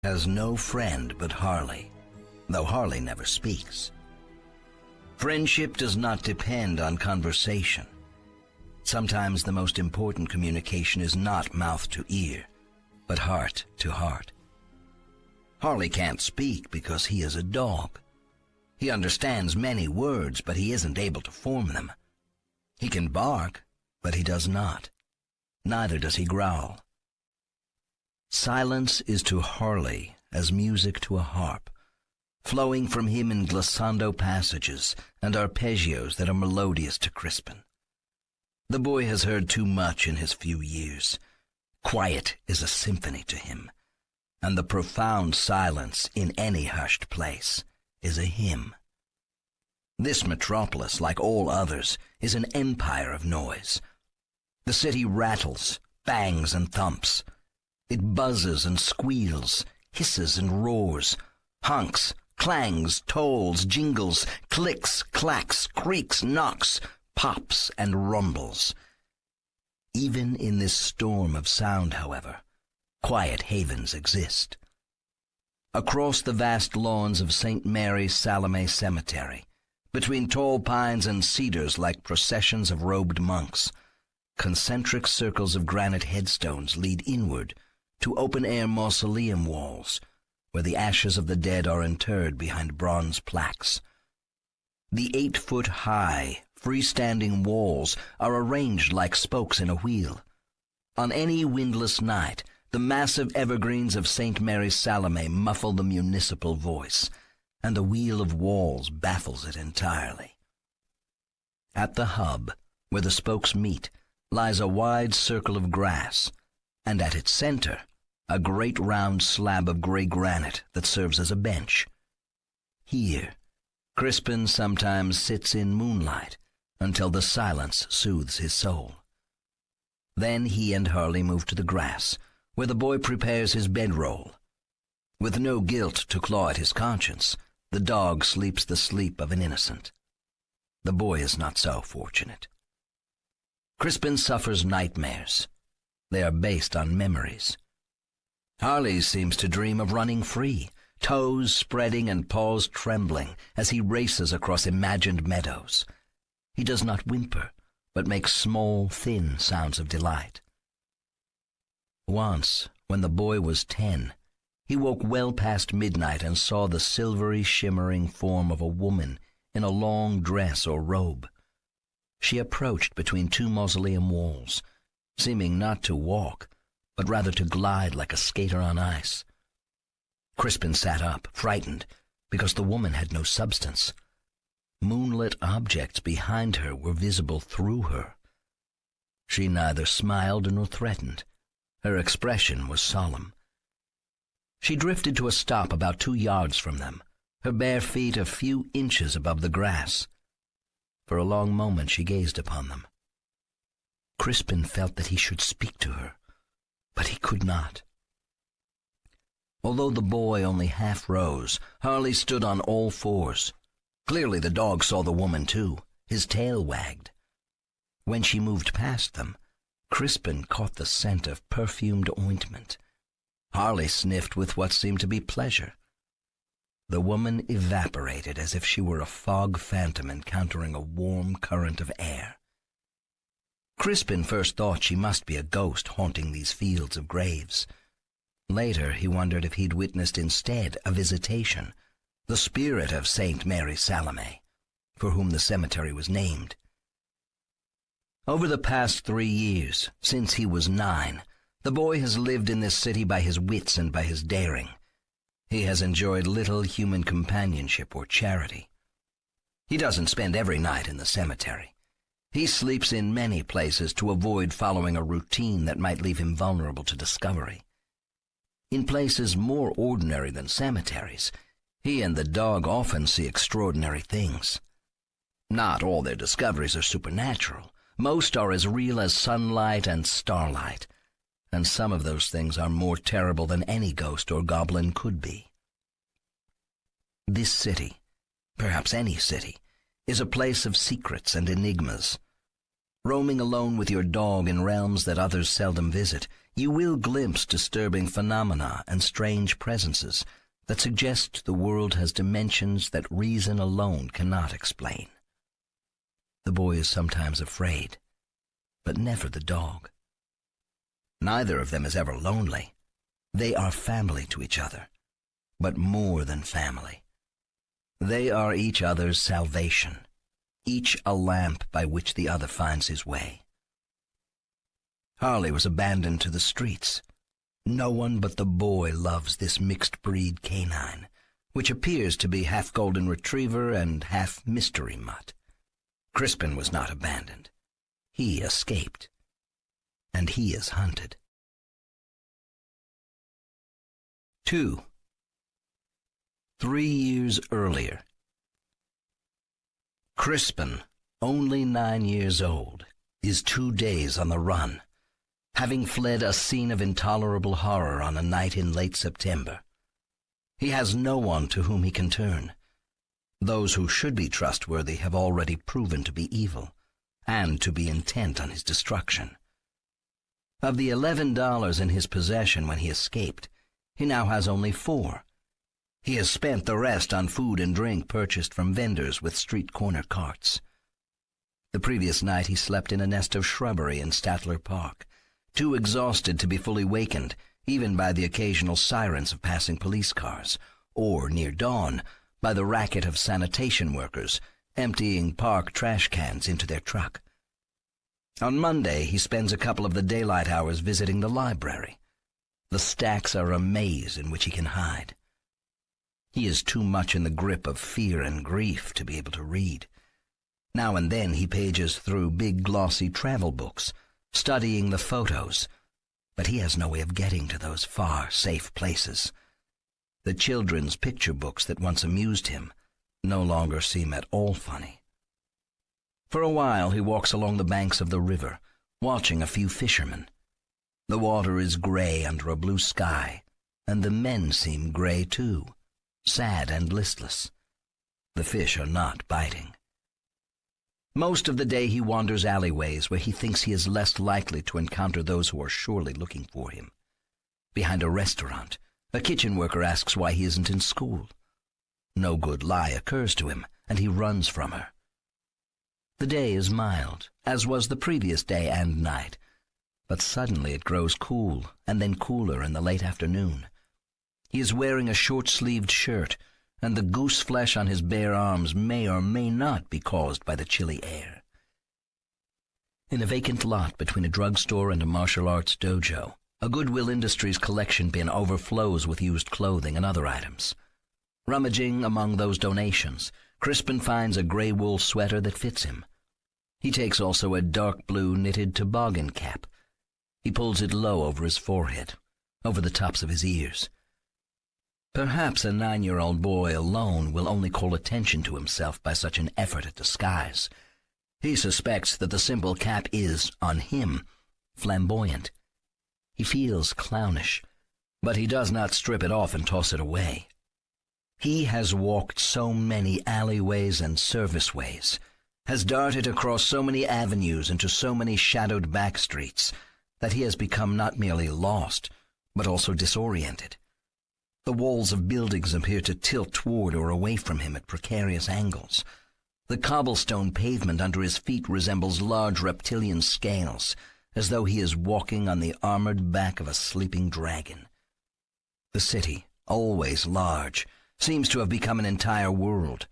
has no friend but Harley, though Harley never speaks. Friendship does not depend on conversation. Sometimes the most important communication is not mouth to ear, but heart to heart. Harley can't speak because he is a dog. He understands many words, but he isn't able to form them. He can bark, but he does not. Neither does he growl. Silence is to Harley as music to a harp, flowing from him in glissando passages and arpeggios that are melodious to Crispin. The boy has heard too much in his few years. Quiet is a symphony to him, and the profound silence in any hushed place is a hymn. This metropolis, like all others, is an empire of noise. The city rattles, bangs, and thumps. It buzzes and squeals, hisses and roars, honks, clangs, tolls, jingles, clicks, clacks, creaks, knocks, pops, and rumbles. Even in this storm of sound, however, quiet havens exist. Across the vast lawns of St. Mary Salome Cemetery, between tall pines and cedars like processions of robed monks, concentric circles of granite headstones lead inward to open-air mausoleum walls, where the ashes of the dead are interred behind bronze plaques. The 8-foot-high, freestanding walls are arranged like spokes in a wheel. On any windless night, the massive evergreens of St. Mary Salome muffle the municipal voice, and the wheel of walls baffles it entirely. At the hub, where the spokes meet, lies a wide circle of grass, and at its center, a great round slab of gray granite that serves as a bench. Here, Crispin sometimes sits in moonlight until the silence soothes his soul. Then he and Harley move to the grass, where the boy prepares his bedroll. With no guilt to claw at his conscience, the dog sleeps the sleep of an innocent. The boy is not so fortunate. Crispin suffers nightmares. They are based on memories. Harley seems to dream of running free, toes spreading and paws trembling as he races across imagined meadows. He does not whimper, but makes small, thin sounds of delight. Once, when the boy was 10, he woke well past midnight and saw the silvery, shimmering form of a woman in a long dress or robe. She approached between two mausoleum walls, seeming not to walk, but rather to glide like a skater on ice. Crispin sat up, frightened, because the woman had no substance. Moonlit objects behind her were visible through her. She neither smiled nor threatened. Her expression was solemn. She drifted to a stop about 2 yards from them, her bare feet a few inches above the grass. For a long moment she gazed upon them. Crispin felt that he should speak to her, but he could not. Although the boy only half rose, Harley stood on all fours. Clearly the dog saw the woman too. His tail wagged. When she moved past them, Crispin caught the scent of perfumed ointment. Harley sniffed with what seemed to be pleasure. The woman evaporated as if she were a fog phantom encountering a warm current of air. Crispin first thought she must be a ghost haunting these fields of graves. Later he wondered if he'd witnessed instead a visitation, the spirit of St. Mary Salome, for whom the cemetery was named. Over the past 3 years, since he was 9, the boy has lived in this city by his wits and by his daring. He has enjoyed little human companionship or charity. He doesn't spend every night in the cemetery. He sleeps in many places to avoid following a routine that might leave him vulnerable to discovery. In places more ordinary than cemeteries, he and the dog often see extraordinary things. Not all their discoveries are supernatural. Most are as real as sunlight and starlight, and some of those things are more terrible than any ghost or goblin could be. This city, perhaps any city, is a place of secrets and enigmas. Roaming alone with your dog in realms that others seldom visit you will glimpse disturbing phenomena and strange presences that suggest the world has dimensions that reason alone cannot explain. The boy is sometimes afraid, but never the dog. Neither of them is ever lonely. They are family to each other, but more than family. They are each other's salvation, each a lamp by which the other finds his way. Harley was abandoned to the streets. No one but the boy loves this mixed-breed canine, which appears to be half golden retriever and half mystery mutt. Crispin was not abandoned. He escaped, and he is hunted. 2. 3 years earlier. Crispin, only 9 years old, is 2 days on the run, having fled a scene of intolerable horror on a night in late September. He has no one to whom he can turn. Those who should be trustworthy have already proven to be evil, and to be intent on his destruction. Of the $11 in his possession when he escaped, he now has only $4. He has spent the rest on food and drink purchased from vendors with street corner carts. The previous night he slept in a nest of shrubbery in Statler Park, too exhausted to be fully wakened, even by the occasional sirens of passing police cars, or, near dawn, by the racket of sanitation workers emptying park trash cans into their truck. On Monday, he spends a couple of the daylight hours visiting the library. The stacks are a maze in which he can hide. He is too much in the grip of fear and grief to be able to read. Now and then he pages through big glossy travel books, studying the photos, but he has no way of getting to those far, safe places. The children's picture books that once amused him no longer seem at all funny. For a while he walks along the banks of the river, watching a few fishermen. The water is gray under a blue sky, and the men seem gray too, sad and listless. The fish are not biting. Most of the day he wanders alleyways where he thinks he is less likely to encounter those who are surely looking for him. Behind a restaurant, a kitchen worker asks why he isn't in school. No good lie occurs to him, and he runs from her. The day is mild, as was the previous day and night, but suddenly it grows cool, and then cooler in the late afternoon. He is wearing a short-sleeved shirt, and the goose flesh on his bare arms may or may not be caused by the chilly air. In a vacant lot between a drugstore and a martial arts dojo, a Goodwill Industries collection bin overflows with used clothing and other items. Rummaging among those donations, Crispin finds a gray wool sweater that fits him. He takes also a dark blue knitted toboggan cap. He pulls it low over his forehead, over the tops of his ears. Perhaps a 9-year-old boy alone will only call attention to himself by such an effort at disguise. He suspects that the simple cap is, on him, flamboyant. He feels clownish, but he does not strip it off and toss it away. He has walked so many alleyways and serviceways, has darted across so many avenues into so many shadowed back streets, that he has become not merely lost, but also disoriented. The walls of buildings appear to tilt toward or away from him at precarious angles. The cobblestone pavement under his feet resembles large reptilian scales, as though he is walking on the armored back of a sleeping dragon. The city, always large, seems to have become an entire world,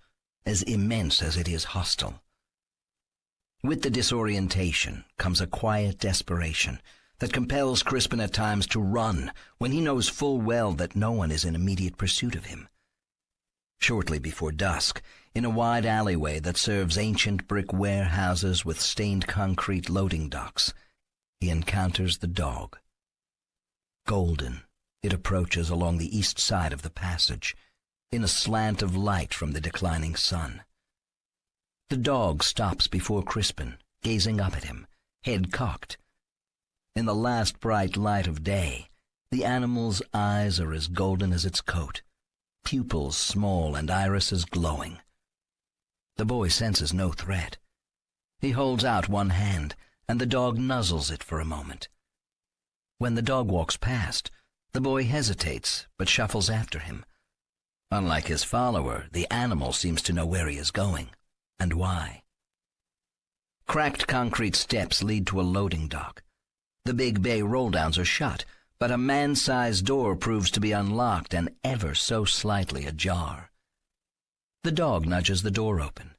as immense as it is hostile. With the disorientation comes a quiet desperation that compels Crispin at times to run when he knows full well that no one is in immediate pursuit of him. Shortly before dusk, in a wide alleyway that serves ancient brick warehouses with stained concrete loading docks, he encounters the dog. Golden, it approaches along the east side of the passage, in a slant of light from the declining sun. The dog stops before Crispin, gazing up at him, head cocked. In the last bright light of day, the animal's eyes are as golden as its coat, pupils small and irises glowing. The boy senses no threat. He holds out one hand, and the dog nuzzles it for a moment. When the dog walks past, the boy hesitates but shuffles after him. Unlike his follower, the animal seems to know where he is going and why. Cracked concrete steps lead to a loading dock. The big bay roll-downs are shut, but a man-sized door proves to be unlocked and ever so slightly ajar. The dog nudges the door open.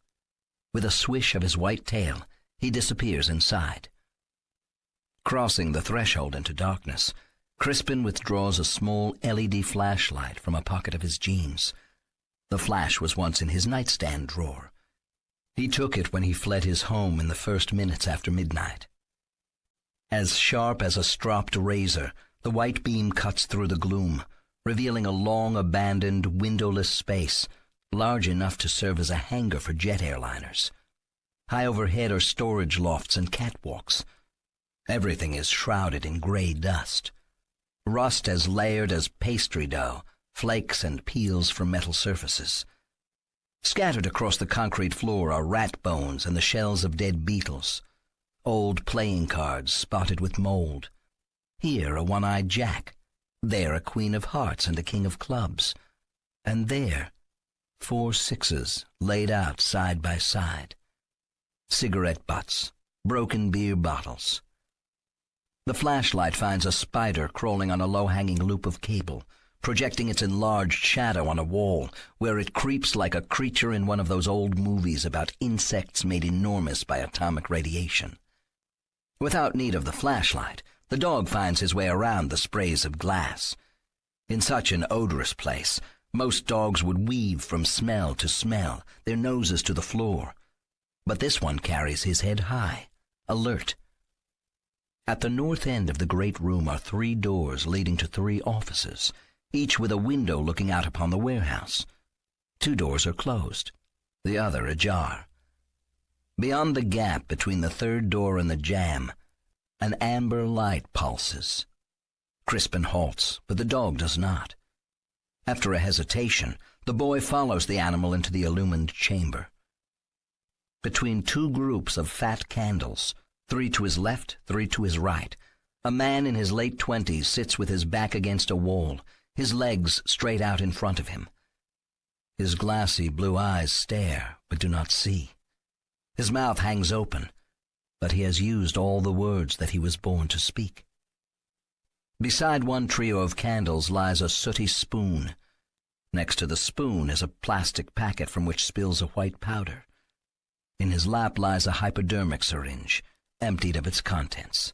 With a swish of his white tail, he disappears inside. Crossing the threshold into darkness, Crispin withdraws a small LED flashlight from a pocket of his jeans. The flash was once in his nightstand drawer. He took it when he fled his home in the first minutes after midnight. As sharp as a stropped razor, the white beam cuts through the gloom, revealing a long-abandoned, windowless space, large enough to serve as a hangar for jet airliners. High overhead are storage lofts and catwalks. Everything is shrouded in gray dust. Rust as layered as pastry dough, flakes and peels from metal surfaces. Scattered across the concrete floor are rat bones and the shells of dead beetles. Old playing cards spotted with mold. Here a one-eyed jack. There a queen of hearts and a king of clubs. And there 4 sixes laid out side by side. Cigarette butts, broken beer bottles. The flashlight finds a spider crawling on a low-hanging loop of cable, projecting its enlarged shadow on a wall, where it creeps like a creature in one of those old movies about insects made enormous by atomic radiation. Without need of the flashlight, the dog finds his way around the sprays of glass. In such an odorous place, most dogs would weave from smell to smell, their noses to the floor. But this one carries his head high, alert. At the north end of the great room are 3 doors leading to 3 offices, each with a window looking out upon the warehouse. 2 doors are closed, the other ajar. Beyond the gap between the 3rd door and the jamb, an amber light pulses. Crispin halts, but the dog does not. After a hesitation, the boy follows the animal into the illumined chamber. Between 2 groups of fat candles, 3 to his left, 3 to his right, a man in his late 20s sits with his back against a wall, his legs straight out in front of him. His glassy blue eyes stare, but do not see. His mouth hangs open, but he has used all the words that he was born to speak. Beside one trio of candles lies a sooty spoon. Next to the spoon is a plastic packet from which spills a white powder. In his lap lies a hypodermic syringe, emptied of its contents.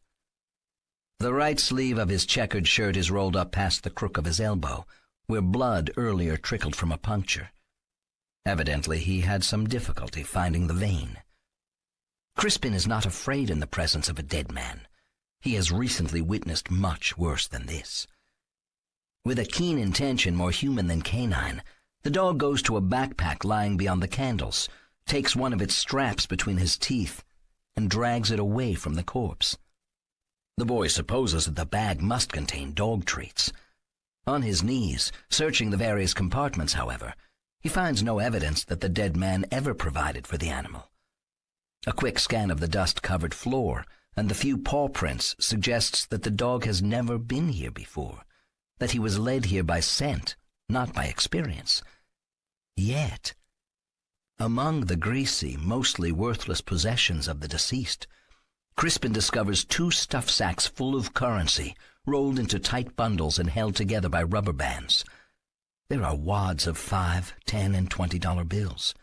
The right sleeve of his checkered shirt is rolled up past the crook of his elbow, where blood earlier trickled from a puncture. Evidently he had some difficulty finding the vein. Crispin is not afraid in the presence of a dead man. He has recently witnessed much worse than this. With a keen intention more human than canine, the dog goes to a backpack lying beyond the candles, takes one of its straps between his teeth, and drags it away from the corpse. The boy supposes that the bag must contain dog treats. On his knees, searching the various compartments, however, he finds no evidence that the dead man ever provided for the animal. A quick scan of the dust-covered floor and the few paw prints suggests that the dog has never been here before, that he was led here by scent, not by experience. Yet, among the greasy, mostly worthless possessions of the deceased, Crispin discovers 2 stuff sacks full of currency, rolled into tight bundles and held together by rubber bands. There are wads of $5, $10, and $20 bills.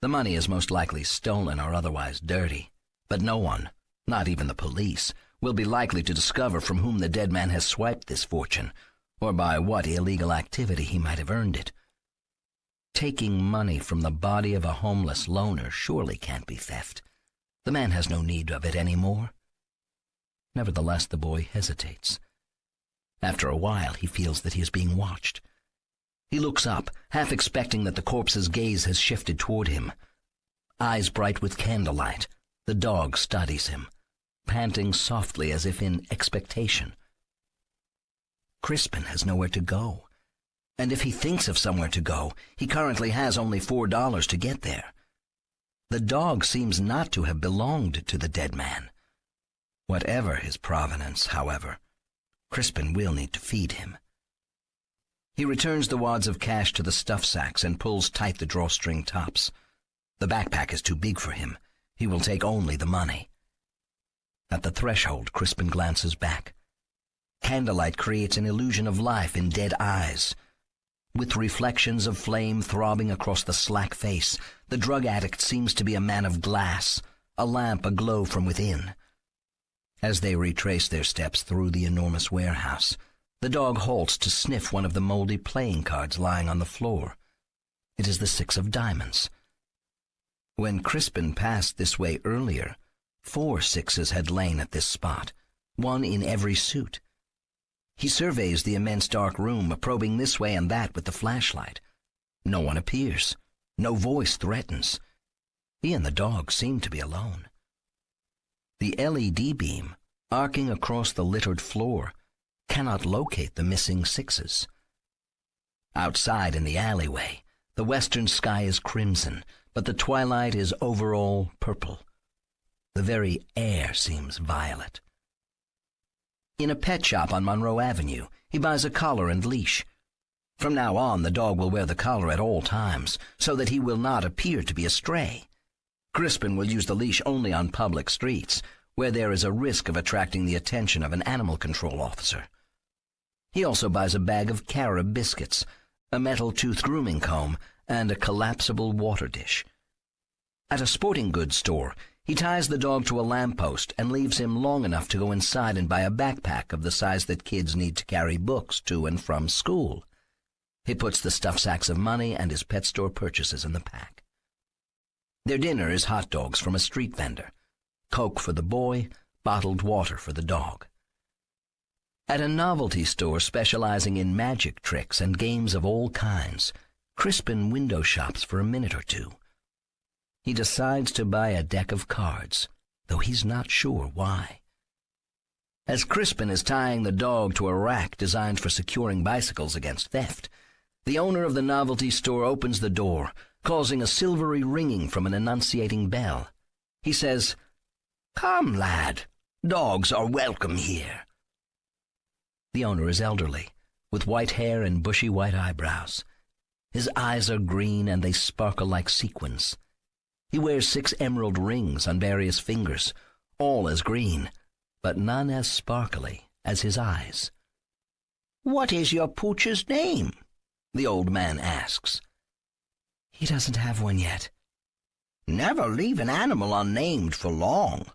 The money is most likely stolen or otherwise dirty, but no one, not even the police, will be likely to discover from whom the dead man has swiped this fortune, or by what illegal activity he might have earned it. Taking money from the body of a homeless loner surely can't be theft. The man has no need of it any more. Nevertheless, the boy hesitates. After a while, he feels that he is being watched. He looks up, half expecting that the corpse's gaze has shifted toward him. Eyes bright with candlelight, the dog studies him, panting softly as if in expectation. Crispin has nowhere to go, and if he thinks of somewhere to go, he currently has only $4 to get there. The dog seems not to have belonged to the dead man. Whatever his provenance, however, Crispin will need to feed him. He returns the wads of cash to the stuff sacks and pulls tight the drawstring tops. The backpack is too big for him. He will take only the money. At the threshold, Crispin glances back. Candlelight creates an illusion of life in dead eyes. With reflections of flame throbbing across the slack face, the drug addict seems to be a man of glass, a lamp aglow from within. As they retrace their steps through the enormous warehouse, the dog halts to sniff one of the moldy playing cards lying on the floor. It is the 6 of diamonds. When Crispin passed this way earlier, 4 6s had lain at this spot, one in every suit. He surveys the immense dark room, probing this way and that with the flashlight. No one appears. No voice threatens. He and the dog seem to be alone. The LED beam, arcing across the littered floor, cannot locate the missing 6s. Outside in the alleyway, the western sky is crimson, but the twilight is overall purple. The very air seems violet. In a pet shop on Monroe Avenue, he buys a collar and leash. From now on, the dog will wear the collar at all times, so that he will not appear to be a stray. Crispin will use the leash only on public streets, where there is a risk of attracting the attention of an animal control officer. He also buys a bag of carob biscuits, a metal-toothed grooming comb, and a collapsible water dish. At a sporting goods store, he ties the dog to a lamppost and leaves him long enough to go inside and buy a backpack of the size that kids need to carry books to and from school. He puts the stuff sacks of money and his pet store purchases in the pack. Their dinner is hot dogs from a street vendor, Coke for the boy, bottled water for the dog. At a novelty store specializing in magic tricks and games of all kinds, Crispin window shops for a minute or two. He decides to buy a deck of cards, though he's not sure why. As Crispin is tying the dog to a rack designed for securing bicycles against theft, the owner of the novelty store opens the door, causing a silvery ringing from an enunciating bell. He says, "Come, lad, dogs are welcome here." The owner is elderly, with white hair and bushy white eyebrows. His eyes are green and they sparkle like sequins. He wears 6 emerald rings on various fingers, all as green, but none as sparkly as his eyes. "What is your pooch's name?" the old man asks. "He doesn't have one yet." "Never leave an animal unnamed for long,"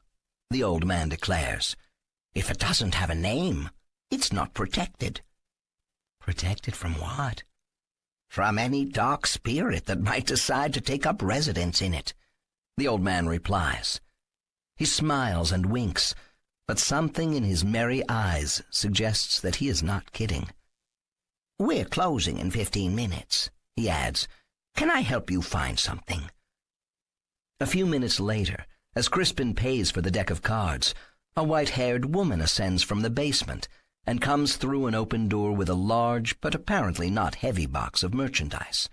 the old man declares. "If it doesn't have a name, it's not protected." "Protected from what?" "From any dark spirit that might decide to take up residence in it," the old man replies. He smiles and winks, but something in his merry eyes suggests that he is not kidding. "We're closing in 15 minutes, he adds. "Can I help you find something?" A few minutes later, as Crispin pays for the deck of cards, a white-haired woman ascends from the basement and comes through an open door with a large but apparently not heavy box of merchandise.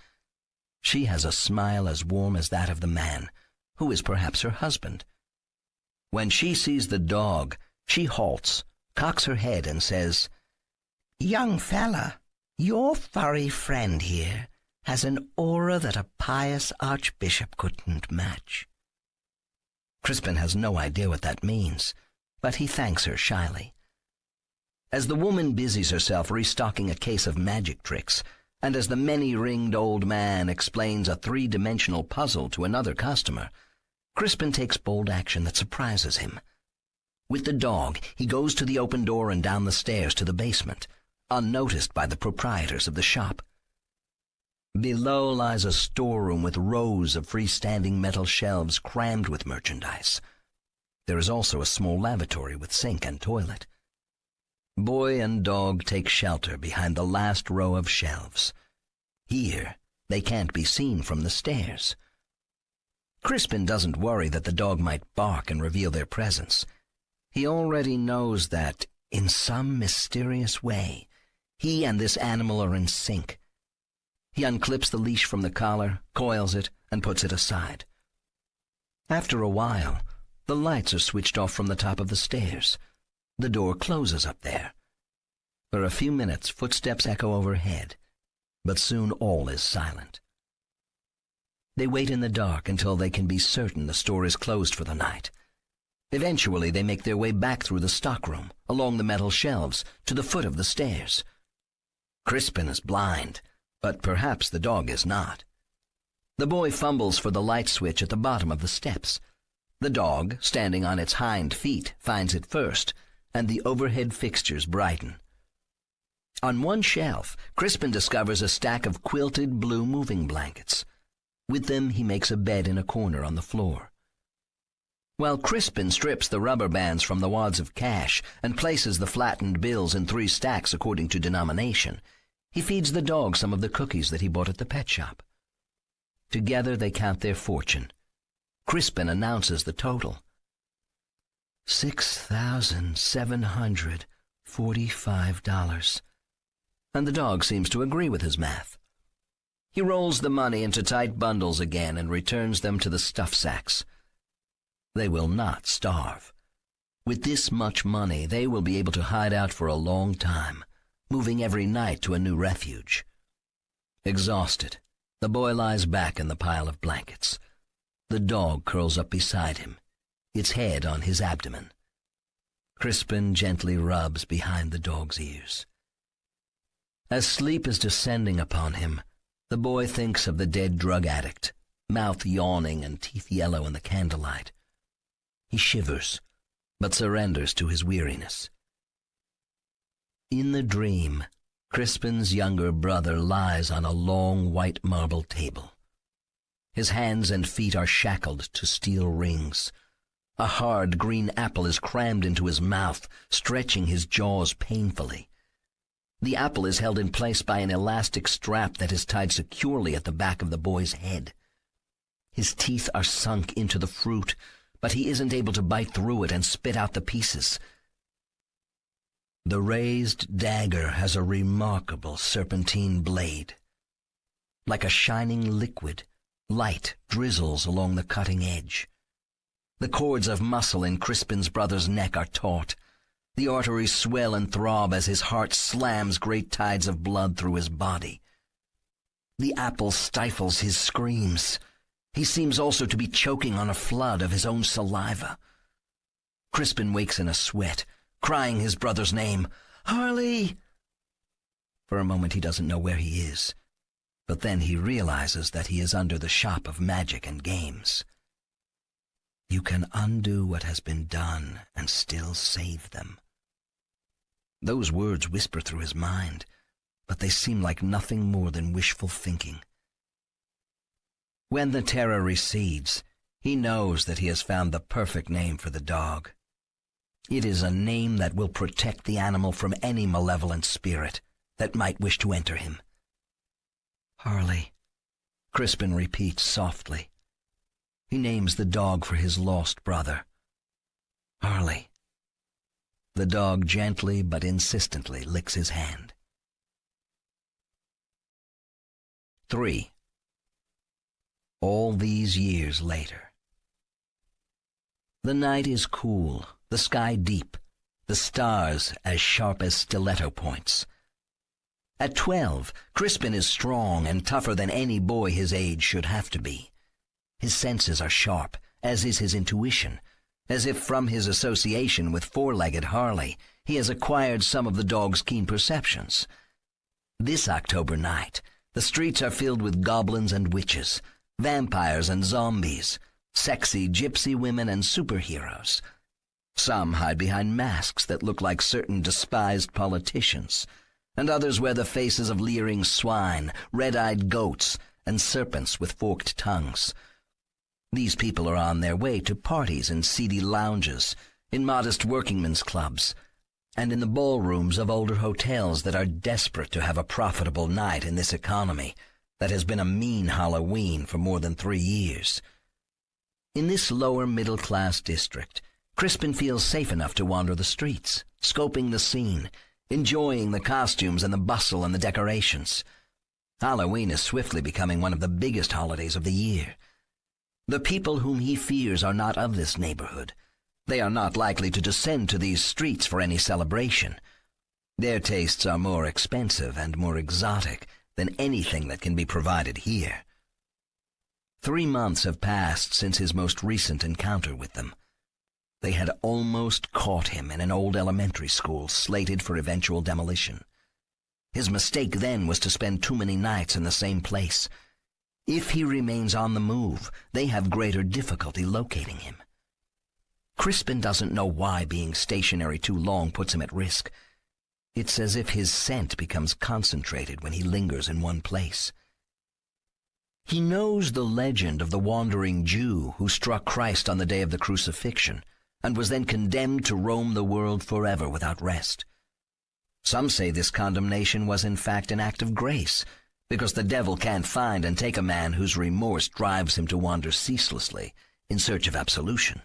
She has a smile as warm as that of the man, who is perhaps her husband. When she sees the dog, she halts, cocks her head, and says, "Young fella, your furry friend here has an aura that a pious archbishop couldn't match." Crispin has no idea what that means, but he thanks her shyly. As the woman busies herself restocking a case of magic tricks, and as the many-ringed old man explains a 3-dimensional puzzle to another customer, Crispin takes bold action that surprises him. With the dog, he goes to the open door and down the stairs to the basement, unnoticed by the proprietors of the shop. Below lies a storeroom with rows of freestanding metal shelves crammed with merchandise. There is also a small lavatory with sink and toilet. Boy and dog take shelter behind the last row of shelves. Here, they can't be seen from the stairs. Crispin doesn't worry that the dog might bark and reveal their presence. He already knows that, in some mysterious way, he and this animal are in sync. He unclips the leash from the collar, coils it, and puts it aside. After a while, the lights are switched off from the top of the stairs. The door closes up there. For a few minutes, footsteps echo overhead, but soon all is silent. They wait in the dark until they can be certain the store is closed for the night. Eventually, they make their way back through the stockroom, along the metal shelves, to the foot of the stairs. Crispin is blind, but perhaps the dog is not. The boy fumbles for the light switch at the bottom of the steps. The dog, standing on its hind feet, finds it first, and the overhead fixtures brighten. On one shelf, Crispin discovers a stack of quilted blue moving blankets. With them, he makes a bed in a corner on the floor. While Crispin strips the rubber bands from the wads of cash and places the flattened bills in 3 stacks according to denomination, he feeds the dog some of the cookies that he bought at the pet shop. Together they count their fortune. Crispin announces the total. $6,745. And the dog seems to agree with his math. He rolls the money into tight bundles again and returns them to the stuff sacks. They will not starve. With this much money, they will be able to hide out for a long time, moving every night to a new refuge. Exhausted, the boy lies back in the pile of blankets. The dog curls up beside him, its head on his abdomen. Crispin gently rubs behind the dog's ears. As sleep is descending upon him, the boy thinks of the dead drug addict, mouth yawning and teeth yellow in the candlelight. He shivers, but surrenders to his weariness. In the dream, Crispin's younger brother lies on a long white marble table. His hands and feet are shackled to steel rings. A hard green apple is crammed into his mouth, stretching his jaws painfully. The apple is held in place by an elastic strap that is tied securely at the back of the boy's head. His teeth are sunk into the fruit, but he isn't able to bite through it and spit out the pieces. The raised dagger has a remarkable serpentine blade. Like a shining liquid, light drizzles along the cutting edge. The cords of muscle in Crispin's brother's neck are taut. The arteries swell and throb as his heart slams great tides of blood through his body. The apple stifles his screams. He seems also to be choking on a flood of his own saliva. Crispin wakes in a sweat, crying his brother's name, "Harley!" For a moment he doesn't know where he is, but then he realizes that he is under the shop of magic and games. You can undo what has been done and still save them. Those words whisper through his mind, but they seem like nothing more than wishful thinking. When the terror recedes, he knows that he has found the perfect name for the dog. It is a name that will protect the animal from any malevolent spirit that might wish to enter him. "Harley," Crispin repeats softly. He names the dog for his lost brother. "Harley." The dog gently but insistently licks his hand. 3. All these years later. The night is cool, the sky deep, the stars as sharp as stiletto points. At 12, Crispin is strong and tougher than any boy his age should have to be. His senses are sharp, as is his intuition, as if from his association with four-legged Harley, he has acquired some of the dog's keen perceptions. This October night, the streets are filled with goblins and witches, vampires and zombies, sexy gypsy women and superheroes. Some hide behind masks that look like certain despised politicians, and others wear the faces of leering swine, red-eyed goats, and serpents with forked tongues. These people are on their way to parties in seedy lounges, in modest workingmen's clubs, and in the ballrooms of older hotels that are desperate to have a profitable night in this economy that has been a mean Halloween for more than 3 years. In this lower middle-class district, Crispin feels safe enough to wander the streets, scoping the scene, enjoying the costumes and the bustle and the decorations. Halloween is swiftly becoming one of the biggest holidays of the year. The people whom he fears are not of this neighborhood. They are not likely to descend to these streets for any celebration. Their tastes are more expensive and more exotic than anything that can be provided here. 3 months have passed since his most recent encounter with them. They had almost caught him in an old elementary school slated for eventual demolition. His mistake then was to spend too many nights in the same place. If he remains on the move, they have greater difficulty locating him. Crispin doesn't know why being stationary too long puts him at risk. It's as if his scent becomes concentrated when he lingers in one place. He knows the legend of the wandering Jew who struck Christ on the day of the crucifixion and was then condemned to roam the world forever without rest. Some say this condemnation was in fact an act of grace, because the devil can't find and take a man whose remorse drives him to wander ceaselessly in search of absolution.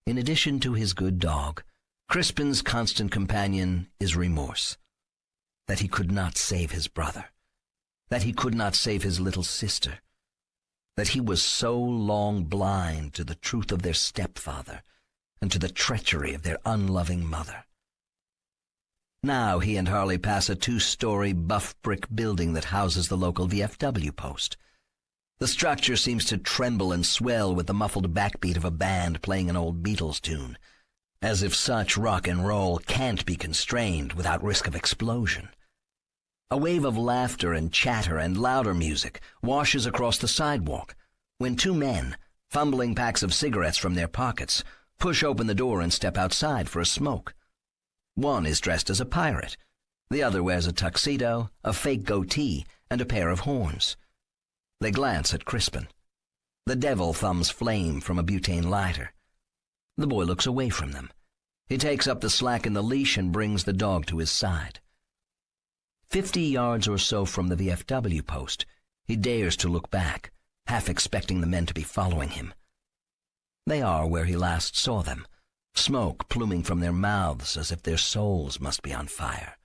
In addition to his good dog, Crispin's constant companion is remorse, that he could not save his brother, that he could not save his little sister, that he was so long blind to the truth of their stepfather and to the treachery of their unloving mother. Now he and Harley pass a 2-story buff brick building that houses the local VFW post. The structure seems to tremble and swell with the muffled backbeat of a band playing an old Beatles tune, as if such rock and roll can't be constrained without risk of explosion. A wave of laughter and chatter and louder music washes across the sidewalk when 2 men, fumbling packs of cigarettes from their pockets, push open the door and step outside for a smoke. One is dressed as a pirate. The other wears a tuxedo, a fake goatee, and a pair of horns. They glance at Crispin. The devil thumbs flame from a butane lighter. The boy looks away from them. He takes up the slack in the leash and brings the dog to his side. 50 yards or so from the VFW post, he dares to look back, half expecting the men to be following him. They are where he last saw them, smoke pluming from their mouths as if their souls must be on fire.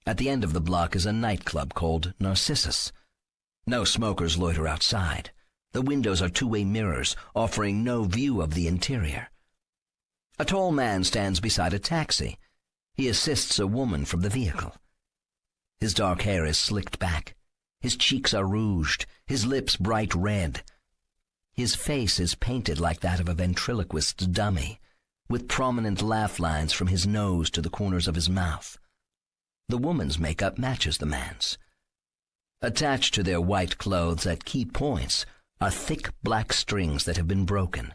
At the end of the block is a nightclub called Narcissus. No smokers loiter outside. The windows are 2-way mirrors, offering no view of the interior. A tall man stands beside a taxi. He assists a woman from the vehicle. His dark hair is slicked back. His cheeks are rouged, his lips bright red. His face is painted like that of a ventriloquist's dummy, with prominent laugh lines from his nose to the corners of his mouth. The woman's makeup matches the man's. Attached to their white clothes at key points are thick black strings that have been broken.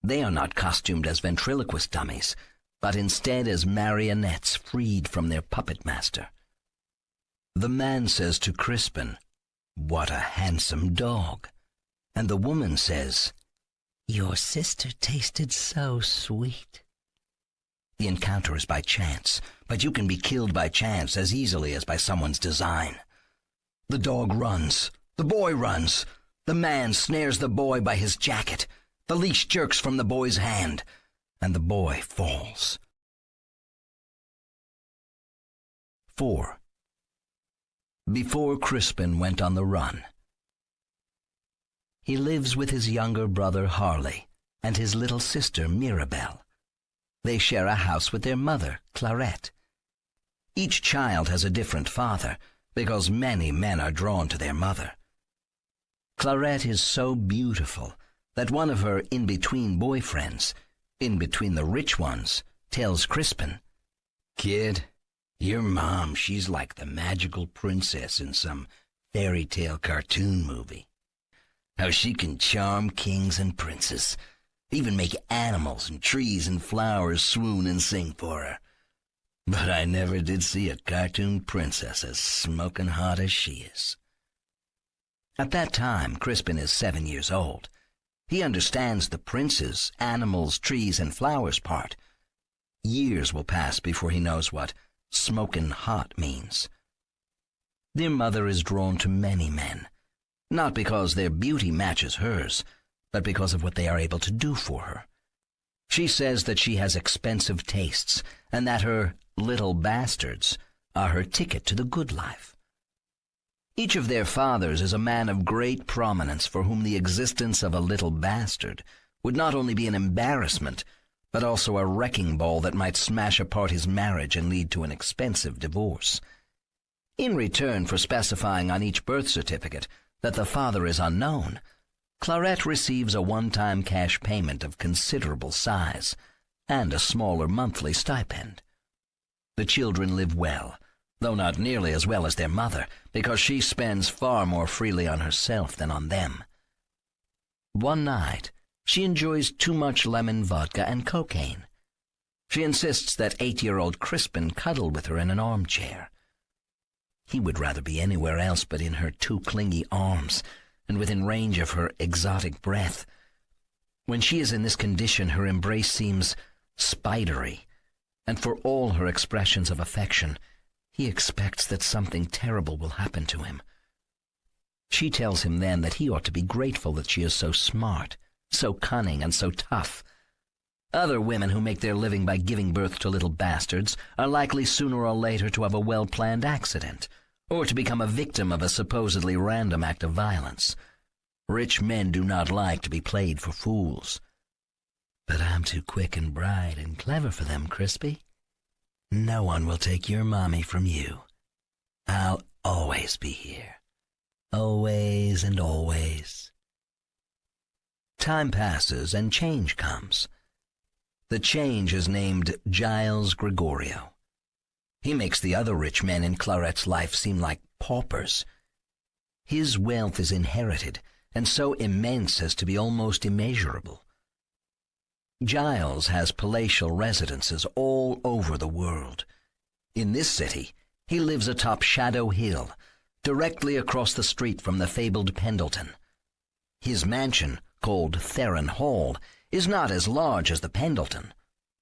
They are not costumed as ventriloquist dummies, but instead as marionettes freed from their puppet master. The man says to Crispin, "What a handsome dog." And the woman says, "Your sister tasted so sweet." The encounter is by chance, but you can be killed by chance as easily as by someone's design. The dog runs. The boy runs. The man snares the boy by his jacket. The leash jerks from the boy's hand, and the boy falls. 4. Before Crispin went on the run. He lives with his younger brother Harley and his little sister Mirabelle. They share a house with their mother, Clarette. Each child has a different father, because many men are drawn to their mother. Clarette is so beautiful that one of her in-between boyfriends, in between the rich ones, tells Crispin, "Kid, your mom, she's like the magical princess in some fairy tale cartoon movie. How she can charm kings and princes, even make animals and trees and flowers swoon and sing for her. But I never did see a cartoon princess as smoking hot as she is." At that time, Crispin is 7 years old. He understands the princes, animals, trees, and flowers part. Years will pass before he knows what smoking hot means. Their mother is drawn to many men, not because their beauty matches hers, but because of what they are able to do for her. She says that she has expensive tastes, and that her little bastards are her ticket to the good life. Each of their fathers is a man of great prominence for whom the existence of a little bastard would not only be an embarrassment, but also a wrecking ball that might smash apart his marriage and lead to an expensive divorce. In return for specifying on each birth certificate that the father is unknown, Clarette receives a one-time cash payment of considerable size and a smaller monthly stipend. The children live well, though not nearly as well as their mother, because she spends far more freely on herself than on them. One night, she enjoys too much lemon vodka and cocaine. She insists that 8-year-old Crispin cuddle with her in an armchair. He would rather be anywhere else but in her too clingy arms and within range of her exotic breath. When she is in this condition, her embrace seems spidery, and for all her expressions of affection, he expects that something terrible will happen to him. She tells him then that he ought to be grateful that she is so smart, so cunning, and so tough. Other women who make their living by giving birth to little bastards are likely sooner or later to have a well-planned accident, or to become a victim of a supposedly random act of violence. Rich men do not like to be played for fools. But I'm too quick and bright and clever for them, Crispy. No one will take your mommy from you. I'll always be here. Always and always. Time passes and change comes. The change is named Giles Gregorio. He makes the other rich men in Clarette's life seem like paupers. His wealth is inherited, and so immense as to be almost immeasurable. Giles has palatial residences all over the world. In this city, he lives atop Shadow Hill, directly across the street from the fabled Pendleton. His mansion, called Theron Hall, is not as large as the Pendleton,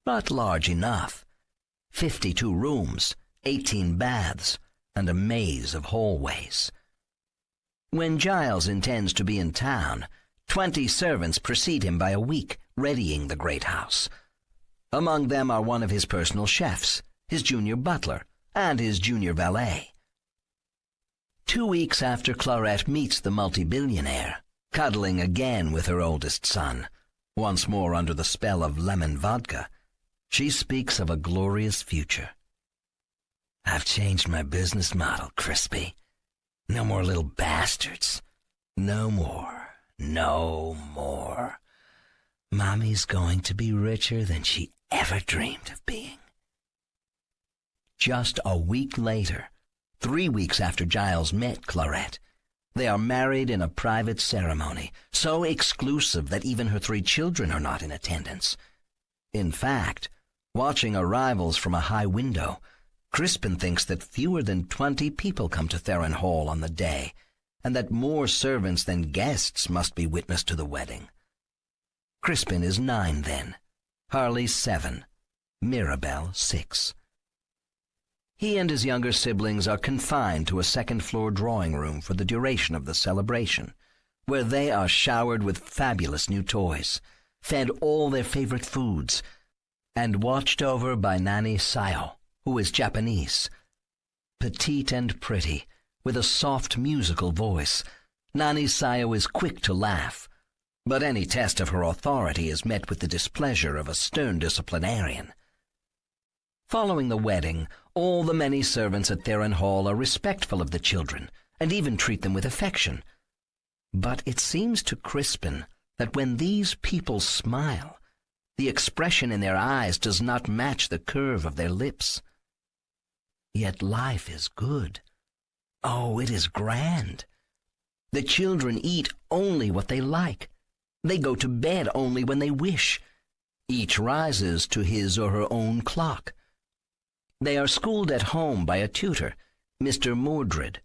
but large enough. 52 rooms, 18 baths, and a maze of hallways. When Giles intends to be in town, 20 servants precede him by a week, readying the great house. Among them are one of his personal chefs, his junior butler, and his junior valet. 2 weeks after Clarette meets the multi-billionaire, cuddling again with her oldest son, once more under the spell of lemon vodka, she speaks of a glorious future. I've changed my business model, Crispy. No more little bastards. No more. No more. Mommy's going to be richer than she ever dreamed of being. Just a week later, 3 weeks after Giles met Clarette, they are married in a private ceremony, so exclusive that even her 3 children are not in attendance. In fact, watching arrivals from a high window, Crispin thinks that fewer than 20 people come to Theron Hall on the day, and that more servants than guests must be witness to the wedding. Crispin is 9 then, Harley 7, Mirabelle 6. He and his younger siblings are confined to a second-floor drawing room for the duration of the celebration, where they are showered with fabulous new toys, fed all their favorite foods, and watched over by Nanny Sayo, who is Japanese. Petite and pretty, with a soft musical voice, Nanny Sayo is quick to laugh, but any test of her authority is met with the displeasure of a stern disciplinarian. Following the wedding, all the many servants at Theron Hall are respectful of the children and even treat them with affection. But it seems to Crispin that when these people smile, the expression in their eyes does not match the curve of their lips. Yet life is good. Oh, it is grand. The children eat only what they like. They go to bed only when they wish. Each rises to his or her own clock. They are schooled at home by a tutor, Mr. Mordred.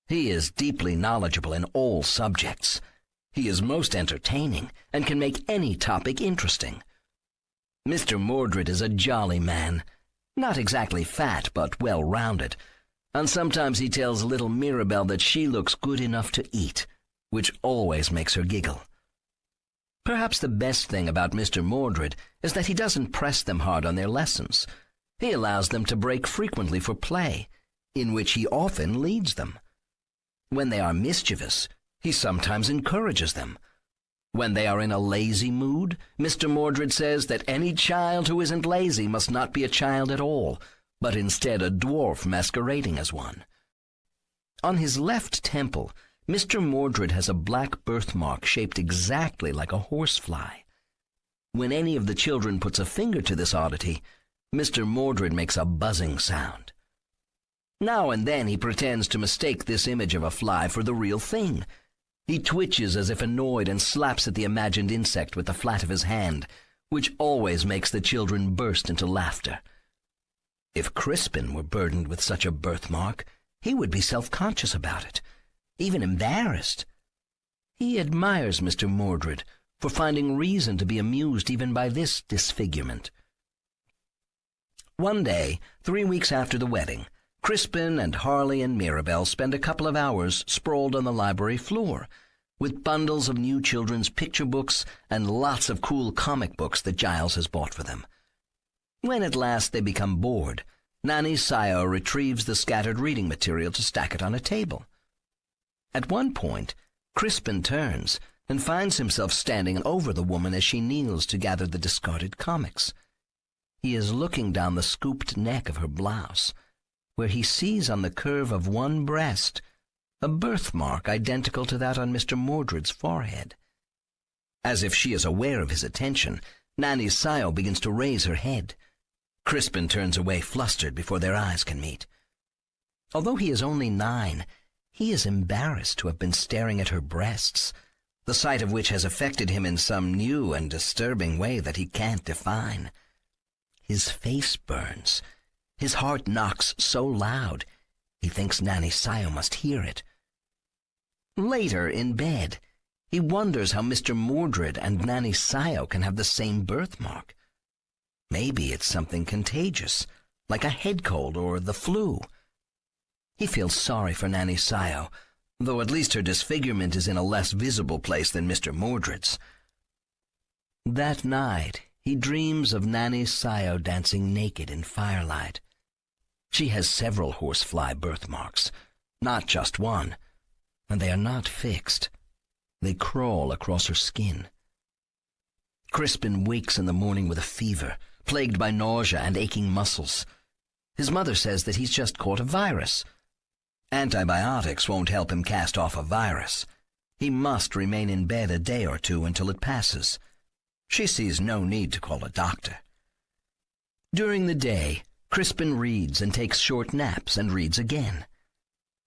He is deeply knowledgeable in all subjects. He is most entertaining and can make any topic interesting. Mr. Mordred is a jolly man, not exactly fat but well-rounded, and sometimes he tells little Mirabelle that she looks good enough to eat, which always makes her giggle. Perhaps the best thing about Mr. Mordred is that he doesn't press them hard on their lessons. He allows them to break frequently for play, in which he often leads them. When they are mischievous, he sometimes encourages them. When they are in a lazy mood, Mr. Mordred says that any child who isn't lazy must not be a child at all, but instead a dwarf masquerading as one. On his left temple, Mr. Mordred has a black birthmark shaped exactly like a horsefly. When any of the children puts a finger to this oddity, Mr. Mordred makes a buzzing sound. Now and then he pretends to mistake this image of a fly for the real thing. He twitches as if annoyed and slaps at the imagined insect with the flat of his hand, which always makes the children burst into laughter. If Crispin were burdened with such a birthmark, he would be self-conscious about it, even embarrassed. He admires Mr. Mordred for finding reason to be amused even by this disfigurement. One day, 3 weeks after the wedding, Crispin and Harley and Mirabelle spend a couple of hours sprawled on the library floor, with bundles of new children's picture books and lots of cool comic books that Giles has bought for them. When at last they become bored, Nanny Sayo retrieves the scattered reading material to stack it on a table. At one point, Crispin turns and finds himself standing over the woman as she kneels to gather the discarded comics. He is looking down the scooped neck of her blouse, where he sees on the curve of one breast a birthmark identical to that on Mr. Mordred's forehead. As if she is aware of his attention, Nanny Sayo begins to raise her head. Crispin turns away flustered before their eyes can meet. Although he is only 9, he is embarrassed to have been staring at her breasts, the sight of which has affected him in some new and disturbing way that he can't define. His face burns. His heart knocks so loud, he thinks Nanny Sayo must hear it. Later, in bed, he wonders how Mr. Mordred and Nanny Sayo can have the same birthmark. Maybe it's something contagious, like a head cold or the flu. He feels sorry for Nanny Sayo, though at least her disfigurement is in a less visible place than Mr. Mordred's. That night, he dreams of Nanny Sayo dancing naked in firelight. She has several horsefly birthmarks, not just one, and they are not fixed. They crawl across her skin. Crispin wakes in the morning with a fever, plagued by nausea and aching muscles. His mother says that he's just caught a virus. Antibiotics won't help him cast off a virus. He must remain in bed a day or two until it passes. She sees no need to call a doctor. During the day, Crispin reads and takes short naps and reads again.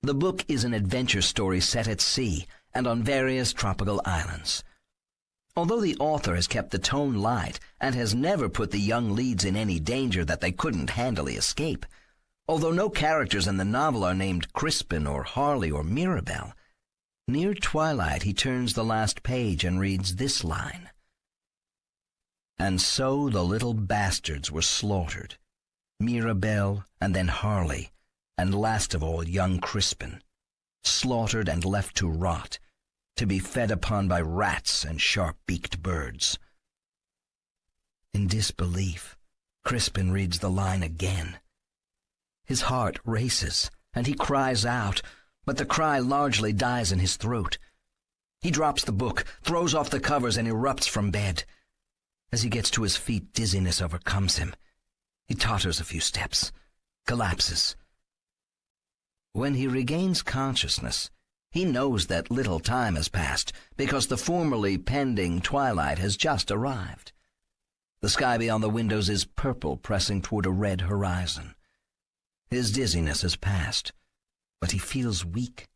The book is an adventure story set at sea and on various tropical islands. Although the author has kept the tone light and has never put the young leads in any danger that they couldn't handily escape, although no characters in the novel are named Crispin or Harley or Mirabelle, near twilight he turns the last page and reads this line: "And so the little bastards were slaughtered, Mirabelle and then Harley, and last of all young Crispin, slaughtered and left to rot, to be fed upon by rats and sharp-beaked birds." In disbelief, Crispin reads the line again. His heart races, and he cries out, but the cry largely dies in his throat. He drops the book, throws off the covers, and erupts from bed. As he gets to his feet, dizziness overcomes him. He totters a few steps, collapses. When he regains consciousness, he knows that little time has passed because the formerly pending twilight has just arrived. The sky beyond the windows is purple, pressing toward a red horizon. His dizziness has passed, but he feels weak.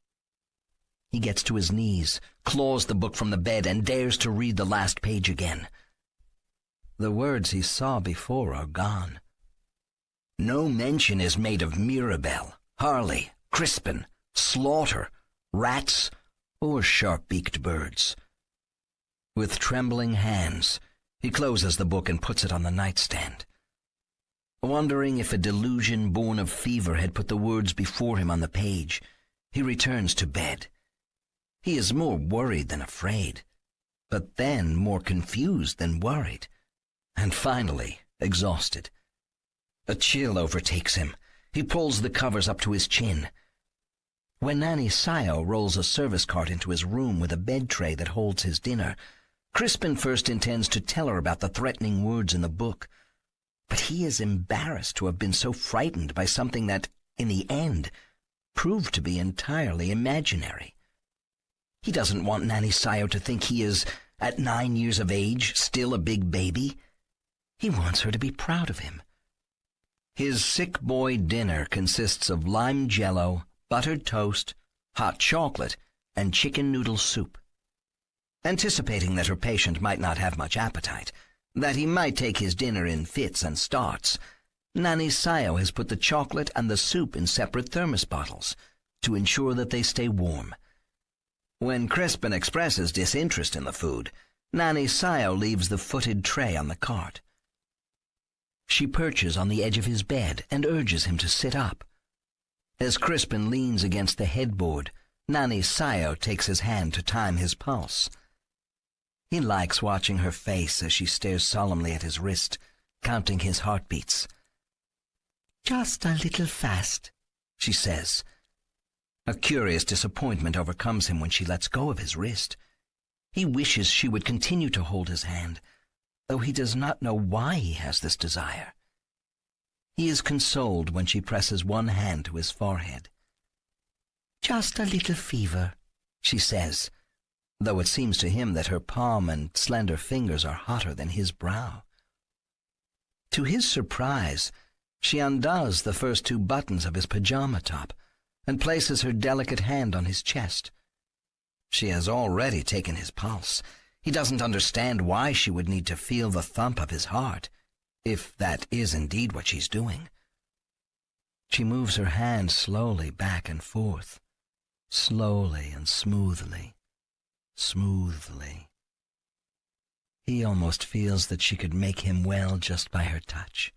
He gets to his knees, claws the book from the bed, and dares to read the last page again. The words he saw before are gone. No mention is made of Mirabelle, Harley, Crispin, slaughter, rats, or sharp-beaked birds. With trembling hands, he closes the book and puts it on the nightstand. Wondering if a delusion born of fever had put the words before him on the page, he returns to bed. He is more worried than afraid, but then more confused than worried, and finally exhausted. A chill overtakes him. He pulls the covers up to his chin. When Nanny Sayo rolls a service cart into his room with a bed tray that holds his dinner, Crispin first intends to tell her about the threatening words in the book, but he is embarrassed to have been so frightened by something that, in the end, proved to be entirely imaginary. He doesn't want Nanny Sayo to think he is, at 9 years of age, still a big baby. He wants her to be proud of him. His sick boy dinner consists of lime jello, buttered toast, hot chocolate, and chicken noodle soup. Anticipating that her patient might not have much appetite, that he might take his dinner in fits and starts, Nanny Sayo has put the chocolate and the soup in separate thermos bottles to ensure that they stay warm. When Crispin expresses disinterest in the food, Nanny Sayo leaves the footed tray on the cart. She perches on the edge of his bed and urges him to sit up. As Crispin leans against the headboard, Nanny Sayo takes his hand to time his pulse. He likes watching her face as she stares solemnly at his wrist, counting his heartbeats. "Just a little fast," she says. A curious disappointment overcomes him when she lets go of his wrist. He wishes she would continue to hold his hand, though he does not know why he has this desire. He is consoled when she presses one hand to his forehead. "Just a little fever," she says, though it seems to him that her palm and slender fingers are hotter than his brow. To his surprise, she undoes the first 2 buttons of his pajama top and places her delicate hand on his chest. She has already taken his pulse. He doesn't understand why she would need to feel the thump of his heart, if that is indeed what she's doing. She moves her hand slowly back and forth, slowly and smoothly. Smoothly. He almost feels that she could make him well just by her touch.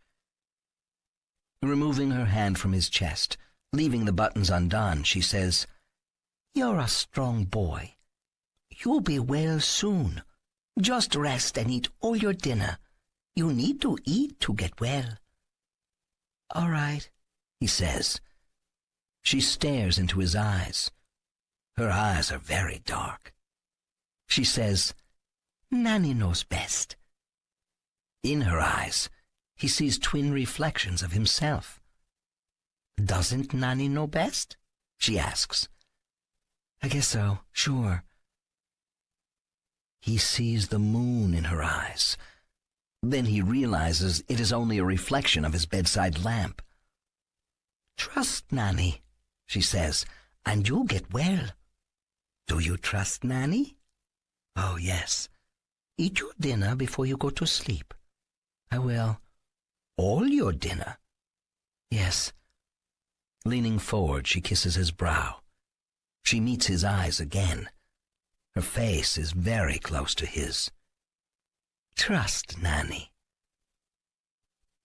Removing her hand from his chest, leaving the buttons undone, she says, "You're a strong boy. You'll be well soon. Just rest and eat all your dinner. You need to eat to get well." "All right," he says. She stares into his eyes. Her eyes are very dark. She says, "Nanny knows best." In her eyes, he sees twin reflections of himself. "Doesn't Nanny know best?" she asks. "I guess so, sure." He sees the moon in her eyes. Then he realizes it is only a reflection of his bedside lamp. "Trust Nanny," she says, "and you'll get well." "Do you trust Nanny?" "Oh, yes." "Eat your dinner before you go to sleep." "I will." "All your dinner?" "Yes." Leaning forward, she kisses his brow. She meets his eyes again. Her face is very close to his. "Trust Nanny."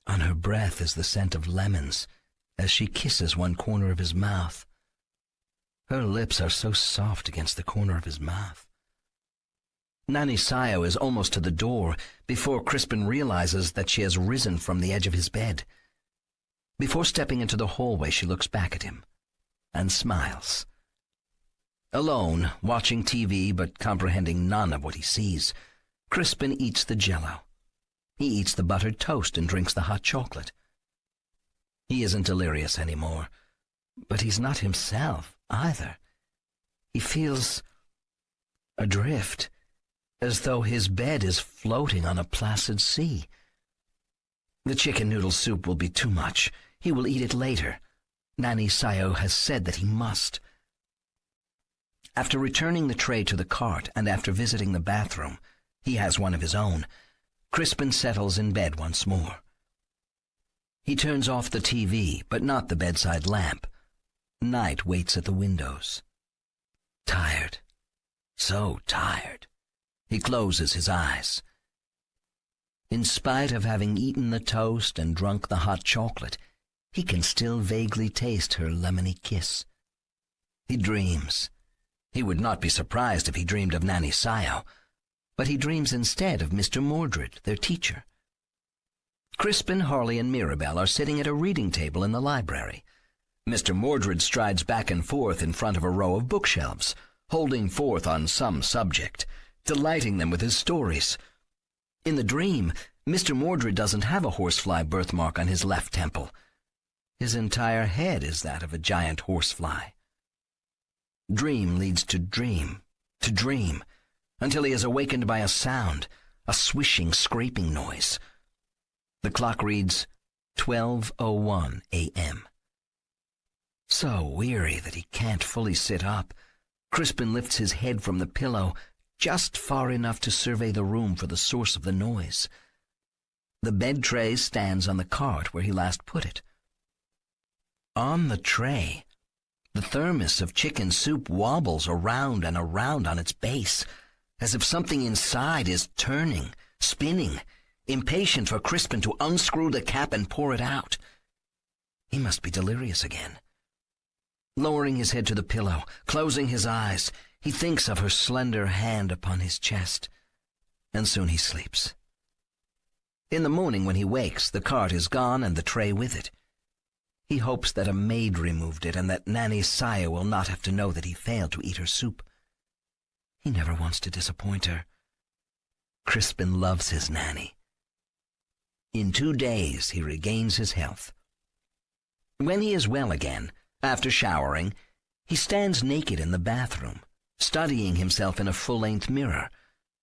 On her breath is the scent of lemons as she kisses one corner of his mouth. Her lips are so soft against the corner of his mouth. Nanny Sayo is almost to the door before Crispin realizes that she has risen from the edge of his bed. Before stepping into the hallway, she looks back at him and smiles. Alone, watching TV but comprehending none of what he sees, Crispin eats the jello. He eats the buttered toast and drinks the hot chocolate. He isn't delirious anymore, but he's not himself either. He feels adrift, as though his bed is floating on a placid sea. The chicken noodle soup will be too much. He will eat it later. Nanny Sayo has said that he must. After returning the tray to the cart and after visiting the bathroom, he has one of his own, Crispin settles in bed once more. He turns off the TV, but not the bedside lamp. Night waits at the windows. Tired. So tired. He closes his eyes. In spite of having eaten the toast and drunk the hot chocolate, he can still vaguely taste her lemony kiss. He dreams. He would not be surprised if he dreamed of Nanny Sayo, but he dreams instead of Mr. Mordred, their teacher. Crispin, Harley, and Mirabelle are sitting at a reading table in the library. Mr. Mordred strides back and forth in front of a row of bookshelves, holding forth on some subject. delighting them with his stories. In the dream, Mr. Mordred doesn't have a horsefly birthmark on his left temple. His entire head is that of a giant horsefly. Dream leads to dream, until he is awakened by a sound, a swishing, scraping noise. The clock reads 12:01 a.m. So weary that he can't fully sit up, Crispin lifts his head from the pillow just far enough to survey the room for the source of the noise. The bed tray stands on the cart where he last put it. On the tray, the thermos of chicken soup wobbles around and around on its base, as if something inside is turning, spinning, impatient for Crispin to unscrew the cap and pour it out. He must be delirious again. Lowering his head to the pillow, closing his eyes, he thinks of her slender hand upon his chest, and soon he sleeps. In the morning when he wakes, the cart is gone and the tray with it. He hopes that a maid removed it and that Nanny Saya will not have to know that he failed to eat her soup. He never wants to disappoint her. Crispin loves his Nanny. In 2 days he regains his health. When he is well again, after showering, he stands naked in the bathroom, studying himself in a full-length mirror,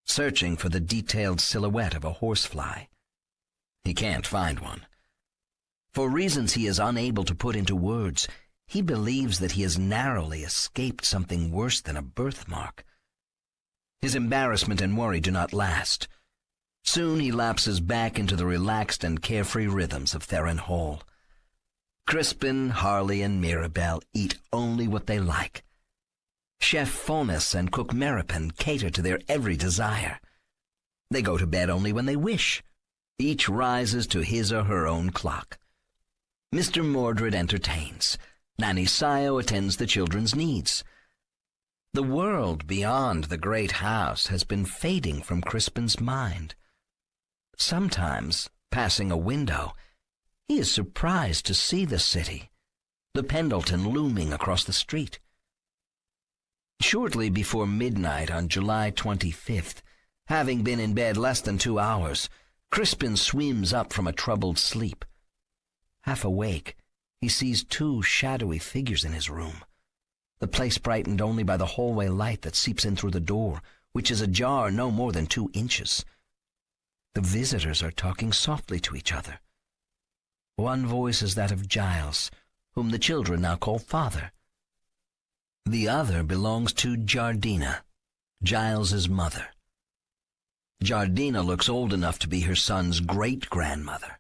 searching for the detailed silhouette of a horsefly. He can't find one. For reasons he is unable to put into words, he believes that he has narrowly escaped something worse than a birthmark. His embarrassment and worry do not last. Soon he lapses back into the relaxed and carefree rhythms of Theron Hall. Crispin, Harley, and Mirabelle eat only what they like. Chef Faunus and Cook Merripin cater to their every desire. They go to bed only when they wish. Each rises to his or her own clock. Mr. Mordred entertains. Nanny Sayo attends the children's needs. The world beyond the great house has been fading from Crispin's mind. Sometimes, passing a window, he is surprised to see the city, the Pendleton looming across the street. Shortly before midnight on July 25th, having been in bed less than 2 hours, Crispin swims up from a troubled sleep. Half awake, he sees 2 shadowy figures in his room, the place brightened only by the hallway light that seeps in through the door, which is ajar no more than 2 inches. The visitors are talking softly to each other. One voice is that of Giles, whom the children now call Father. The other belongs to Jardina, Giles's mother. Jardina looks old enough to be her son's great-grandmother.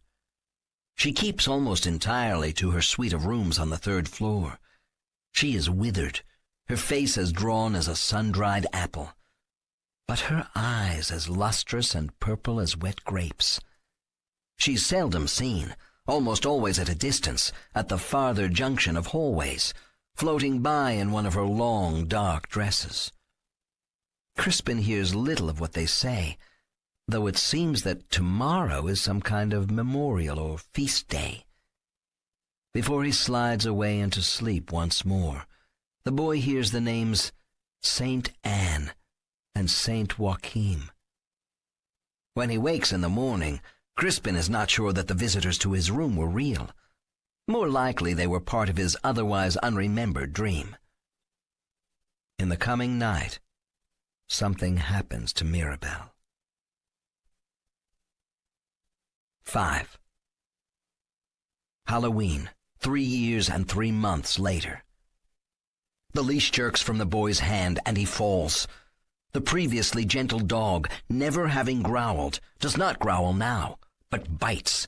She keeps almost entirely to her suite of rooms on the 3rd floor. She is withered, her face as drawn as a sun-dried apple, but her eyes as lustrous and purple as wet grapes. She's seldom seen, almost always at a distance, at the farther junction of hallways, floating by in one of her long, dark dresses. Crispin hears little of what they say, though it seems that tomorrow is some kind of memorial or feast day. Before he slides away into sleep once more, the boy hears the names Saint Anne and Saint Joachim. When he wakes in the morning, Crispin is not sure that the visitors to his room were real. More likely they were part of his otherwise unremembered dream. In the coming night, something happens to Mirabelle. 5. Halloween, 3 years and 3 months later. The leash jerks from the boy's hand, and he falls. The previously gentle dog, never having growled, does not growl now, but bites.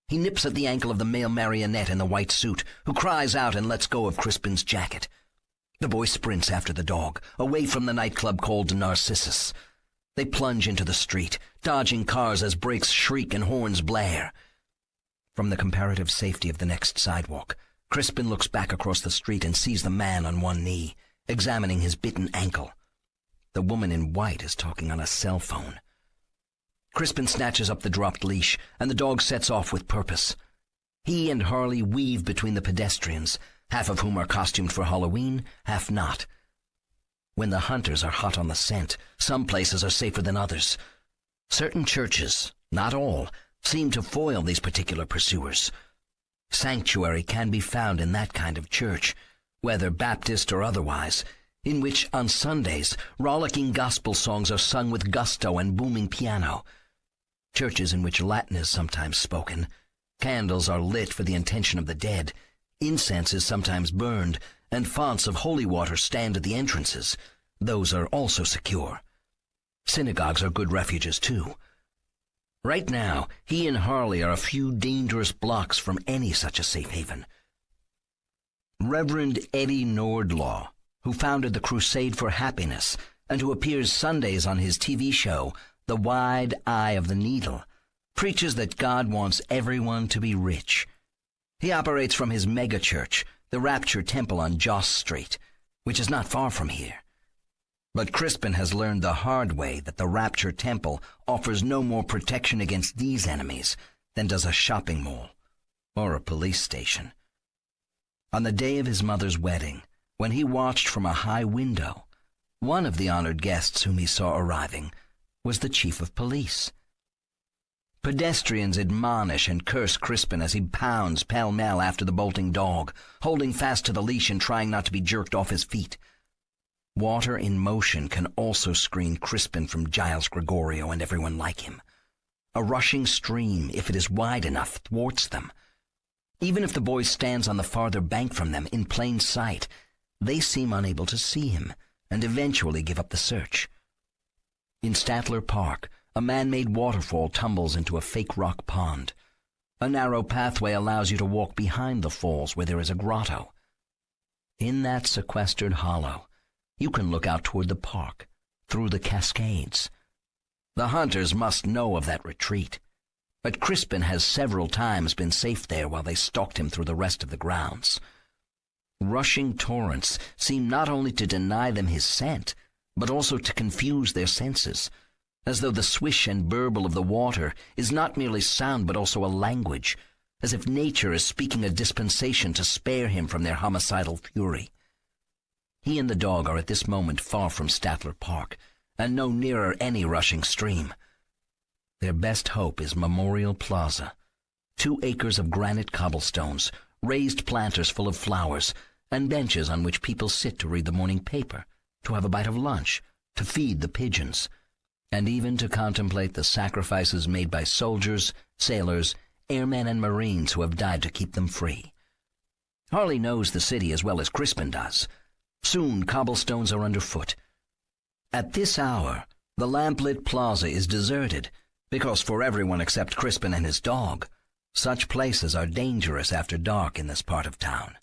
He nips at the ankle of the male marionette in the white suit, who cries out and lets go of Crispin's jacket. The boy sprints after the dog, away from the nightclub called Narcissus. They plunge into the street, dodging cars as brakes shriek and horns blare. From the comparative safety of the next sidewalk, Crispin looks back across the street and sees the man on one knee, examining his bitten ankle. The woman in white is talking on a cell phone. Crispin snatches up the dropped leash, and the dog sets off with purpose. He and Harley weave between the pedestrians, half of whom are costumed for Halloween, half not. When the hunters are hot on the scent, some places are safer than others. Certain churches, not all, seem to foil these particular pursuers. Sanctuary can be found in that kind of church, whether Baptist or otherwise, in which on Sundays rollicking gospel songs are sung with gusto and booming piano. Churches in which Latin is sometimes spoken. Candles are lit for the intention of the dead. Incense is sometimes burned, and fonts of holy water stand at the entrances. Those are also secure. Synagogues are good refuges, too. Right now, he and Harley are a few dangerous blocks from any such a safe haven. Reverend Eddie Nordlaw, who founded the Crusade for Happiness and who appears Sundays on his TV show, The Wide Eye of the Needle, preaches that God wants everyone to be rich. He operates from his megachurch, the Rapture Temple on Joss Street, which is not far from here. But Crispin has learned the hard way that the Rapture Temple offers no more protection against these enemies than does a shopping mall or a police station. On the day of his mother's wedding, when he watched from a high window, one of the honored guests whom he saw arriving was the chief of police. Pedestrians admonish and curse Crispin as he pounds pell-mell after the bolting dog, holding fast to the leash and trying not to be jerked off his feet. Water in motion can also screen Crispin from Giles Gregorio and everyone like him. A rushing stream, if it is wide enough, thwarts them. Even if the boy stands on the farther bank from them in plain sight, they seem unable to see him and eventually give up the search. In Statler Park, a man-made waterfall tumbles into a fake rock pond. A narrow pathway allows you to walk behind the falls where there is a grotto. In that sequestered hollow, you can look out toward the park, through the cascades. The hunters must know of that retreat, but Crispin has several times been safe there while they stalked him through the rest of the grounds. Rushing torrents seem not only to deny them his scent, but also to confuse their senses, as though the swish and burble of the water is not merely sound but also a language, as if nature is speaking a dispensation to spare him from their homicidal fury. He and the dog are at this moment far from Statler Park, and no nearer any rushing stream. Their best hope is Memorial Plaza, 2 acres of granite cobblestones, raised planters full of flowers, and benches on which people sit to read the morning paper, to have a bite of lunch, to feed the pigeons, and even to contemplate the sacrifices made by soldiers, sailors, airmen, and Marines who have died to keep them free. Harley knows the city as well as Crispin does. Soon cobblestones are underfoot. At this hour, the lamplit plaza is deserted, because for everyone except Crispin and his dog, such places are dangerous after dark in this part of town.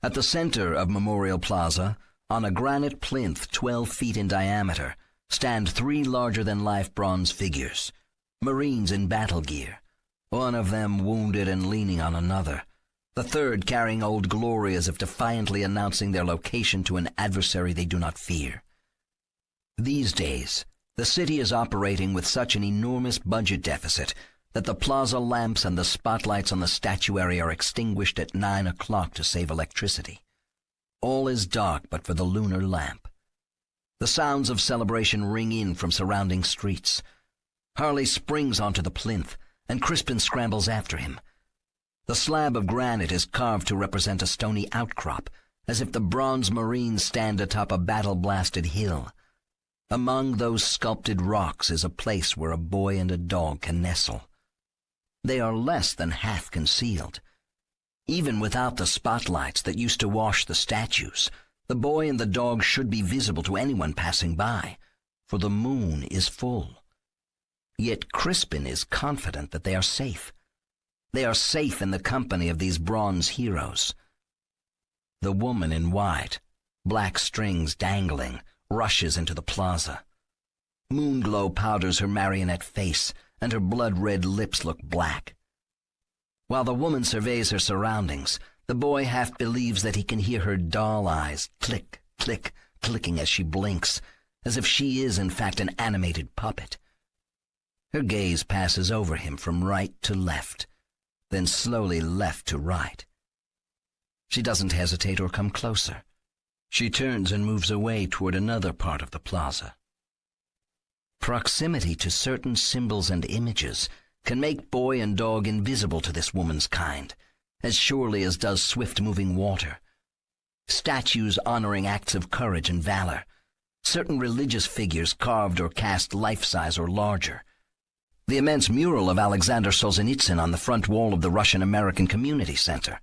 At the center of Memorial Plaza, on a granite plinth 12 feet in diameter, stand 3 larger-than-life bronze figures, Marines in battle gear, one of them wounded and leaning on another, the third carrying Old Glory as if defiantly announcing their location to an adversary they do not fear. These days, the city is operating with such an enormous budget deficit that the plaza lamps and the spotlights on the statuary are extinguished at 9 o'clock to save electricity. All is dark but for the lunar lamp. The sounds of celebration ring in from surrounding streets. Harley springs onto the plinth, and Crispin scrambles after him. The slab of granite is carved to represent a stony outcrop, as if the bronze Marines stand atop a battle-blasted hill. Among those sculpted rocks is a place where a boy and a dog can nestle. They are less than half concealed. Even without the spotlights that used to wash the statues, the boy and the dog should be visible to anyone passing by, for the moon is full. Yet Crispin is confident that they are safe. They are safe in the company of these bronze heroes. The woman in white, black strings dangling, rushes into the plaza. Moonglow powders her marionette face, and her blood-red lips look black. While the woman surveys her surroundings, the boy half believes that he can hear her doll eyes click, click, clicking as she blinks, as if she is in fact an animated puppet. Her gaze passes over him from right to left, then slowly left to right. She doesn't hesitate or come closer. She turns and moves away toward another part of the plaza. Proximity to certain symbols and images can make boy and dog invisible to this woman's kind, as surely as does swift-moving water. Statues honoring acts of courage and valor, certain religious figures carved or cast life-size or larger, the immense mural of Alexander Solzhenitsyn on the front wall of the Russian-American Community Center,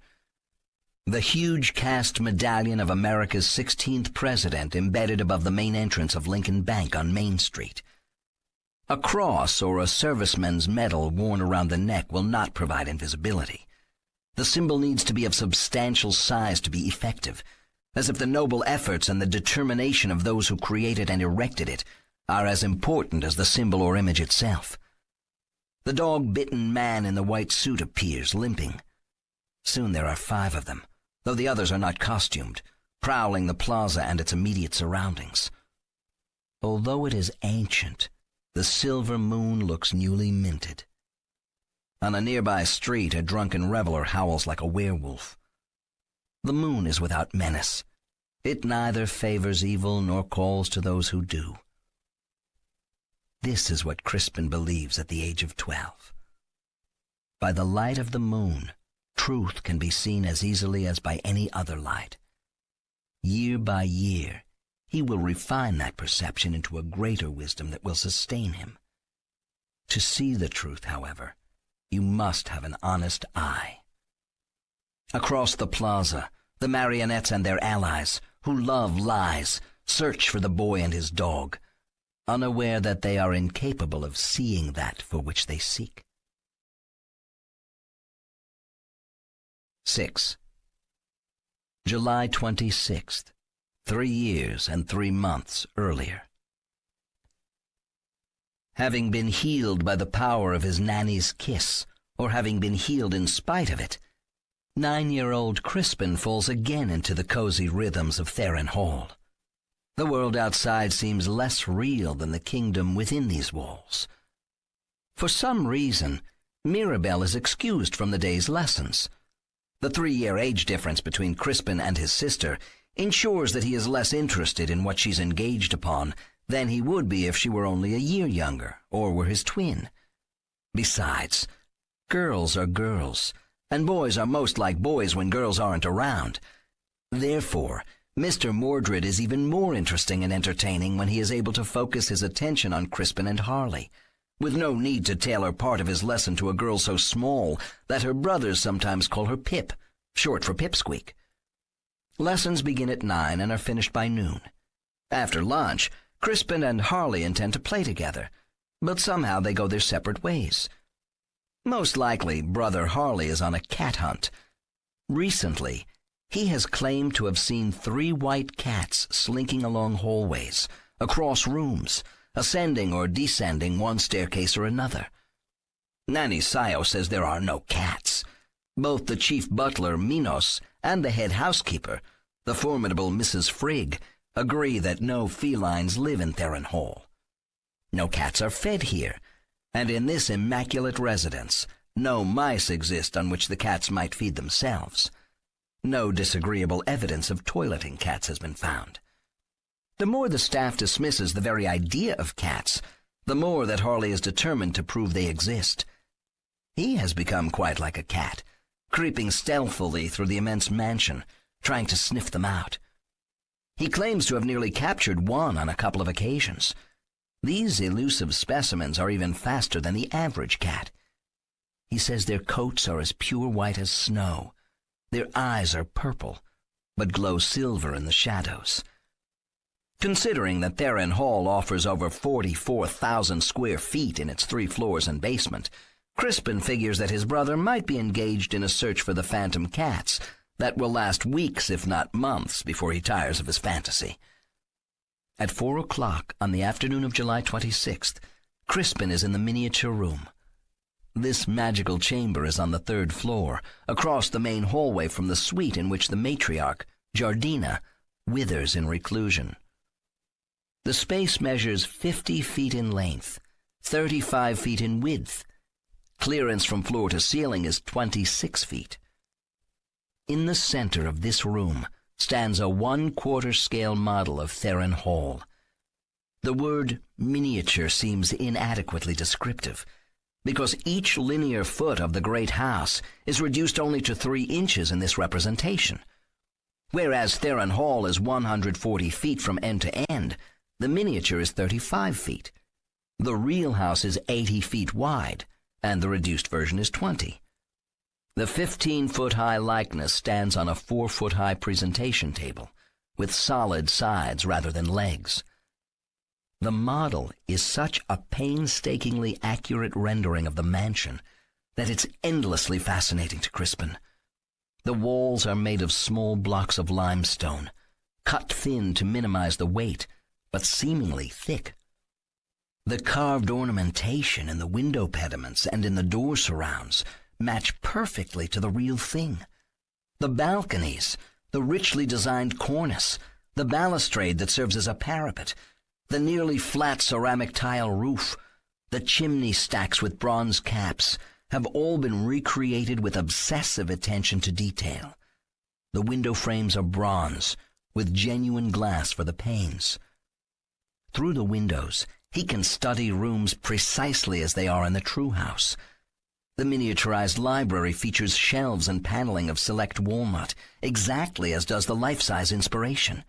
the huge cast medallion of America's 16th president embedded above the main entrance of Lincoln Bank on Main Street. A cross or a serviceman's medal worn around the neck will not provide invisibility. The symbol needs to be of substantial size to be effective, as if the noble efforts and the determination of those who created and erected it are as important as the symbol or image itself. The dog-bitten man in the white suit appears, limping. Soon there are 5 of them, though the others are not costumed, prowling the plaza and its immediate surroundings. Although it is ancient, the silver moon looks newly minted. On a nearby street, a drunken reveler howls like a werewolf. The moon is without menace. It neither favors evil nor calls to those who do. This is what Crispin believes at the age of 12. By the light of the moon, truth can be seen as easily as by any other light. Year by year, he will refine that perception into a greater wisdom that will sustain him. To see the truth, however, you must have an honest eye. Across the plaza, the marionettes and their allies, who love lies, search for the boy and his dog, unaware that they are incapable of seeing that for which they seek. 6. July 26th, 3 years and 3 months earlier. Having been healed by the power of his nanny's kiss, or having been healed in spite of it, 9-year-old Crispin falls again into the cozy rhythms of Theron Hall. The world outside seems less real than the kingdom within these walls. For some reason, Mirabelle is excused from the day's lessons. The 3-year age difference between Crispin and his sister ensures that he is less interested in what she's engaged upon than he would be if she were only a year younger or were his twin. Besides, girls are girls, and boys are most like boys when girls aren't around. Therefore, Mr. Mordred is even more interesting and entertaining when he is able to focus his attention on Crispin and Harley, with no need to tailor part of his lesson to a girl so small that her brothers sometimes call her Pip, short for Pipsqueak. Lessons begin at 9 and are finished by noon. After lunch, Crispin and Harley intend to play together, but somehow they go their separate ways. Most likely, brother Harley is on a cat hunt. Recently, he has claimed to have seen 3 white cats slinking along hallways, across rooms, ascending or descending one staircase or another. Nanny Sayo says there are no cats. Both the chief butler, Minos, and the head housekeeper, the formidable Mrs. Frigg, agree that no felines live in Theron Hall. No cats are fed here, and in this immaculate residence, no mice exist on which the cats might feed themselves. No disagreeable evidence of toileting cats has been found. The more the staff dismisses the very idea of cats, the more that Harley is determined to prove they exist. He has become quite like a cat, creeping stealthily through the immense mansion, trying to sniff them out. He claims to have nearly captured one on a couple of occasions. These elusive specimens are even faster than the average cat. He says their coats are as pure white as snow. Their eyes are purple, but glow silver in the shadows. Considering that Theron Hall offers over 44,000 square feet in its 3 floors and basement, Crispin figures that his brother might be engaged in a search for the phantom cats that will last weeks, if not months, before he tires of his fantasy. At 4 o'clock on the afternoon of July 26th, Crispin is in the miniature room. This magical chamber is on the 3rd floor, across the main hallway from the suite in which the matriarch, Jardina, withers in reclusion. The space measures 50 feet in length, 35 feet in width. Clearance from floor to ceiling is 26 feet. In the center of this room, stands a 1/4 scale model of Theron Hall. The word miniature seems inadequately descriptive, because each linear foot of the great house is reduced only to 3 inches in this representation. Whereas Theron Hall is 140 feet from end to end, the miniature is 35 feet. The real house is 80 feet wide, and the reduced version is 20. The 15-foot-high likeness stands on a 4-foot-high presentation table, with solid sides rather than legs. The model is such a painstakingly accurate rendering of the mansion that it's endlessly fascinating to Crispin. The walls are made of small blocks of limestone, cut thin to minimize the weight, but seemingly thick. The carved ornamentation in the window pediments and in the door surrounds match perfectly to the real thing. The balconies, the richly designed cornice, the balustrade that serves as a parapet, the nearly flat ceramic tile roof, the chimney stacks with bronze caps have all been recreated with obsessive attention to detail. The window frames are bronze, with genuine glass for the panes. Through the windows, he can study rooms precisely as they are in the true house. The miniaturized library features shelves and paneling of select walnut, exactly as does the life-size inspiration.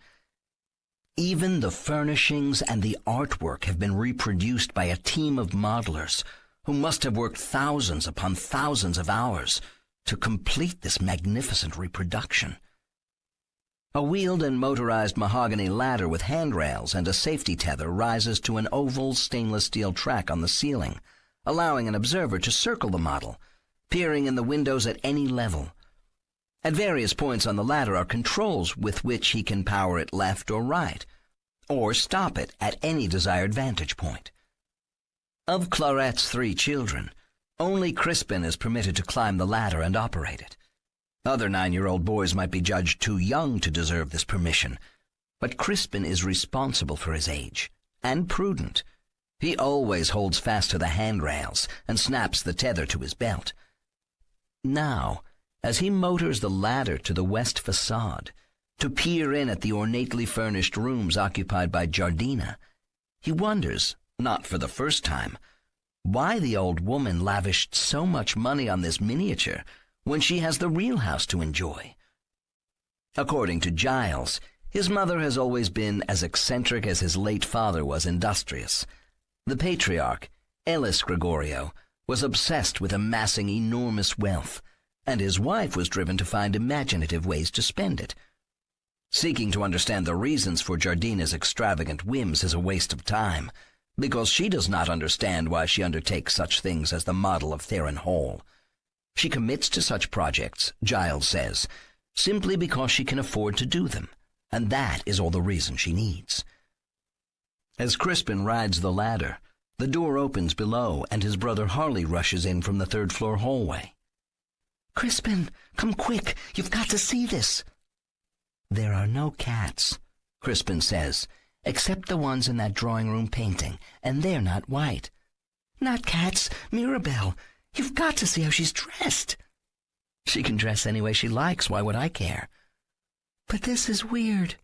Even the furnishings and the artwork have been reproduced by a team of modelers who must have worked thousands upon thousands of hours to complete this magnificent reproduction. A wheeled and motorized mahogany ladder with handrails and a safety tether rises to an oval stainless steel track on the ceiling, allowing an observer to circle the model, peering in the windows at any level. At various points on the ladder are controls with which he can power it left or right, or stop it at any desired vantage point. Of Clarette's 3 children, only Crispin is permitted to climb the ladder and operate it. Other 9-year-old boys might be judged too young to deserve this permission, but Crispin is responsible for his age, and prudent. He always holds fast to the handrails and snaps the tether to his belt. Now, as he motors the ladder to the west facade, to peer in at the ornately furnished rooms occupied by Jardina, he wonders, not for the first time, why the old woman lavished so much money on this miniature when she has the real house to enjoy. According to Giles, his mother has always been as eccentric as his late father was industrious. The patriarch, Ellis Gregorio, was obsessed with amassing enormous wealth, and his wife was driven to find imaginative ways to spend it. Seeking to understand the reasons for Jardina's extravagant whims is a waste of time, because she does not understand why she undertakes such things as the model of Theron Hall. She commits to such projects, Giles says, simply because she can afford to do them, and that is all the reason she needs. As Crispin rides the ladder, the door opens below, and his brother Harley rushes in from the 3rd-floor hallway. "Crispin, come quick! You've got to see this!" "There are no cats," Crispin says, "except the ones in that drawing-room painting, and they're not white." "Not cats, Mirabelle. You've got to see how she's dressed." "She can dress any way she likes. Why would I care?" "But this is weird."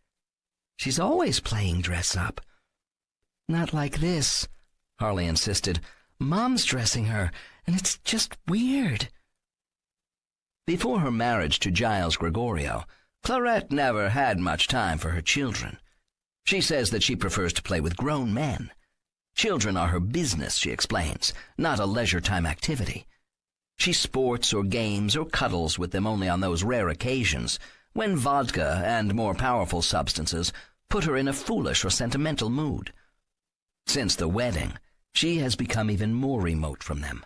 "She's always playing dress-up." "Not like this," Harley insisted. "Mom's dressing her, and it's just weird." Before her marriage to Giles Gregorio, Clarette never had much time for her children. She says that she prefers to play with grown men. Children are her business, she explains, not a leisure-time activity. She sports or games or cuddles with them only on those rare occasions when vodka and more powerful substances put her in a foolish or sentimental mood. Since the wedding, she has become even more remote from them.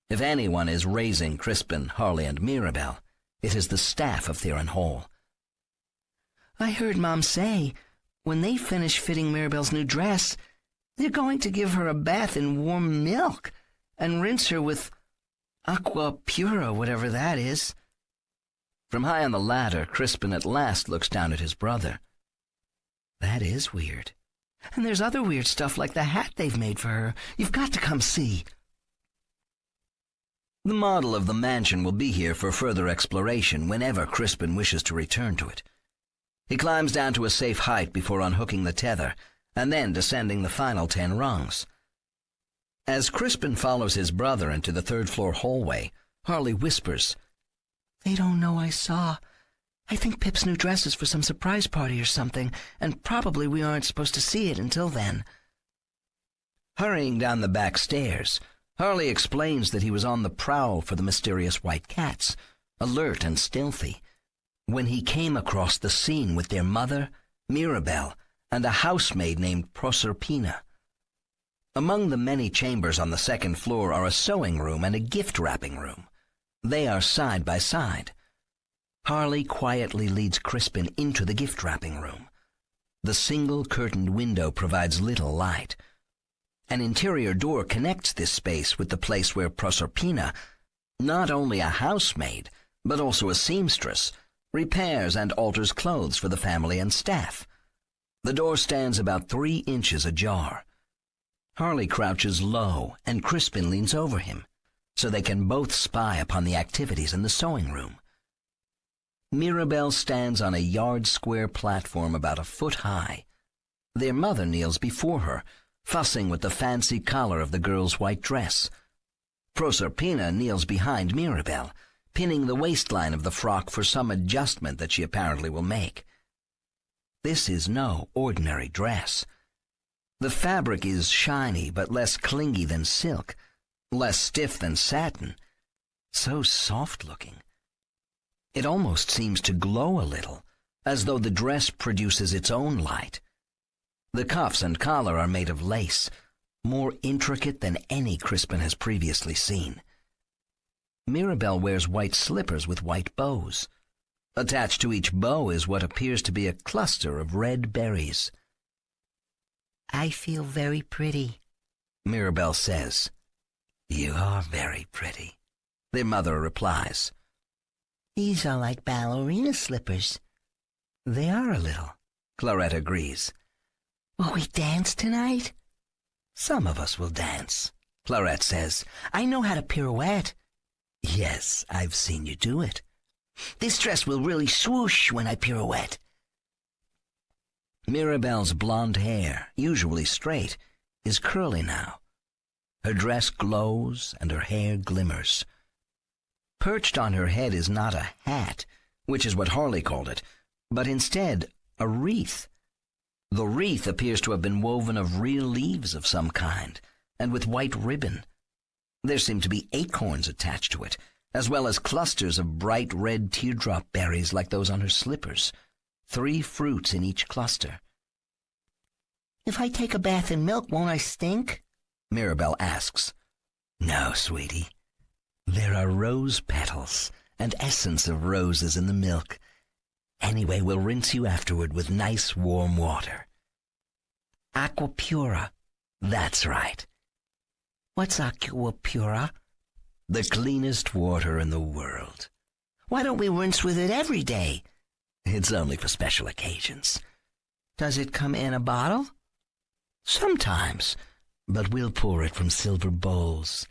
If anyone is raising Crispin, Harley, and Mirabelle, it is the staff of Theron Hall. "I heard Mom say, when they finish fitting Mirabelle's new dress, they're going to give her a bath in warm milk and rinse her with aqua pura, whatever that is." From high on the ladder, Crispin at last looks down at his brother. "That is weird. And there's other weird stuff like the hat they've made for her. You've got to come see." The model of the mansion will be here for further exploration whenever Crispin wishes to return to it. He climbs down to a safe height before unhooking the tether, and then descending the final 10 rungs. As Crispin follows his brother into the third-floor hallway, Harley whispers, "They don't know I saw. I think Pip's new dress is for some surprise party or something, and probably we aren't supposed to see it until then." Hurrying down the back stairs, Harley explains that he was on the prowl for the mysterious white cats, alert and stealthy, when he came across the scene with their mother, Mirabelle, and a housemaid named Proserpina. Among the many chambers on the second floor are a sewing room and a gift-wrapping room. They are side by side. Harley quietly leads Crispin into the gift-wrapping room. The single curtained window provides little light. An interior door connects this space with the place where Proserpina, not only a housemaid, but also a seamstress, repairs and alters clothes for the family and staff. The door stands about 3 inches ajar. Harley crouches low, and Crispin leans over him, so they can both spy upon the activities in the sewing room. Mirabelle stands on a yard-square platform about a foot high. Their mother kneels before her, fussing with the fancy collar of the girl's white dress. Proserpina kneels behind Mirabelle, pinning the waistline of the frock for some adjustment that she apparently will make. This is no ordinary dress. The fabric is shiny but less clingy than silk, less stiff than satin, so soft-looking. It almost seems to glow a little, as though the dress produces its own light. The cuffs and collar are made of lace, more intricate than any Crispin has previously seen. Mirabelle wears white slippers with white bows. Attached to each bow is what appears to be a cluster of red berries. "I feel very pretty," Mirabelle says. "You are very pretty," their mother replies. "These are like ballerina slippers." "They are a little," Clarette agrees. "Will we dance tonight?" "Some of us will dance," Clarette says. "I know how to pirouette." "Yes, I've seen you do it." "This dress will really swoosh when I pirouette." Mirabelle's blonde hair, usually straight, is curly now. Her dress glows and her hair glimmers. Perched on her head is not a hat, which is what Harley called it, but instead a wreath. The wreath appears to have been woven of real leaves of some kind, and with white ribbon. There seem to be acorns attached to it, as well as clusters of bright red teardrop berries like those on her slippers, 3 fruits in each cluster. "If I take a bath in milk, won't I stink?" Mirabelle asks. "No, sweetie. There are rose petals and essence of roses in the milk. Anyway, we'll rinse you afterward with nice warm water." "Aqua pura." "That's right." "What's aqua pura?" "The cleanest water in the world." "Why don't we rinse with it every day?" "It's only for special occasions." "Does it come in a bottle?" "Sometimes, but we'll pour it from silver bowls.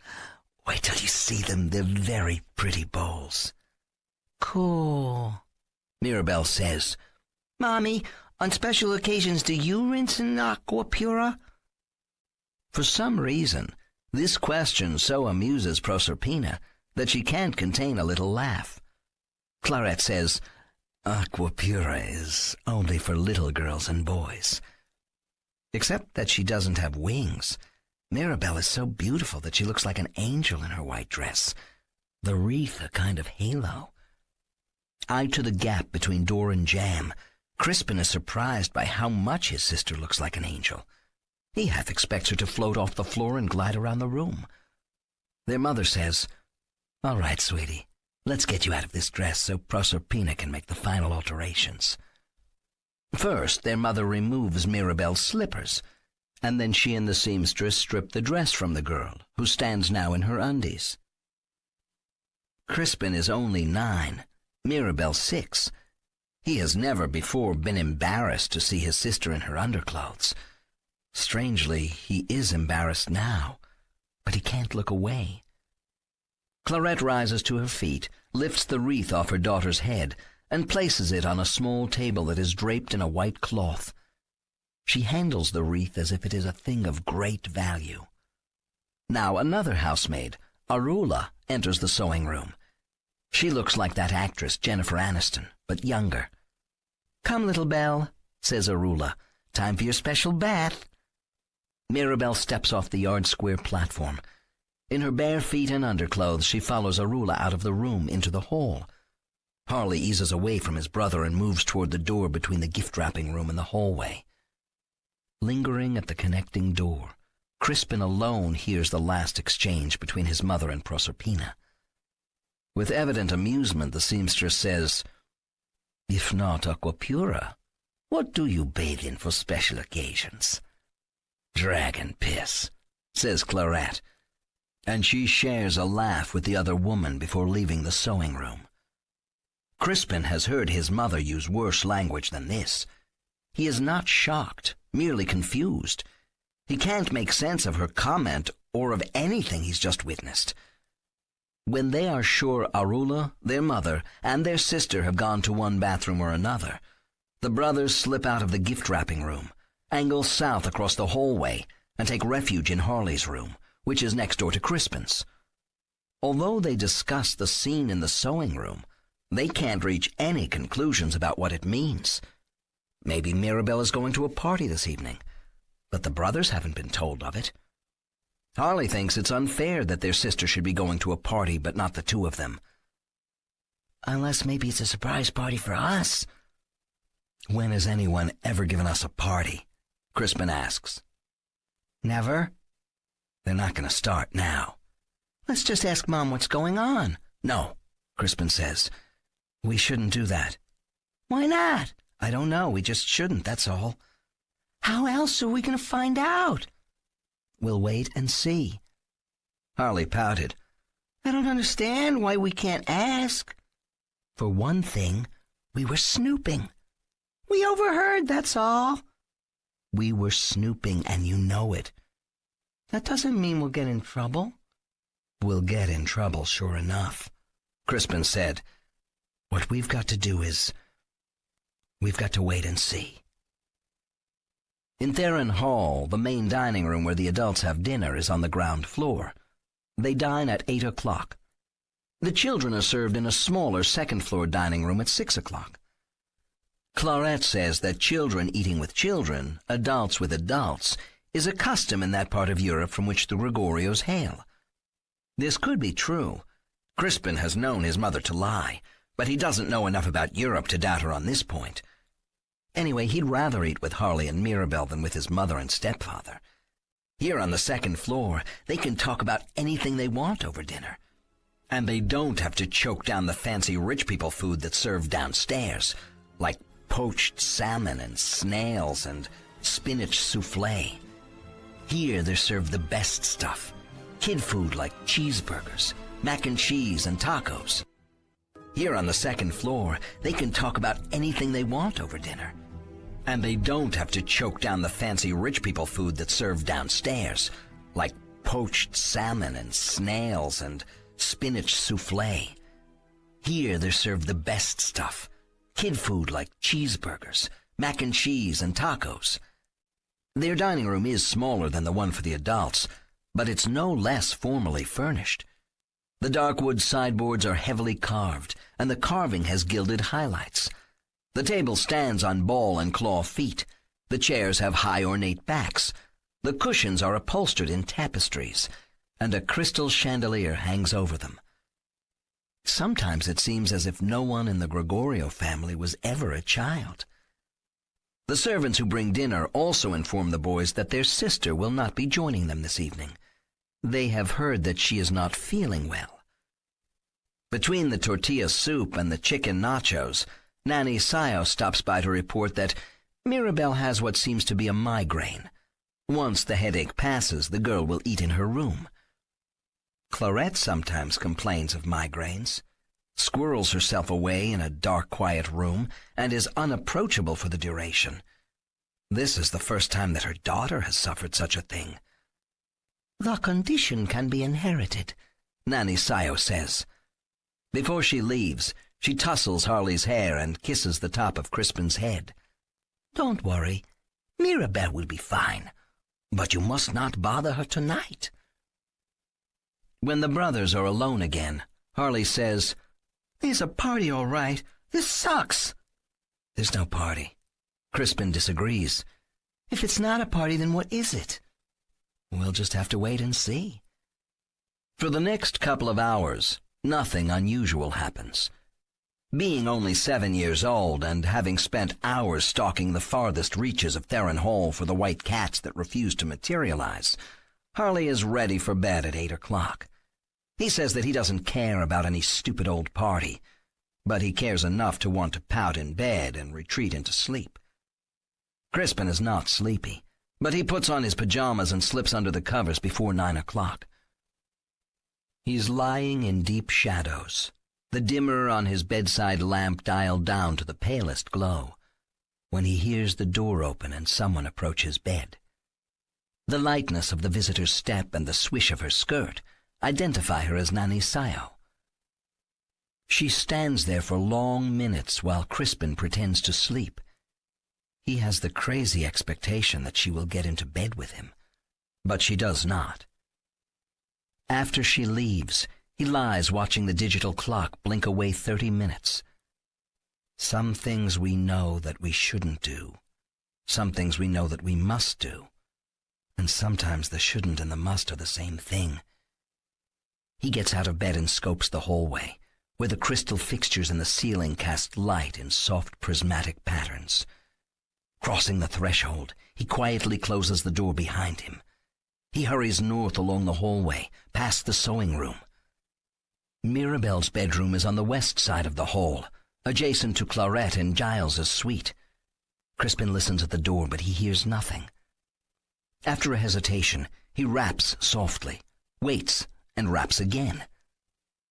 Wait till you see them. They're very pretty bowls." "Cool," Mirabelle says. "Mommy, on special occasions do you rinse in aqua pura?" For some reason, this question so amuses Proserpina that she can't contain a little laugh. Clarette says, "Aqua pura is only for little girls and boys." Except that she doesn't have wings. Mirabelle is so beautiful that she looks like an angel in her white dress, the wreath a kind of halo. Eyed to the gap between door and jamb, Crispin is surprised by how much his sister looks like an angel. He half expects her to float off the floor and glide around the room. Their mother says, "All right, sweetie, let's get you out of this dress so Proserpina can make the final alterations." First, their mother removes Mirabelle's slippers, and then she and the seamstress strip the dress from the girl, who stands now in her undies. Crispin is only 9, Mirabelle 6. He has never before been embarrassed to see his sister in her underclothes. Strangely, he is embarrassed now, but he can't look away. Clarette rises to her feet, lifts the wreath off her daughter's head, and places it on a small table that is draped in a white cloth. She handles the wreath as if it is a thing of great value. Now another housemaid, Arula, enters the sewing room. She looks like that actress Jennifer Aniston, but younger. "Come, little Belle," says Arula. "Time for your special bath." Mirabelle steps off the yard-square platform. In her bare feet and underclothes, she follows Arula out of the room into the hall. Harley eases away from his brother and moves toward the door between the gift-wrapping room and the hallway. Lingering at the connecting door, Crispin alone hears the last exchange between his mother and Proserpina. With evident amusement, the seamstress says, "If not aqua pura, what do you bathe in for special occasions?" "Dragon piss," says Clarette, and she shares a laugh with the other woman before leaving the sewing room. Crispin has heard his mother use worse language than this. He is not shocked, merely confused. He can't make sense of her comment or of anything he's just witnessed. When they are sure Arula, their mother, and their sister have gone to one bathroom or another, the brothers slip out of the gift-wrapping room, angle south across the hallway, and take refuge in Harley's room, which is next door to Crispin's. Although they discuss the scene in the sewing room, they can't reach any conclusions about what it means. Maybe Mirabelle is going to a party this evening, but the brothers haven't been told of it. Harley thinks it's unfair that their sister should be going to a party but not the two of them. Unless maybe it's a surprise party for us. "When has anyone ever given us a party?" Crispin asks. Never? "They're not going to start now." Let's just ask Mom what's going on. "No," Crispin says. "We shouldn't do that." Why not? "I don't know. We just shouldn't, that's all." How else are we going to find out? "We'll wait and see." Harley pouted. I don't understand why we can't ask. For one thing, we were snooping. We overheard, that's all. We were snooping, and you know it. That doesn't mean we'll get in trouble. "We'll get in trouble, sure enough," Crispin said. "What we've got to do is, we've got to wait and see." In Theron Hall, the main dining room where the adults have dinner is on the ground floor. They dine at 8 o'clock. The children are served in a smaller second-floor dining room at 6 o'clock. Clarette says that children eating with children, adults with adults, is a custom in that part of Europe from which the Gregorios hail. This could be true. Crispin has known his mother to lie, but he doesn't know enough about Europe to doubt her on this point. Anyway, he'd rather eat with Harley and Mirabelle than with his mother and stepfather. Here on the second floor, they can talk about anything they want over dinner. And they don't have to choke down the fancy rich people food that's served downstairs, like poached salmon and snails and spinach soufflé. Here they're served the best stuff, kid food like cheeseburgers, mac and cheese, and tacos. Here on the second floor, they can talk about anything they want over dinner. And they don't have to choke down the fancy rich people food that's served downstairs, like poached salmon and snails and spinach soufflé. Here they're served the best stuff, kid food like cheeseburgers, mac and cheese, and tacos. Their dining room is smaller than the one for the adults, but it's no less formally furnished. The dark wood sideboards are heavily carved, and the carving has gilded highlights. The table stands on ball and claw feet. The chairs have high ornate backs. The cushions are upholstered in tapestries, and a crystal chandelier hangs over them. Sometimes it seems as if no one in the Gregorio family was ever a child. The servants who bring dinner also inform the boys that their sister will not be joining them this evening. They have heard that she is not feeling well. Between the tortilla soup and the chicken nachos, Nanny Sayo stops by to report that Mirabelle has what seems to be a migraine. Once the headache passes, the girl will eat in her room. Clarette sometimes complains of migraines, squirrels herself away in a dark, quiet room, and is unapproachable for the duration. This is the first time that her daughter has suffered such a thing. The condition can be inherited, Nanny Sayo says. Before she leaves, She tussles Harley's hair and kisses the top of Crispin's head. "Don't worry. Mirabelle will be fine. But you must not bother her tonight." When the brothers are alone again, Harley says, "There's a party, all right. This sucks." "There's no party." Crispin disagrees. "If it's not a party, then what is it?" "We'll just have to wait and see." For the next couple of hours, nothing unusual happens. Being only 7 years old and having spent hours stalking the farthest reaches of Theron Hall for the white cats that refused to materialize, Harley is ready for bed at 8 o'clock. He says that he doesn't care about any stupid old party, but he cares enough to want to pout in bed and retreat into sleep. Crispin is not sleepy, but he puts on his pajamas and slips under the covers before 9 o'clock. He's lying in deep shadows, the dimmer on his bedside lamp dialed down to the palest glow, when he hears the door open and someone approach his bed. The lightness of the visitor's step and the swish of her skirt identify her as Nanny Sayo. She stands there for long minutes while Crispin pretends to sleep. He has the crazy expectation that she will get into bed with him, but she does not. After she leaves, he lies watching the digital clock blink away 30 minutes. Some things we know that we shouldn't do. Some things we know that we must do. And sometimes the shouldn't and the must are the same thing. He gets out of bed and scopes the hallway, where the crystal fixtures in the ceiling cast light in soft prismatic patterns. Crossing the threshold, he quietly closes the door behind him. He hurries north along the hallway, past the sewing room. Mirabelle's bedroom is on the west side of the hall, adjacent to Clarette and Giles's suite. Crispin listens at the door, but he hears nothing. After a hesitation, he raps softly, waits, and raps again.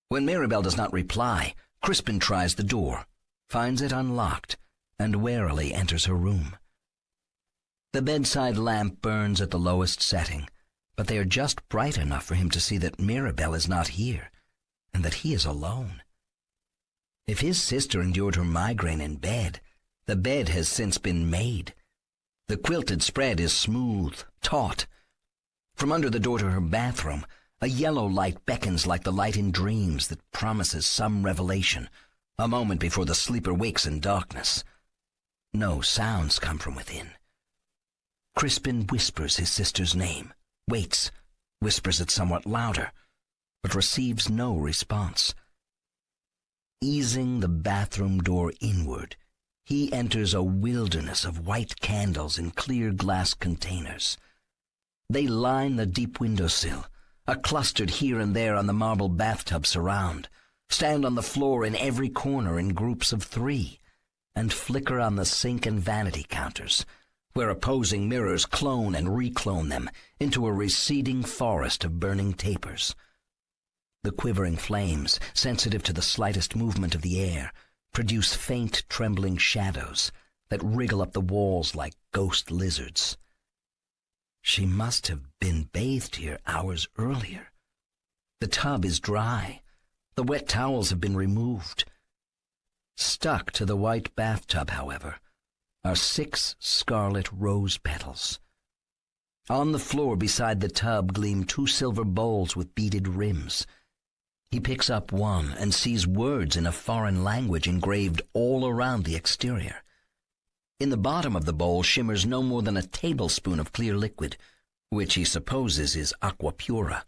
When Mirabelle does not reply, Crispin tries the door, finds it unlocked, and warily enters her room. The bedside lamp burns at the lowest setting, but they are just bright enough for him to see that Mirabelle is not here, and that he is alone. If his sister endured her migraine in bed, the bed has since been made. The quilted spread is smooth, taut. From under the door to her bathroom, a yellow light beckons like the light in dreams that promises some revelation, a moment before the sleeper wakes in darkness. No sounds come from within. Crispin whispers his sister's name, waits, whispers it somewhat louder, but receives no response. Easing the bathroom door inward, he enters a wilderness of white candles in clear glass containers. They line the deep windowsill, are clustered here and there on the marble bathtub surround, stand on the floor in every corner in groups of 3, and flicker on the sink and vanity counters, where opposing mirrors clone and reclone them into a receding forest of burning tapers. The quivering flames, sensitive to the slightest movement of the air, produce faint, trembling shadows that wriggle up the walls like ghost lizards. She must have been bathed here hours earlier. The tub is dry. The wet towels have been removed. Stuck to the white bathtub, however, are 6 scarlet rose petals. On the floor beside the tub gleam 2 silver bowls with beaded rims. He picks up one and sees words in a foreign language engraved all around the exterior. In the bottom of the bowl shimmers no more than a tablespoon of clear liquid, which he supposes is aqua pura.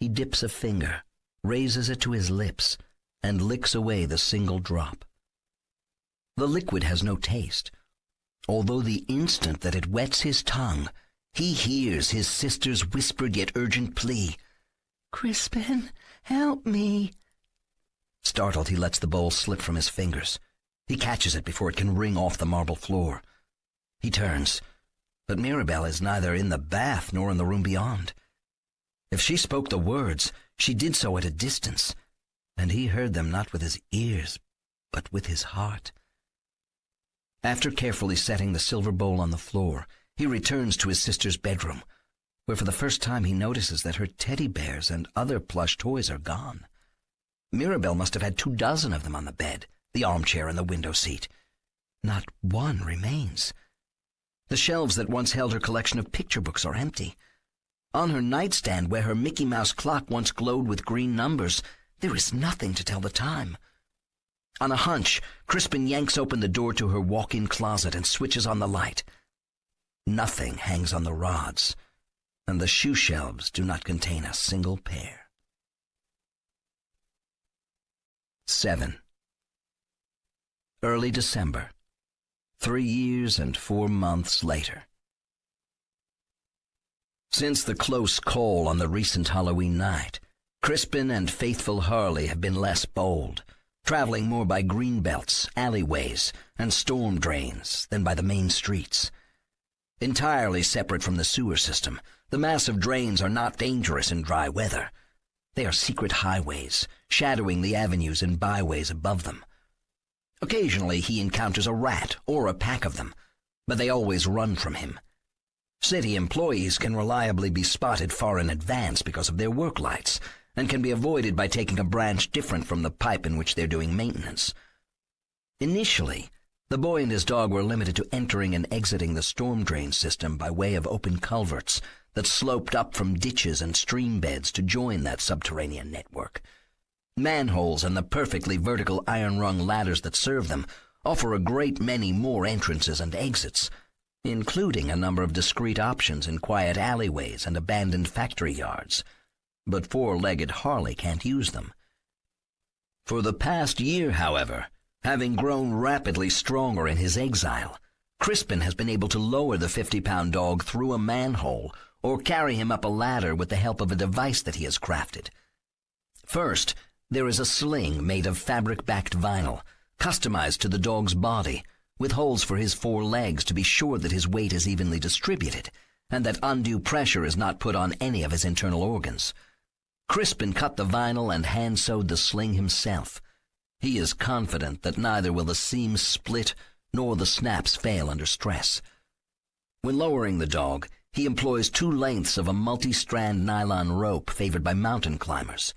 He dips a finger, raises it to his lips, and licks away the single drop. The liquid has no taste, although the instant that it wets his tongue, he hears his sister's whispered yet urgent plea, "Crispin, help me." Startled, he lets the bowl slip from his fingers. He catches it before it can ring off the marble floor. He turns, but Mirabelle is neither in the bath nor in the room beyond. If she spoke the words, she did so at a distance, and he heard them not with his ears, but with his heart. After carefully setting the silver bowl on the floor, he returns to his sister's bedroom, where for the first time he notices that her teddy bears and other plush toys are gone. Mirabelle must have had 24 of them on the bed, the armchair, and the window seat. Not one remains. The shelves that once held her collection of picture books are empty. On her nightstand, where her Mickey Mouse clock once glowed with green numbers, there is nothing to tell the time. On a hunch, Crispin yanks open the door to her walk-in closet and switches on the light. Nothing hangs on the rods, and the shoe shelves do not contain a single pair. 7. Early December. 3 years and 4 months later. Since the close call on the recent Halloween night, Crispin and faithful Harley have been less bold, traveling more by green belts, alleyways, and storm drains than by the main streets. Entirely separate from the sewer system, the massive drains are not dangerous in dry weather. They are secret highways, shadowing the avenues and byways above them. Occasionally he encounters a rat or a pack of them, but they always run from him. City employees can reliably be spotted far in advance because of their work lights, and can be avoided by taking a branch different from the pipe in which they're doing maintenance. Initially, the boy and his dog were limited to entering and exiting the storm drain system by way of open culverts that sloped up from ditches and stream beds to join that subterranean network. Manholes and the perfectly vertical iron-rung ladders that serve them offer a great many more entrances and exits, including a number of discrete options in quiet alleyways and abandoned factory yards. But four-legged Harley can't use them. For the past year, however, having grown rapidly stronger in his exile, Crispin has been able to lower the 50-pound dog through a manhole or carry him up a ladder with the help of a device that he has crafted. First, there is a sling made of fabric-backed vinyl, customized to the dog's body, with holes for his 4 legs to be sure that his weight is evenly distributed, and that undue pressure is not put on any of his internal organs. Crispin cut the vinyl and hand-sewed the sling himself. He is confident that neither will the seams split nor the snaps fail under stress. When lowering the dog, he employs 2 lengths of a multi-strand nylon rope favored by mountain climbers.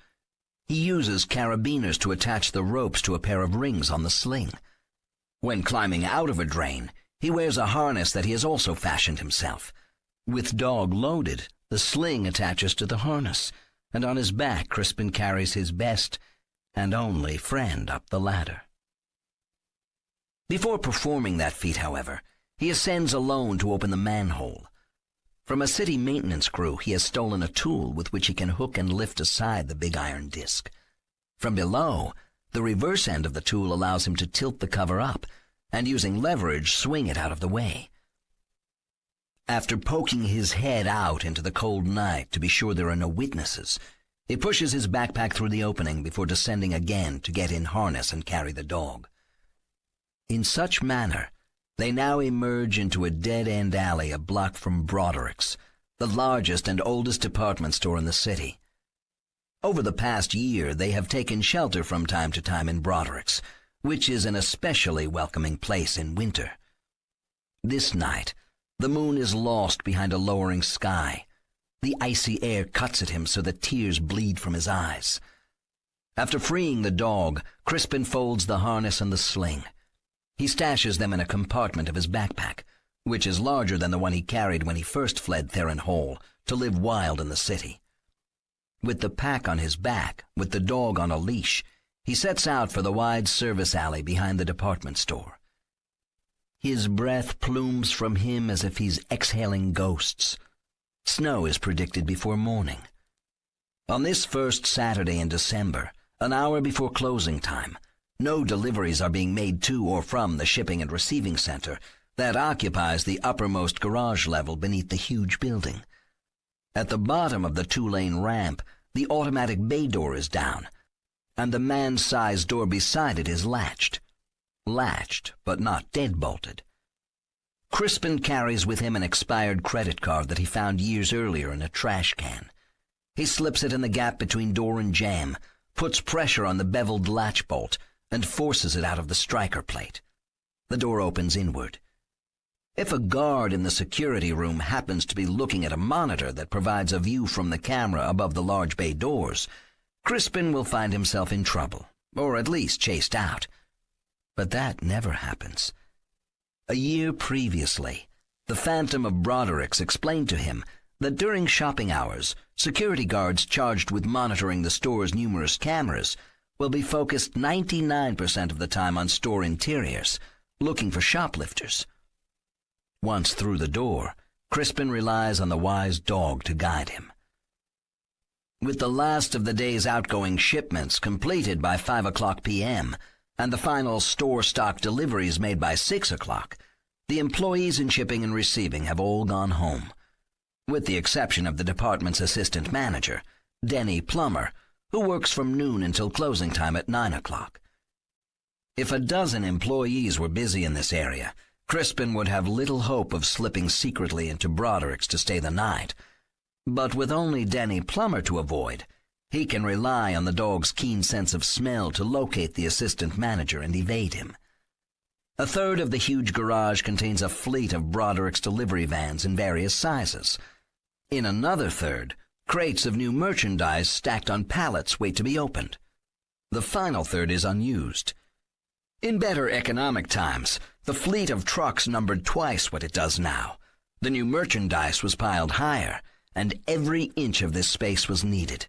He uses carabiners to attach the ropes to a pair of rings on the sling. When climbing out of a drain, he wears a harness that he has also fashioned himself. With dog loaded, the sling attaches to the harness, and on his back Crispin carries his best and only friend up the ladder. Before performing that feat, however, he ascends alone to open the manhole. From a city maintenance crew, he has stolen a tool with which he can hook and lift aside the big iron disc. From below, the reverse end of the tool allows him to tilt the cover up, and using leverage, swing it out of the way. After poking his head out into the cold night to be sure there are no witnesses, he pushes his backpack through the opening before descending again to get in harness and carry the dog. In such manner, they now emerge into a dead-end alley a block from Broderick's, the largest and oldest department store in the city. Over the past year, they have taken shelter from time to time in Broderick's, which is an especially welcoming place in winter. This night, the moon is lost behind a lowering sky. The icy air cuts at him so that tears bleed from his eyes. After freeing the dog, Crispin folds the harness and the sling. He stashes them in a compartment of his backpack, which is larger than the one he carried when he first fled Theron Hall to live wild in the city. With the pack on his back, with the dog on a leash, he sets out for the wide service alley behind the department store. His breath plumes from him as if he's exhaling ghosts. Snow is predicted before morning. On this first Saturday in December, an hour before closing time, no deliveries are being made to or from the shipping and receiving center that occupies the uppermost garage level beneath the huge building. At the bottom of the 2-lane ramp, the automatic bay door is down, and the man-sized door beside it is latched. Latched, but not deadbolted. Crispin carries with him an expired credit card that he found years earlier in a trash can. He slips it in the gap between door and jamb, puts pressure on the beveled latch bolt, and forces it out of the striker plate. The door opens inward. If a guard in the security room happens to be looking at a monitor that provides a view from the camera above the large bay doors, Crispin will find himself in trouble, or at least chased out. But that never happens. A year previously, the Phantom of Broderick's explained to him that during shopping hours, security guards charged with monitoring the store's numerous cameras will be focused 99% of the time on store interiors, looking for shoplifters. Once through the door, Crispin relies on the wise dog to guide him. With the last of the day's outgoing shipments completed by 5 p.m., and the final store stock deliveries made by 6 o'clock, the employees in shipping and receiving have all gone home, with the exception of the department's assistant manager, Denny Plummer, who works from noon until closing time at 9 o'clock. If a dozen employees were busy in this area, Crispin would have little hope of slipping secretly into Broderick's to stay the night. But with only Denny Plummer to avoid, he can rely on the dog's keen sense of smell to locate the assistant manager and evade him. A third of the huge garage contains a fleet of Broderick's delivery vans in various sizes. In another third, crates of new merchandise stacked on pallets wait to be opened. The final third is unused. In better economic times, the fleet of trucks numbered twice what it does now. The new merchandise was piled higher, and every inch of this space was needed.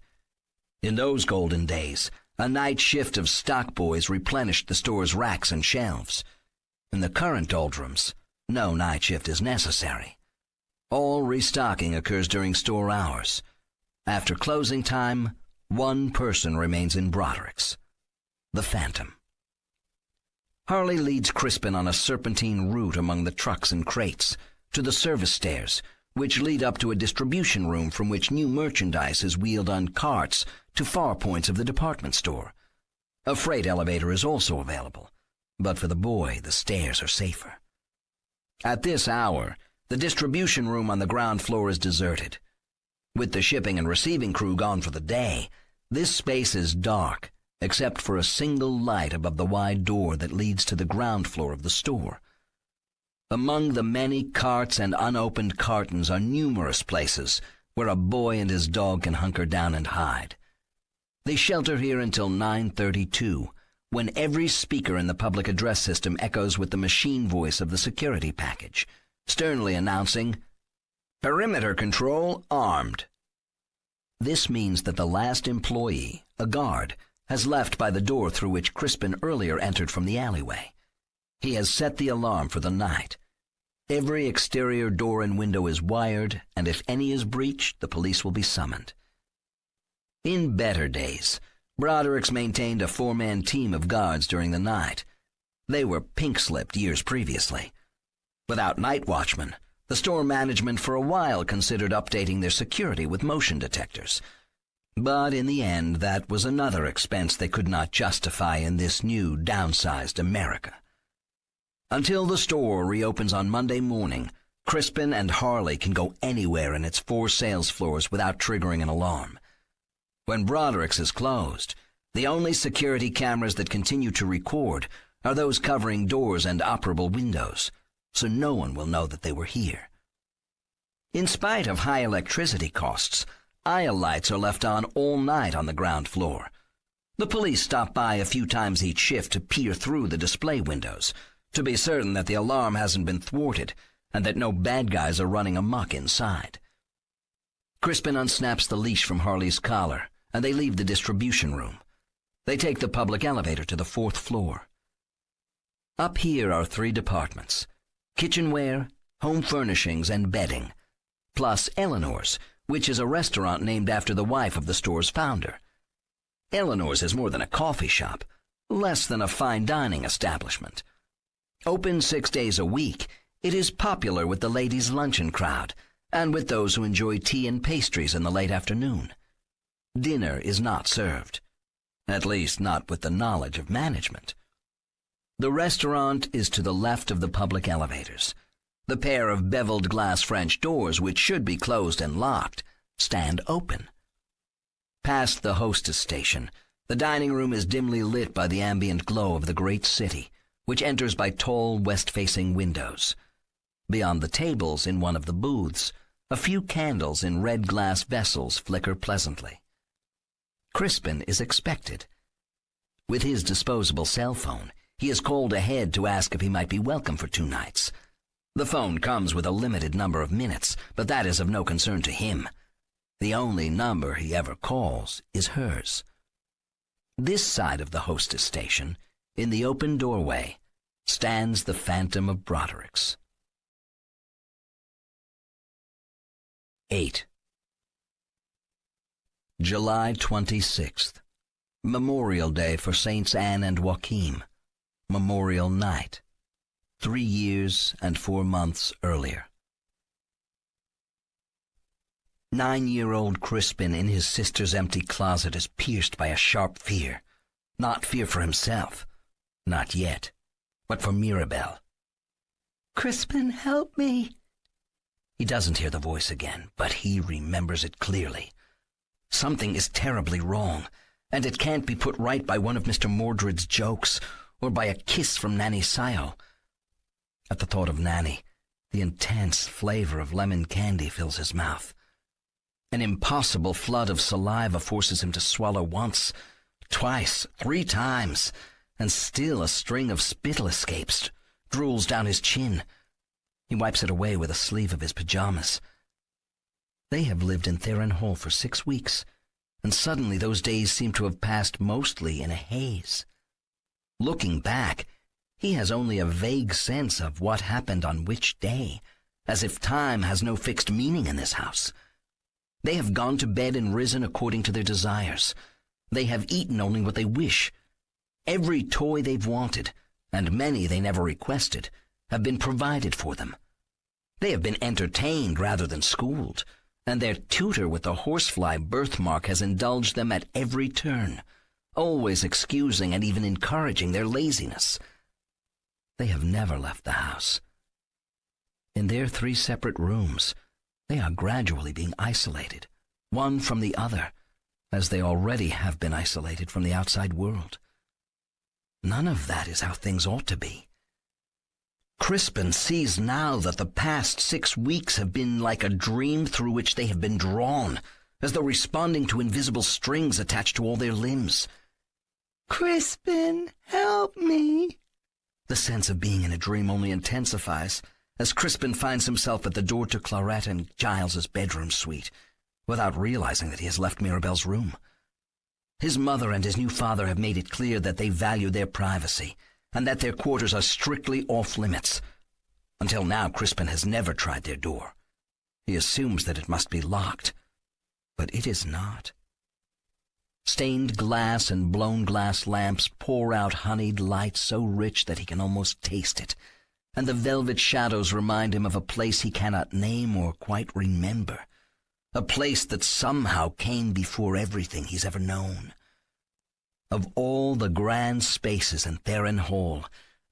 In those golden days, a night shift of stock boys replenished the store's racks and shelves. In the current doldrums, no night shift is necessary. All restocking occurs during store hours. After closing time, one person remains in Broderick's: the Phantom. Harley leads Crispin on a serpentine route among the trucks and crates to the service stairs, which lead up to a distribution room from which new merchandise is wheeled on carts to far points of the department store. A freight elevator is also available, but for the boy, the stairs are safer. At this hour, the distribution room on the ground floor is deserted. With the shipping and receiving crew gone for the day, this space is dark, except for a single light above the wide door that leads to the ground floor of the store. Among the many carts and unopened cartons are numerous places where a boy and his dog can hunker down and hide. They shelter here until 9:32, when every speaker in the public address system echoes with the machine voice of the security package, sternly announcing, "Perimeter control armed." This means that the last employee, a guard, has left by the door through which Crispin earlier entered from the alleyway. He has set the alarm for the night. Every exterior door and window is wired, and if any is breached, the police will be summoned. In better days, Broderick's maintained a four-man team of guards during the night. They were pink-slipped years previously. Without night watchmen, the store management for a while considered updating their security with motion detectors. But in the end, that was another expense they could not justify in this new, downsized America. Until the store reopens on Monday morning, Crispin and Harley can go anywhere in its 4 sales floors without triggering an alarm. When Broderick's is closed, the only security cameras that continue to record are those covering doors and operable windows, so no one will know that they were here. In spite of high electricity costs, aisle lights are left on all night on the ground floor. The police stop by a few times each shift to peer through the display windows, to be certain that the alarm hasn't been thwarted and that no bad guys are running amok inside. Crispin unsnaps the leash from Harley's collar, and they leave the distribution room. They take the public elevator to the 4th floor. Up here are 3 departments: kitchenware, home furnishings, and bedding, plus Eleanor's, which is a restaurant named after the wife of the store's founder. Eleanor's is more than a coffee shop, less than a fine dining establishment. Open 6 days a week, it is popular with the ladies' luncheon crowd and with those who enjoy tea and pastries in the late afternoon. Dinner is not served, at least not with the knowledge of management. The restaurant is to the left of the public elevators. The pair of beveled glass French doors, which should be closed and locked, stand open. Past the hostess station, the dining room is dimly lit by the ambient glow of the great city, which enters by tall west-facing windows. Beyond the tables in one of the booths, a few candles in red glass vessels flicker pleasantly. Crispin is expected. With his disposable cell phone, he is called ahead to ask if he might be welcome for 2 nights. The phone comes with a limited number of minutes, but that is of no concern to him. The only number he ever calls is hers. This side of the hostess station, in the open doorway, stands the phantom of Broderick's. 8. July 26th. Memorial Day for Saints Anne and Joachim. Memorial Night. 3 years and 4 months earlier. 9-year-old Crispin in his sister's empty closet is pierced by a sharp fear. Not fear for himself. Not yet. But for Mirabelle. Crispin, help me. He doesn't hear the voice again, but he remembers it clearly. Something is terribly wrong, and it can't be put right by one of Mr. Mordred's jokes, or by a kiss from Nanny Sayo. At the thought of Nanny, the intense flavor of lemon candy fills his mouth. An impossible flood of saliva forces him to swallow once, twice, 3 times, and still a string of spittle escapes, drools down his chin. He wipes it away with a sleeve of his pajamas. They have lived in Theron Hall for 6 weeks, and suddenly those days seem to have passed mostly in a haze. Looking back, he has only a vague sense of what happened on which day, as if time has no fixed meaning in this house. They have gone to bed and risen according to their desires. They have eaten only what they wish. Every toy they've wanted, and many they never requested, have been provided for them. They have been entertained rather than schooled, and their tutor with the horsefly birthmark has indulged them at every turn, always excusing and even encouraging their laziness. They have never left the house. In their 3 separate rooms, they are gradually being isolated, one from the other, as they already have been isolated from the outside world. None of that is how things ought to be. Crispin sees now that the past 6 weeks have been like a dream through which they have been drawn, as though responding to invisible strings attached to all their limbs. Crispin, help me. The sense of being in a dream only intensifies as Crispin finds himself at the door to Clarette and Giles's bedroom suite, without realizing that he has left Mirabelle's room. His mother and his new father have made it clear that they value their privacy, and that their quarters are strictly off-limits. Until now, Crispin has never tried their door. He assumes that it must be locked, but it is not. Stained glass and blown glass lamps pour out honeyed light so rich that he can almost taste it, and the velvet shadows remind him of a place he cannot name or quite remember, a place that somehow came before everything he's ever known. Of all the grand spaces in Theron Hall,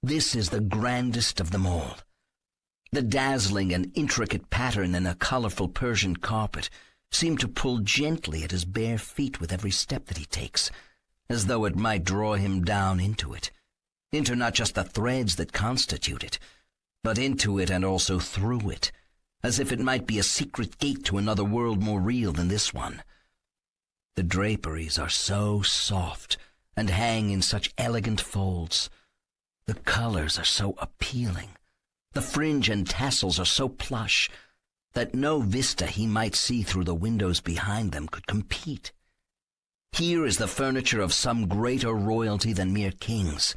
this is the grandest of them all. The dazzling and intricate pattern in a colorful Persian carpet seemed to pull gently at his bare feet with every step that he takes, as though it might draw him down into it, into not just the threads that constitute it, but into it and also through it, as if it might be a secret gate to another world more real than this one. The draperies are so soft and hang in such elegant folds. The colors are so appealing. The fringe and tassels are so plush that no vista he might see through the windows behind them could compete. Here is the furniture of some greater royalty than mere kings,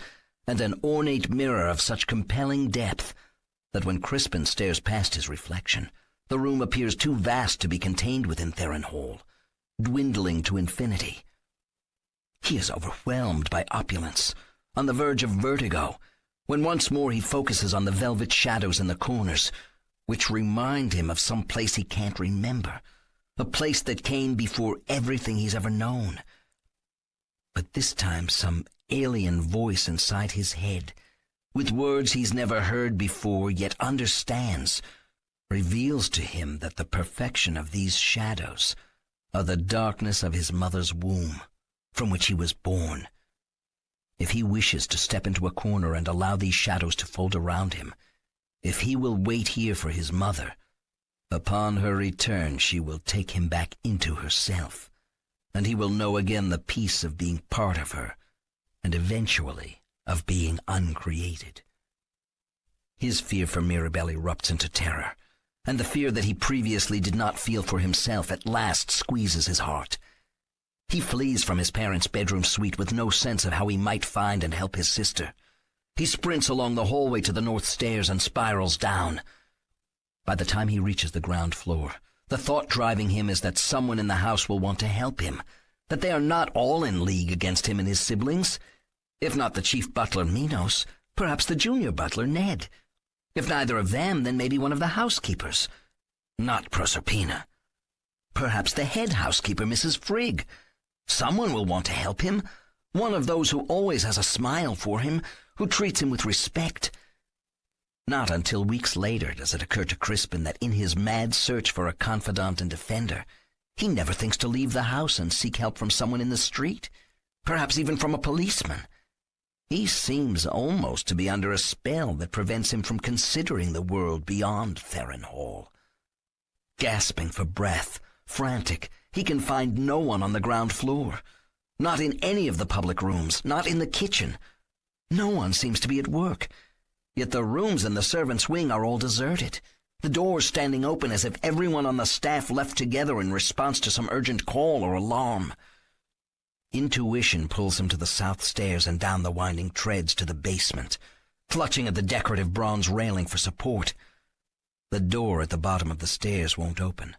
and an ornate mirror of such compelling depth that when Crispin stares past his reflection, the room appears too vast to be contained within Theron Hall, dwindling to infinity. He is overwhelmed by opulence, on the verge of vertigo, when once more he focuses on the velvet shadows in the corners, which remind him of some place he can't remember, a place that came before everything he's ever known. But this time some alien voice inside his head, with words he's never heard before yet understands, reveals to him that the perfection of these shadows are the darkness of his mother's womb, from which he was born. If he wishes to step into a corner and allow these shadows to fold around him, if he will wait here for his mother, upon her return she will take him back into herself, and he will know again the peace of being part of her, and eventually of being uncreated. His fear for Mirabelle erupts into terror, and the fear that he previously did not feel for himself at last squeezes his heart. He flees from his parents' bedroom suite with no sense of how he might find and help his sister. He sprints along the hallway to the north stairs and spirals down. By the time he reaches the ground floor, the thought driving him is that someone in the house will want to help him, that they are not all in league against him and his siblings. If not the chief butler, Minos, perhaps the junior butler, Ned. If neither of them, then maybe one of the housekeepers. Not Proserpina. Perhaps the head housekeeper, Mrs. Frigg. Someone will want to help him. One of those who always has a smile for him, who treats him with respect. Not until weeks later does it occur to Crispin that in his mad search for a confidant and defender, he never thinks to leave the house and seek help from someone in the street, perhaps even from a policeman. He seems almost to be under a spell that prevents him from considering the world beyond Theron Hall. Gasping for breath, frantic, he can find no one on the ground floor. Not in any of the public rooms, not in the kitchen. No one seems to be at work. Yet the rooms in the servants' wing are all deserted, the doors standing open as if everyone on the staff left together in response to some urgent call or alarm. Intuition pulls him to the south stairs and down the winding treads to the basement, clutching at the decorative bronze railing for support. The door at the bottom of the stairs won't open.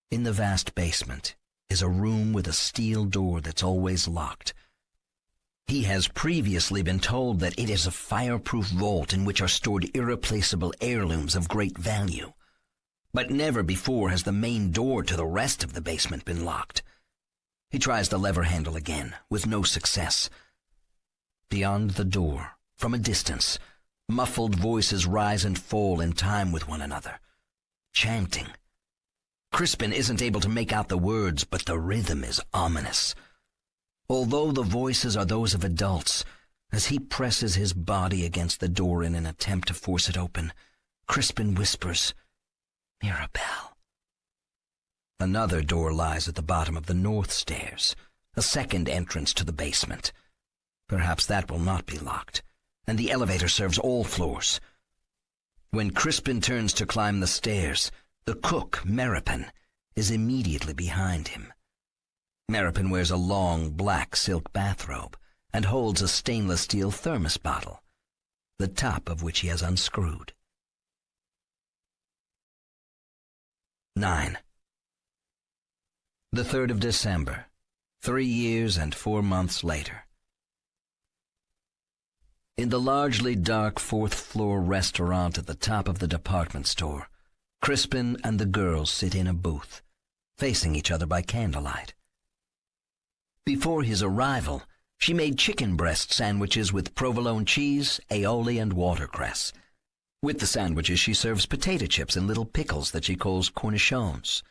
In the vast basement is a room with a steel door that's always locked. He has previously been told that it is a fireproof vault in which are stored irreplaceable heirlooms of great value. But never before has the main door to the rest of the basement been locked. He tries the lever handle again, with no success. Beyond the door, from a distance, muffled voices rise and fall in time with one another, chanting. Crispin isn't able to make out the words, but the rhythm is ominous. Although the voices are those of adults, as he presses his body against the door in an attempt to force it open, Crispin whispers, "Mirabelle." Another door lies at the bottom of the north stairs, a second entrance to the basement. Perhaps that will not be locked, and the elevator serves all floors. When Crispin turns to climb the stairs, the cook, Meripin, is immediately behind him. Meripin wears a long black silk bathrobe and holds a stainless steel thermos bottle, the top of which he has unscrewed. 9. The 3rd of December, 3 years and 4 months later. In the largely dark 4th-floor restaurant at the top of the department store, Crispin and the girls sit in a booth, facing each other by candlelight. Before his arrival, she made chicken breast sandwiches with provolone cheese, aioli, and watercress. With the sandwiches, she serves potato chips and little pickles that she calls cornichons.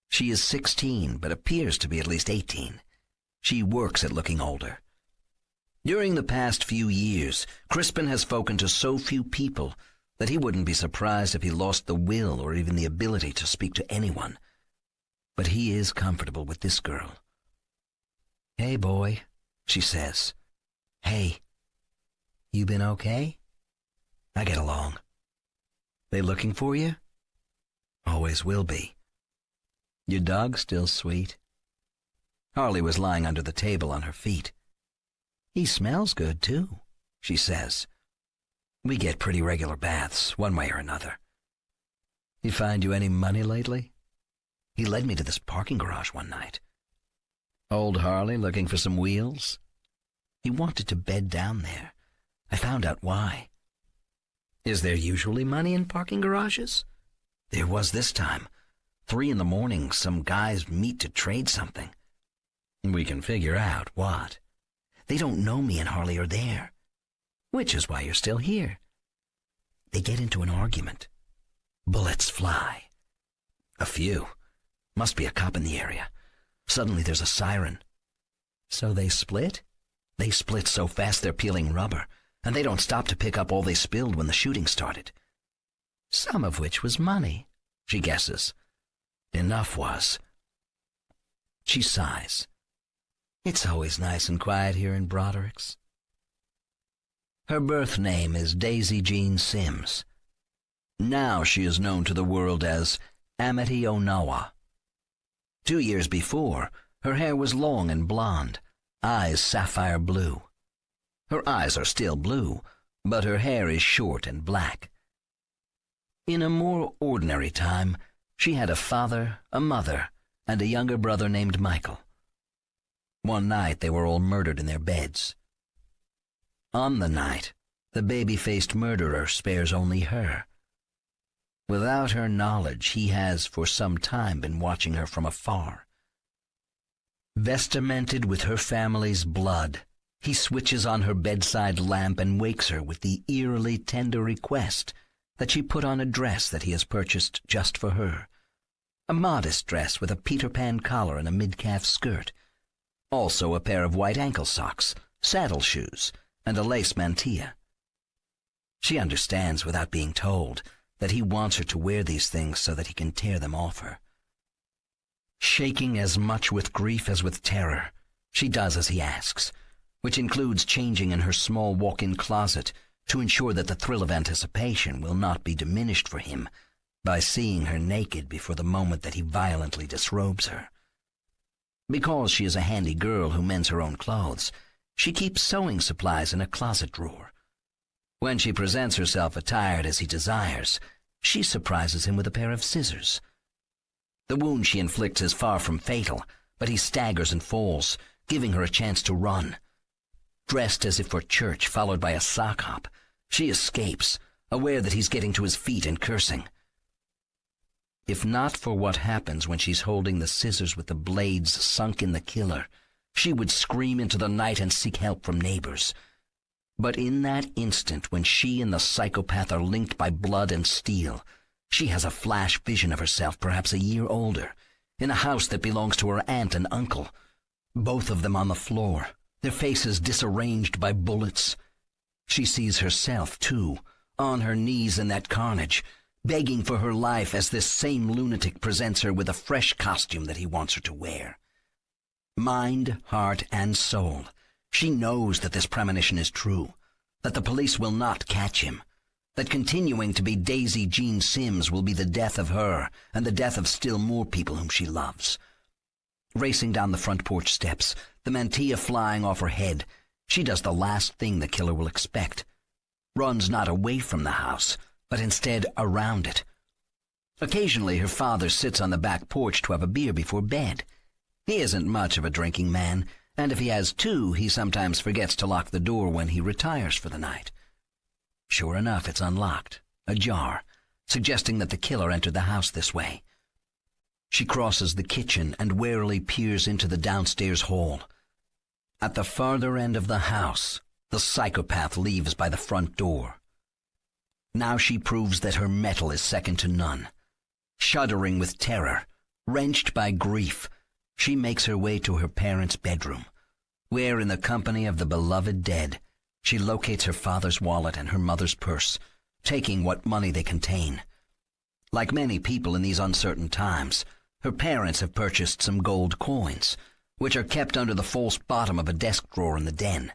She is 16, but appears to be at least 18. She works at looking older. During the past few years, Crispin has spoken to so few people that he wouldn't be surprised if he lost the will or even the ability to speak to anyone. But he is comfortable with this girl. "Hey, boy," she says. "Hey, you been okay?" "I get along." "They looking for you?" "Always will be." "Your dog's still sweet." Harley was lying under the table on her feet. "He smells good, too," she says. "We get pretty regular baths, one way or another." "He find you any money lately?" "He led me to this parking garage one night." "Old Harley looking for some wheels?" "He wanted to bed down there. I found out why." "Is there usually money in parking garages?" "There was this time. 3 in the morning, some guys meet to trade something." "We can figure out what." "They don't know me and Harley are there." "Which is why you're still here." "They get into an argument. Bullets fly." "A few. Must be a cop in the area. Suddenly there's a siren." "So they split?" "They split so fast they're peeling rubber, and they don't stop to pick up all they spilled when the shooting started." "Some of which was money," she guesses. "Enough was." She sighs. It's always nice and quiet here in Broderick's. Her birth name is Daisy Jean Sims. Now she is known to the world as Amity Onawa. 2 years before, her hair was long and blonde, eyes sapphire blue. Her eyes are still blue, but her hair is short and black. In a more ordinary time, she had a father, a mother, and a younger brother named Michael. One night they were all murdered in their beds. On the night, the baby-faced murderer spares only her. Without her knowledge, he has for some time been watching her from afar. Vestimented with her family's blood, he switches on her bedside lamp and wakes her with the eerily tender request that she put on a dress that he has purchased just for her. A modest dress with a Peter Pan collar and a mid-calf skirt. Also a pair of white ankle socks, saddle shoes, and a lace mantilla. She understands without being told that he wants her to wear these things so that he can tear them off her. Shaking as much with grief as with terror, she does as he asks, which includes changing in her small walk-in closet to ensure that the thrill of anticipation will not be diminished for him by seeing her naked before the moment that he violently disrobes her. Because she is a handy girl who mends her own clothes, she keeps sewing supplies in a closet drawer. When she presents herself attired as he desires, she surprises him with a pair of scissors. The wound she inflicts is far from fatal, but he staggers and falls, giving her a chance to run. Dressed as if for church, followed by a sock hop, she escapes, aware that he's getting to his feet and cursing. If not for what happens when she's holding the scissors with the blades sunk in the killer, she would scream into the night and seek help from neighbors. But in that instant when she and the psychopath are linked by blood and steel, she has a flash vision of herself perhaps a year older, in a house that belongs to her aunt and uncle, both of them on the floor, their faces disarranged by bullets. She sees herself, too, on her knees in that carnage, begging for her life as this same lunatic presents her with a fresh costume that he wants her to wear. Mind, heart, and soul, she knows that this premonition is true, that the police will not catch him, that continuing to be Daisy Jean Sims will be the death of her and the death of still more people whom she loves. Racing down the front porch steps, the mantilla flying off her head, she does the last thing the killer will expect. Runs not away from the house, but instead around it. Occasionally her father sits on the back porch to have a beer before bed. He isn't much of a drinking man, and if he has two, he sometimes forgets to lock the door when he retires for the night. Sure enough, it's unlocked, ajar, suggesting that the killer entered the house this way. She crosses the kitchen and warily peers into the downstairs hall. At the farther end of the house, the psychopath leaves by the front door. Now she proves that her mettle is second to none. Shuddering with terror, wrenched by grief, she makes her way to her parents' bedroom, where, in the company of the beloved dead, she locates her father's wallet and her mother's purse, taking what money they contain. Like many people in these uncertain times, her parents have purchased some gold coins, which are kept under the false bottom of a desk drawer in the den.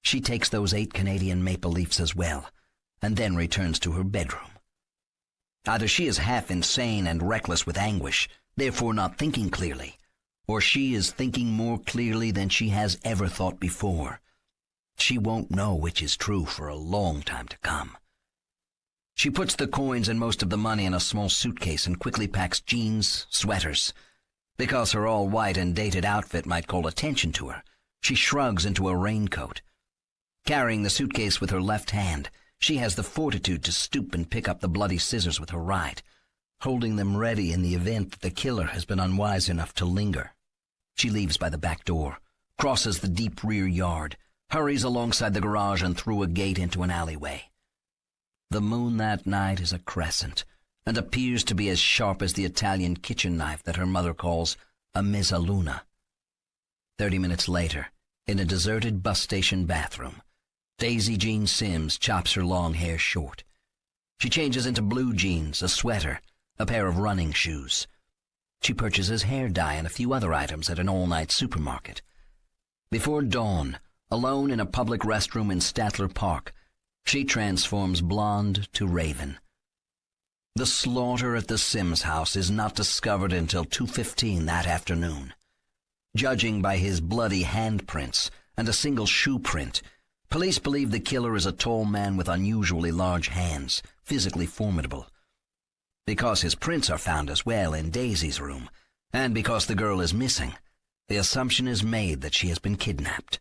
She takes those 8 Canadian maple leafs as well, and then returns to her bedroom. Either she is half insane and reckless with anguish, therefore not thinking clearly, or she is thinking more clearly than she has ever thought before. She won't know which is true for a long time to come. She puts the coins and most of the money in a small suitcase and quickly packs jeans, sweaters. Because her all-white and dated outfit might call attention to her, she shrugs into a raincoat. Carrying the suitcase with her left hand, she has the fortitude to stoop and pick up the bloody scissors with her right, holding them ready in the event that the killer has been unwise enough to linger. She leaves by the back door, crosses the deep rear yard, hurries alongside the garage and through a gate into an alleyway. The moon that night is a crescent, and appears to be as sharp as the Italian kitchen knife that her mother calls a mezzaluna. 30 minutes later, in a deserted bus station bathroom, Daisy Jean Sims chops her long hair short. She changes into blue jeans, a sweater, a pair of running shoes. She purchases hair dye and a few other items at an all-night supermarket. Before dawn, alone in a public restroom in Statler Park, she transforms blonde to raven. The slaughter at the Sims house is not discovered until 2:15 that afternoon. Judging by his bloody handprints and a single shoe print, police believe the killer is a tall man with unusually large hands, physically formidable. Because his prints are found as well in Daisy's room, and because the girl is missing, the assumption is made that she has been kidnapped.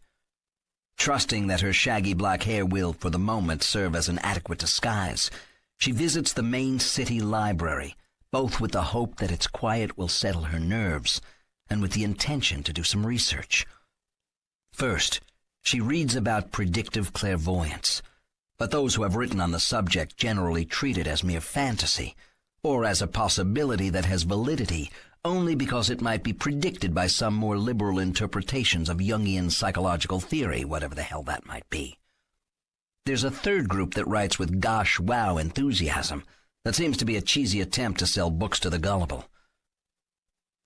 Trusting that her shaggy black hair will, for the moment, serve as an adequate disguise, she visits the main city library, both with the hope that its quiet will settle her nerves, and with the intention to do some research. First, she reads about predictive clairvoyance, but those who have written on the subject generally treat it as mere fantasy, or as a possibility that has validity only because it might be predicted by some more liberal interpretations of Jungian psychological theory, whatever the hell that might be. There's a third group that writes with gosh wow enthusiasm that seems to be a cheesy attempt to sell books to the gullible.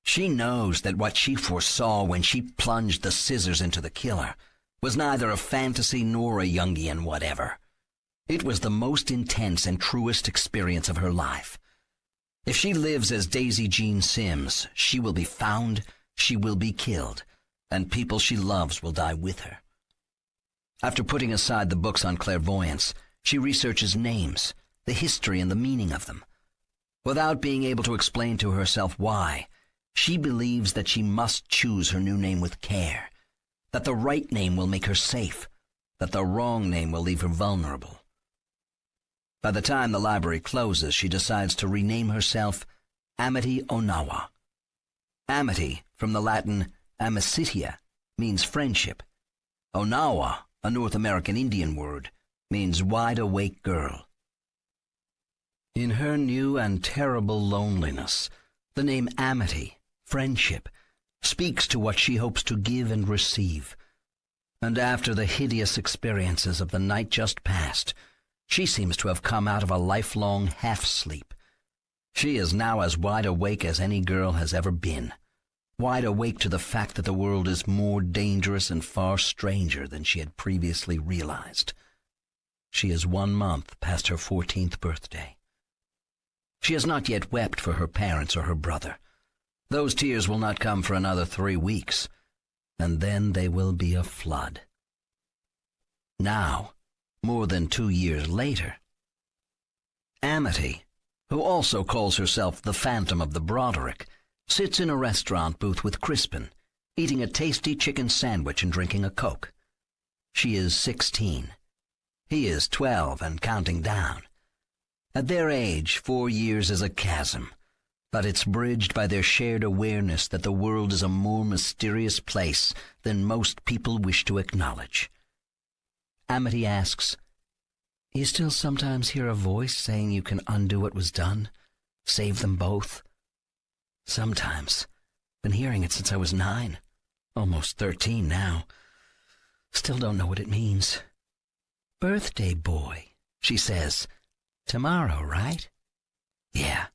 She knows that what she foresaw when she plunged the scissors into the killer was neither a fantasy nor a Jungian whatever. It was the most intense and truest experience of her life. If she lives as Daisy Jean Sims, she will be found, she will be killed, and people she loves will die with her. After putting aside the books on clairvoyance, she researches names, the history and the meaning of them. Without being able to explain to herself why, she believes that she must choose her new name with care, that the right name will make her safe, that the wrong name will leave her vulnerable. By the time the library closes, she decides to rename herself Amity Onawa. Amity, from the Latin amicitia, means friendship. Onawa, a North American Indian word, means wide-awake girl. In her new and terrible loneliness, the name Amity, friendship, speaks to what she hopes to give and receive. And after the hideous experiences of the night just past, she seems to have come out of a lifelong half-sleep. She is now as wide awake as any girl has ever been, wide awake to the fact that the world is more dangerous and far stranger than she had previously realized. She is 1 month past her 14th birthday. She has not yet wept for her parents or her brother. Those tears will not come for another 3 weeks, and then they will be a flood. Now, more than 2 years later, Amity, who also calls herself the Phantom of the Broderick, sits in a restaurant booth with Crispin, eating a tasty chicken sandwich and drinking a Coke. She is 16. He is 12 and counting down. At their age, 4 years is a chasm, but it's bridged by their shared awareness that the world is a more mysterious place than most people wish to acknowledge. Amity asks, "You still sometimes hear a voice saying you can undo what was done? Save them both?" "Sometimes. Been hearing it since I was 9. Almost 13 now. Still don't know what it means." "Birthday boy," she says. "Tomorrow, right?" "Yeah.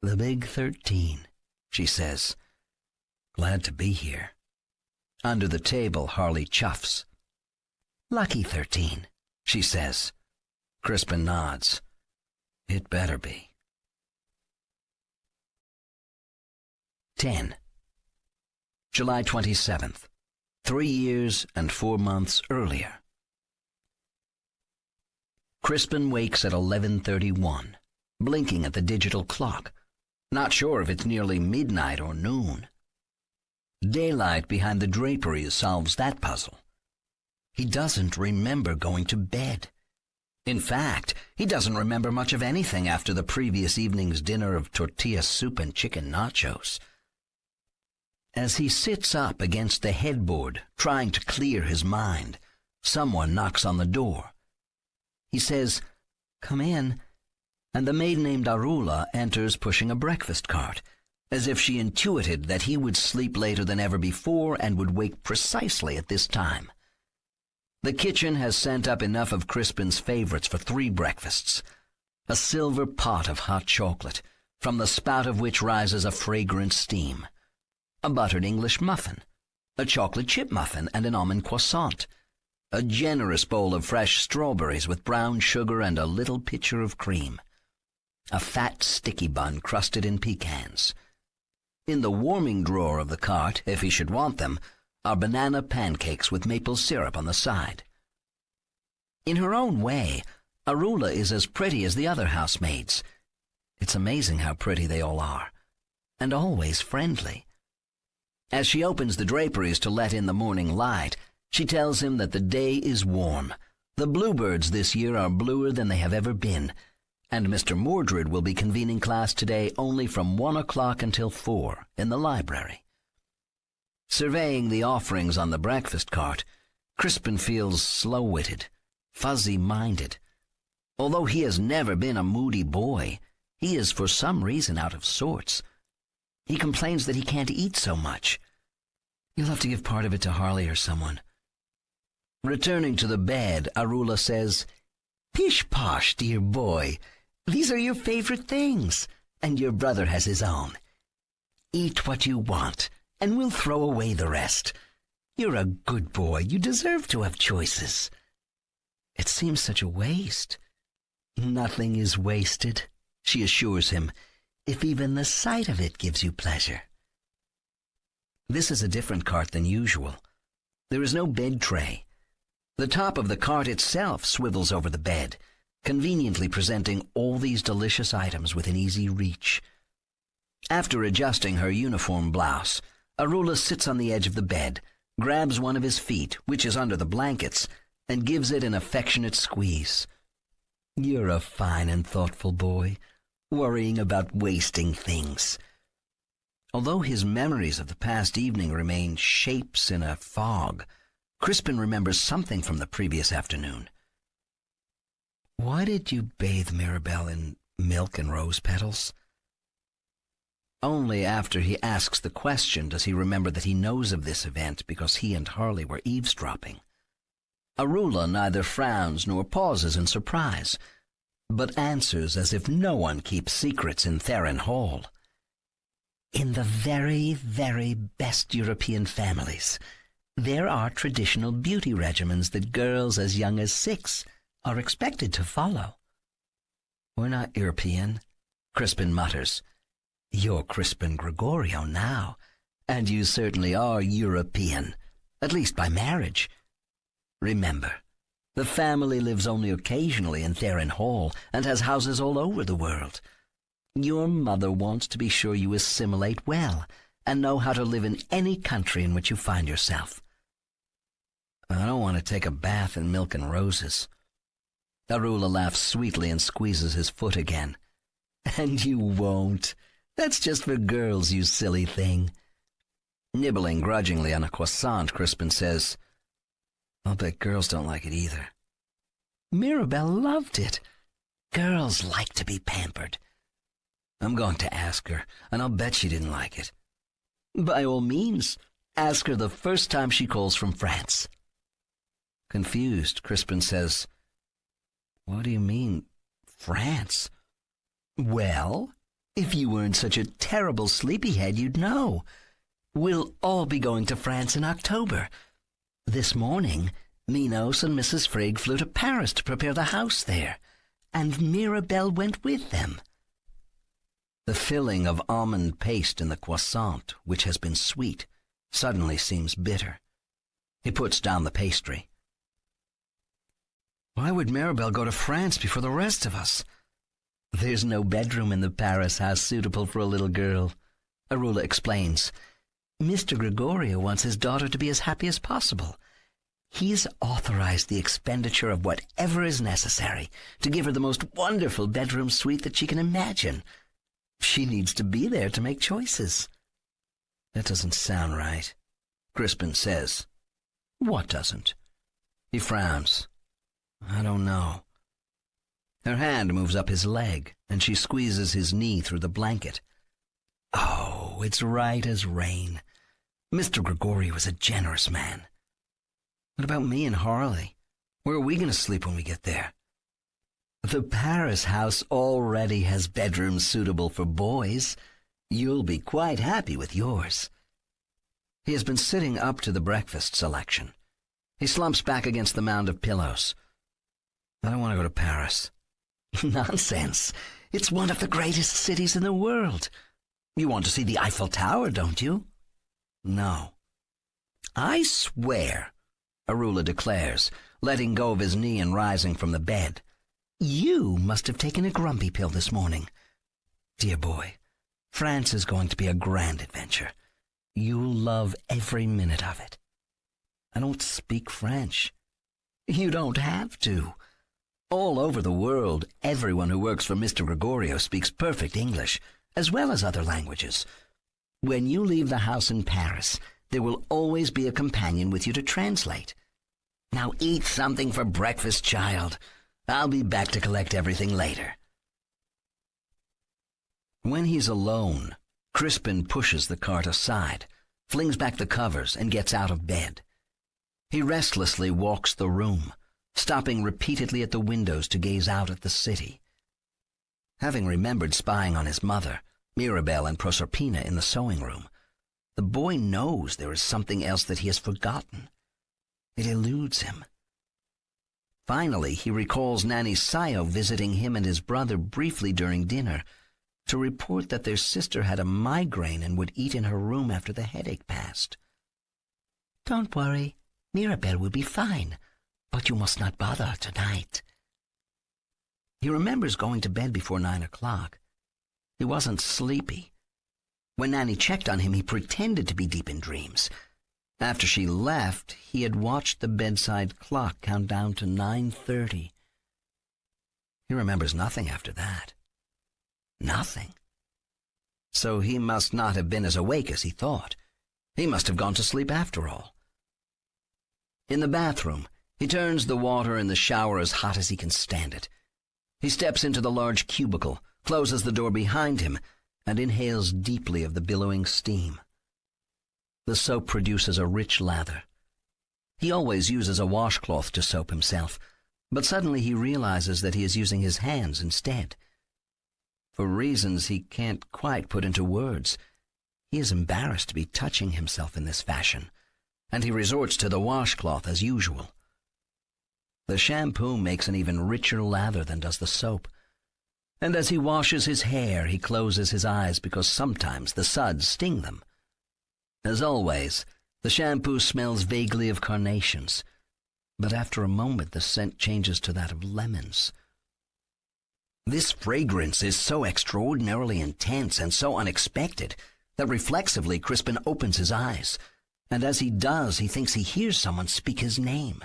The big 13, she says. "Glad to be here." Under the table, Harley chuffs. "Lucky 13, she says. Crispin nods. "It better be." 10. July 27th, 3 years and 4 months earlier. Crispin wakes at 11:31, blinking at the digital clock, not sure if it's nearly midnight or noon. Daylight behind the draperies solves that puzzle. He doesn't remember going to bed. In fact, he doesn't remember much of anything after the previous evening's dinner of tortilla soup and chicken nachos. As he sits up against the headboard, trying to clear his mind, someone knocks on the door. He says, "Come in," and the maid named Arula enters pushing a breakfast cart, as if she intuited that he would sleep later than ever before and would wake precisely at this time. The kitchen has sent up enough of Crispin's favorites for 3 breakfasts: a silver pot of hot chocolate, from the spout of which rises a fragrant steam. A buttered English muffin, a chocolate chip muffin, and an almond croissant. A generous bowl of fresh strawberries with brown sugar and a little pitcher of cream. A fat, sticky bun crusted in pecans. In the warming drawer of the cart, if he should want them, are banana pancakes with maple syrup on the side. In her own way, Arula is as pretty as the other housemaids. It's amazing how pretty they all are, and always friendly. As she opens the draperies to let in the morning light, she tells him that the day is warm. The bluebirds this year are bluer than they have ever been, and Mr. Mordred will be convening class today only from 1 o'clock until 4 in the library. Surveying the offerings on the breakfast cart, Crispin feels slow-witted, fuzzy-minded. Although he has never been a moody boy, he is for some reason out of sorts. He complains that he can't eat so much. You'll have to give part of it to Harley or someone. Returning to the bed, Arula says, "Pish-posh, dear boy. These are your favorite things, and your brother has his own. Eat what you want, and we'll throw away the rest. You're a good boy. You deserve to have choices." It seems such a waste. Nothing is wasted, she assures him, if even the sight of it gives you pleasure. This is a different cart than usual. There is no bed tray. The top of the cart itself swivels over the bed, conveniently presenting all these delicious items within easy reach. After adjusting her uniform blouse, Arula sits on the edge of the bed, grabs one of his feet, which is under the blankets, and gives it an affectionate squeeze. "You're a fine and thoughtful boy, worrying about wasting things." Although his memories of the past evening remain shapes in a fog, Crispin remembers something from the previous afternoon. "Why did you bathe Mirabelle in milk and rose petals?" Only after he asks the question does he remember that he knows of this event because he and Harley were eavesdropping. Arula neither frowns nor pauses in surprise, but answers as if no one keeps secrets in Theron Hall. "In the very, very best European families, there are traditional beauty regimens that girls as young as 6 are expected to follow." "We're not European," Crispin mutters. "You're Crispin Gregorio now, and you certainly are European, at least by marriage. Remember, the family lives only occasionally in Theron Hall and has houses all over the world. Your mother wants to be sure you assimilate well and know how to live in any country in which you find yourself." "I don't want to take a bath in milk and roses." Arula laughs sweetly and squeezes his foot again. "And you won't. That's just for girls, you silly thing." Nibbling grudgingly on a croissant, Crispin says, "I'll bet girls don't like it either." "Mirabelle loved it. Girls like to be pampered." "I'm going to ask her, and I'll bet she didn't like it." "By all means, ask her the first time she calls from France." Confused, Crispin says, "What do you mean, France?" "Well, if you weren't such a terrible sleepyhead, you'd know. We'll all be going to France in October. This morning, Minos and Mrs. Frigg flew to Paris to prepare the house there, and Mirabelle went with them." The filling of almond paste in the croissant, which has been sweet, suddenly seems bitter. He puts down the pastry. "Why would Mirabelle go to France before the rest of us?" "There's no bedroom in the Paris house suitable for a little girl," Arula explains. "Mr. Gregorio wants his daughter to be as happy as possible. He's authorized the expenditure of whatever is necessary to give her the most wonderful bedroom suite that she can imagine. She needs to be there to make choices." "That doesn't sound right," Crispin says. "What doesn't?" He frowns. "I don't know." Her hand moves up his leg, and she squeezes his knee through the blanket. "Oh, it's right as rain. Mr. Gregorio is a generous man." "What about me and Harley? Where are we going to sleep when we get there?" The Paris house already has bedrooms suitable for boys. You'll be quite happy with yours." He has been sitting up to the breakfast selection. He slumps back against the mound of pillows. "I don't want to go to Paris." "Nonsense. It's one of the greatest cities in the world. You want to see the Eiffel Tower, don't you?" "No." "I swear," Arula declares, letting go of his knee and rising from the bed, "you must have taken a grumpy pill this morning. Dear boy, France is going to be a grand adventure. You'll love every minute of it." "I don't speak French." "You don't have to. All over the world, everyone who works for Mr. Gregorio speaks perfect English, as well as other languages. When you leave the house in Paris, there will always be a companion with you to translate. Now eat something for breakfast, child. I'll be back to collect everything later." When he's alone, Crispin pushes the cart aside, flings back the covers, and gets out of bed. He restlessly walks the room, stopping repeatedly at the windows to gaze out at the city. Having remembered spying on his mother, Mirabelle and Proserpina in the sewing room, the boy knows there is something else that he has forgotten. It eludes him. Finally, he recalls Nanny Sayo visiting him and his brother briefly during dinner to report that their sister had a migraine and would eat in her room after the headache passed. "Don't worry, Mirabelle will be fine, but you must not bother tonight." He remembers going to bed before 9 o'clock. He wasn't sleepy. When Nanny checked on him, he pretended to be deep in dreams. After she left, he had watched the bedside clock count down to 9:30. He remembers nothing after that. Nothing. So he must not have been as awake as he thought. He must have gone to sleep after all. In the bathroom, he turns the water in the shower as hot as he can stand it. He steps into the large cubicle, closes the door behind him, and inhales deeply of the billowing steam. The soap produces a rich lather. He always uses a washcloth to soap himself, but suddenly he realizes that he is using his hands instead. For reasons he can't quite put into words, he is embarrassed to be touching himself in this fashion, and he resorts to the washcloth as usual. The shampoo makes an even richer lather than does the soap, and as he washes his hair, he closes his eyes because sometimes the suds sting them. As always, the shampoo smells vaguely of carnations, but after a moment the scent changes to that of lemons. This fragrance is so extraordinarily intense and so unexpected that reflexively Crispin opens his eyes, and as he does, he thinks he hears someone speak his name.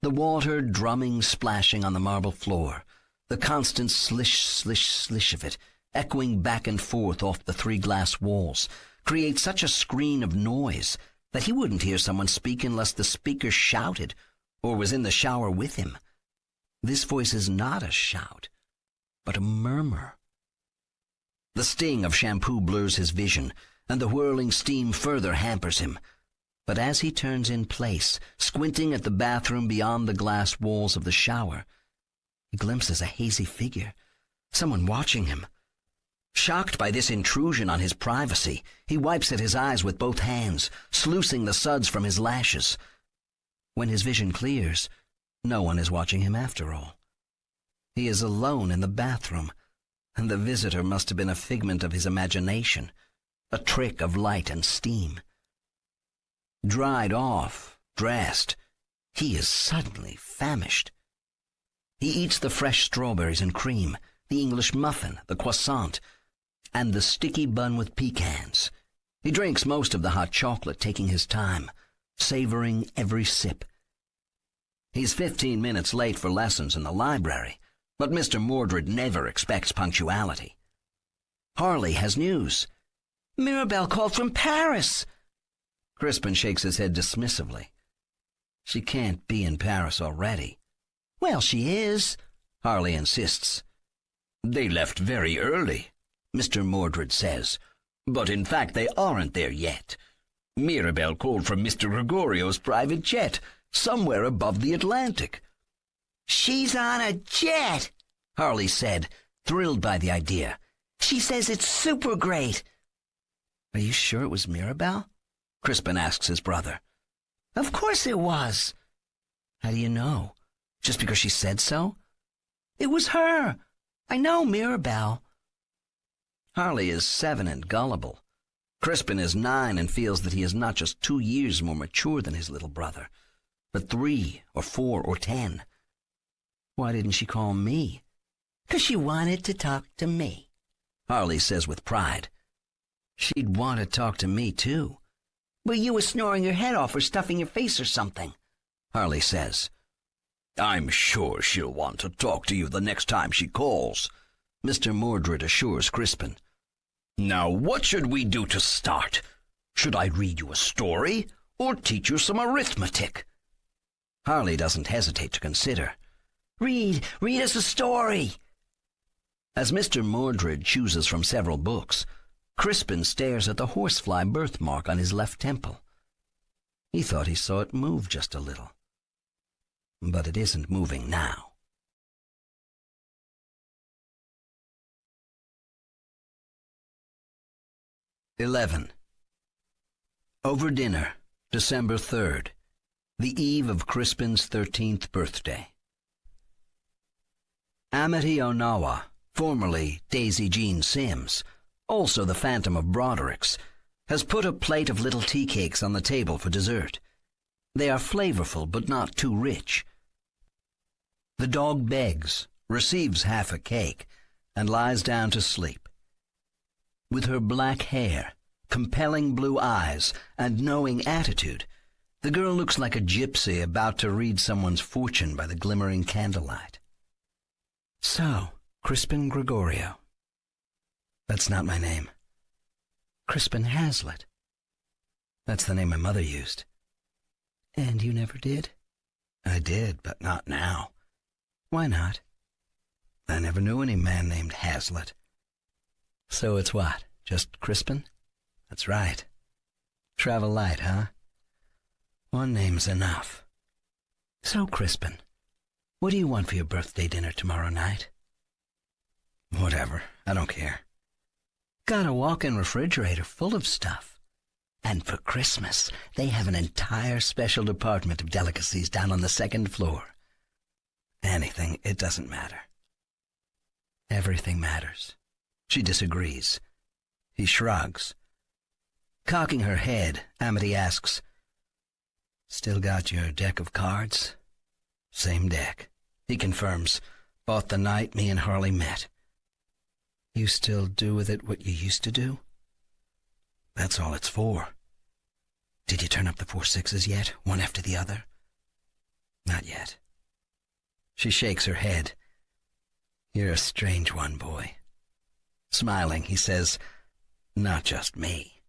The water drumming, splashing on the marble floor, the constant slish, slish, slish of it, echoing back and forth off the 3 glass walls, creates such a screen of noise that he wouldn't hear someone speak unless the speaker shouted or was in the shower with him. This voice is not a shout, but a murmur. The sting of shampoo blurs his vision, and the whirling steam further hampers him. But as he turns in place, squinting at the bathroom beyond the glass walls of the shower, he glimpses a hazy figure, someone watching him. Shocked by this intrusion on his privacy, he wipes at his eyes with both hands, sluicing the suds from his lashes. When his vision clears, no one is watching him after all. He is alone in the bathroom, and the visitor must have been a figment of his imagination, a trick of light and steam. Dried off, dressed, he is suddenly famished. He eats the fresh strawberries and cream, the English muffin, the croissant, and the sticky bun with pecans. He drinks most of the hot chocolate, taking his time, savoring every sip. He's 15 minutes late for lessons in the library, but Mr. Mordred never expects punctuality. Harley has news. "Mirabelle called from Paris." Crispin shakes his head dismissively. "She can't be in Paris already." "Well, she is," Harley insists. "They left very early," Mr. Mordred says, "but in fact they aren't there yet. Mirabelle called from Mr. Gregorio's private jet, somewhere above the Atlantic. She's on a jet, Harley said, thrilled by the idea. She says it's super great. Are you sure it was Mirabelle? Crispin asks his brother. Of course it was. How do you know? Just because she said so? It was her. I know Mirabelle. Harley is 7 and gullible. Crispin is 9 and feels that he is not just 2 years more mature than his little brother, but 3 or 4 or 10. Why didn't she call me? 'Cause she wanted to talk to me, Harley says with pride. She'd want to talk to me, too. But you were snoring your head off or stuffing your face or something, Harley says. I'm sure she'll want to talk to you the next time she calls, Mr. Mordred assures Crispin. Now, what should we do to start? Should I read you a story or teach you some arithmetic? Harley doesn't hesitate to consider. Read us a story. As Mr. Mordred chooses from several books, Crispin stares at the horsefly birthmark on his left temple. He thought he saw it move just a little. But it isn't moving now. "11. Over dinner, December 3rd, the eve of Crispin's 13th birthday. Amity Onawa, formerly Daisy Jean Sims, also the Phantom of Broderick's, has put a plate of little tea cakes on the table for dessert. They are flavorful but not too rich. The dog begs, receives half a cake, and lies down to sleep. With her black hair, compelling blue eyes, and knowing attitude, the girl looks like a gypsy about to read someone's fortune by the glimmering candlelight. So, Crispin Gregorio. That's not my name. Crispin Hazlitt. That's the name my mother used. And you never did? I did, but not now. Why not? I never knew any man named Hazlitt. So it's what, just Crispin? That's right. Travel light, huh? One name's enough. So, Crispin, what do you want for your birthday dinner tomorrow night? Whatever, I don't care. Got a walk-in refrigerator full of stuff. And for Christmas, they have an entire special department of delicacies down on the 2nd floor. Anything, it doesn't matter. Everything matters. She disagrees. He shrugs. Cocking her head, Amity asks, Still got your deck of cards? Same deck. He confirms, bought the night me and Harley met. You still do with it what you used to do? That's all it's for. Did you turn up the 4 6s yet, one after the other? Not yet. She shakes her head. You're a strange one, boy. Smiling, he says, Not just me.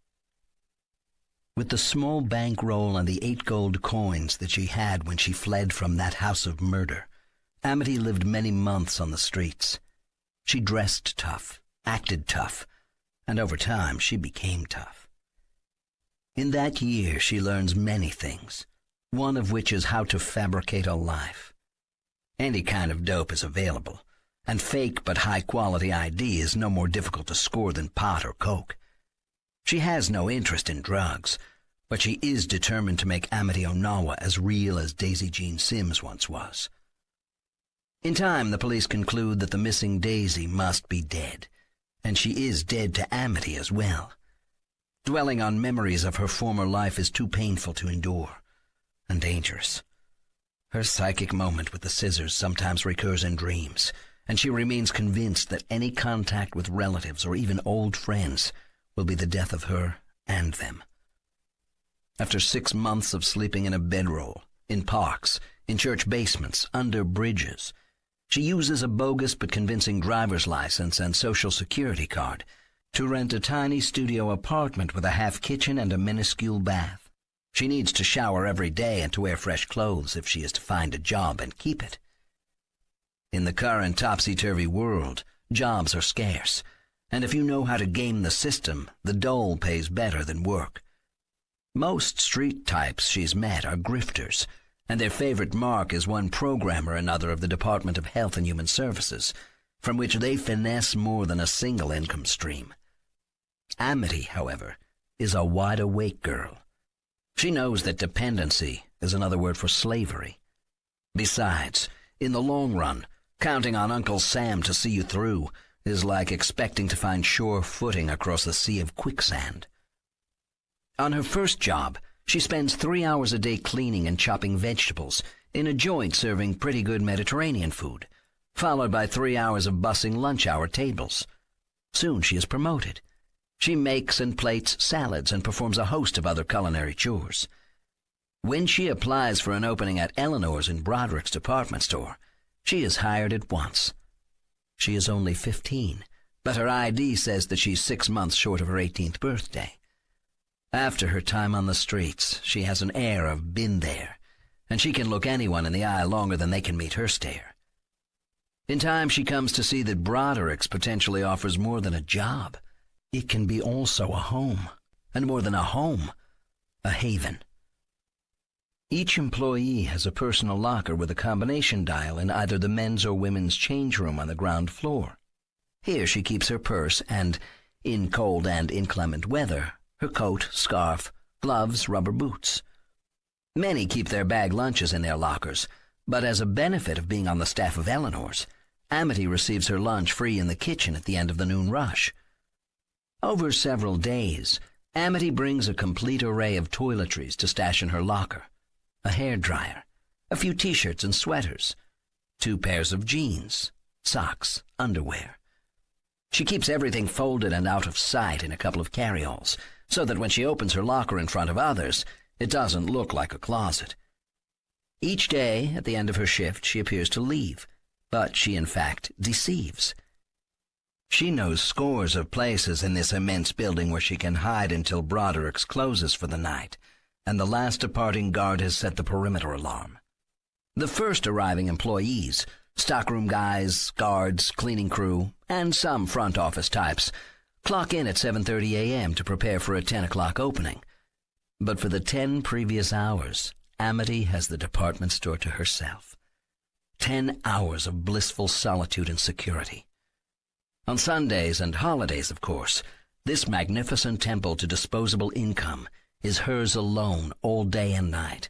With the small bankroll and the 8 gold coins that she had when she fled from that house of murder, Amity lived many months on the streets. She dressed tough, acted tough, and over time she became tough. In that year she learns many things, one of which is how to fabricate a life. Any kind of dope is available, and fake but high-quality ID is no more difficult to score than pot or coke. She has no interest in drugs, but she is determined to make Amity Onawa as real as Daisy Jean Sims once was. In time, the police conclude that the missing Daisy must be dead, and she is dead to Amity as well. Dwelling on memories of her former life is too painful to endure, and dangerous. Her psychic moment with the scissors sometimes recurs in dreams, and she remains convinced that any contact with relatives or even old friends will be the death of her and them. After 6 months of sleeping in a bedroll, in parks, in church basements, under bridges, she uses a bogus but convincing driver's license and social security card to rent a tiny studio apartment with a half kitchen and a minuscule bath. She needs to shower every day and to wear fresh clothes if she is to find a job and keep it. In the current topsy-turvy world, jobs are scarce, and if you know how to game the system, the dole pays better than work. Most street types she's met are grifters, and their favorite mark is one program or another of the Department of Health and Human Services, from which they finesse more than a single income stream. Amity, however, is a wide-awake girl. She knows that dependency is another word for slavery. Besides, in the long run, counting on Uncle Sam to see you through is like expecting to find sure footing across a sea of quicksand. On her first job, she spends 3 hours a day cleaning and chopping vegetables in a joint serving pretty good Mediterranean food, followed by 3 hours of bussing lunch hour tables. Soon she is promoted. She makes and plates salads and performs a host of other culinary chores. When she applies for an opening at Eleanor's in Broderick's department store, she is hired at once. She is only 15, but her ID says that she's 6 months short of her 18th birthday. After her time on the streets, she has an air of been there, and she can look anyone in the eye longer than they can meet her stare. In time, she comes to see that Broderick's potentially offers more than a job. It can be also a home, and more than a home, a haven. Each employee has a personal locker with a combination dial in either the men's or women's change room on the ground floor. Here she keeps her purse and, in cold and inclement weather, her coat, scarf, gloves, rubber boots. Many keep their bag lunches in their lockers, but as a benefit of being on the staff of Eleanor's, Amity receives her lunch free in the kitchen at the end of the noon rush. Over several days, Amity brings a complete array of toiletries to stash in her locker. A hairdryer, a few t-shirts and sweaters, 2 pairs of jeans, socks, underwear. She keeps everything folded and out of sight in a couple of carry-alls, so that when she opens her locker in front of others, it doesn't look like a closet. Each day, at the end of her shift, she appears to leave, but she in fact deceives. She knows scores of places in this immense building where she can hide until Broderick's closes for the night, and the last departing guard has set the perimeter alarm. The first arriving employees, stockroom guys, guards, cleaning crew, and some front office types, clock in at 7:30 a.m. to prepare for a 10 o'clock opening. But for the 10 previous hours, Amity has the department store to herself. 10 hours of blissful solitude and security. On Sundays and holidays, of course, this magnificent temple to disposable income is hers alone all day and night.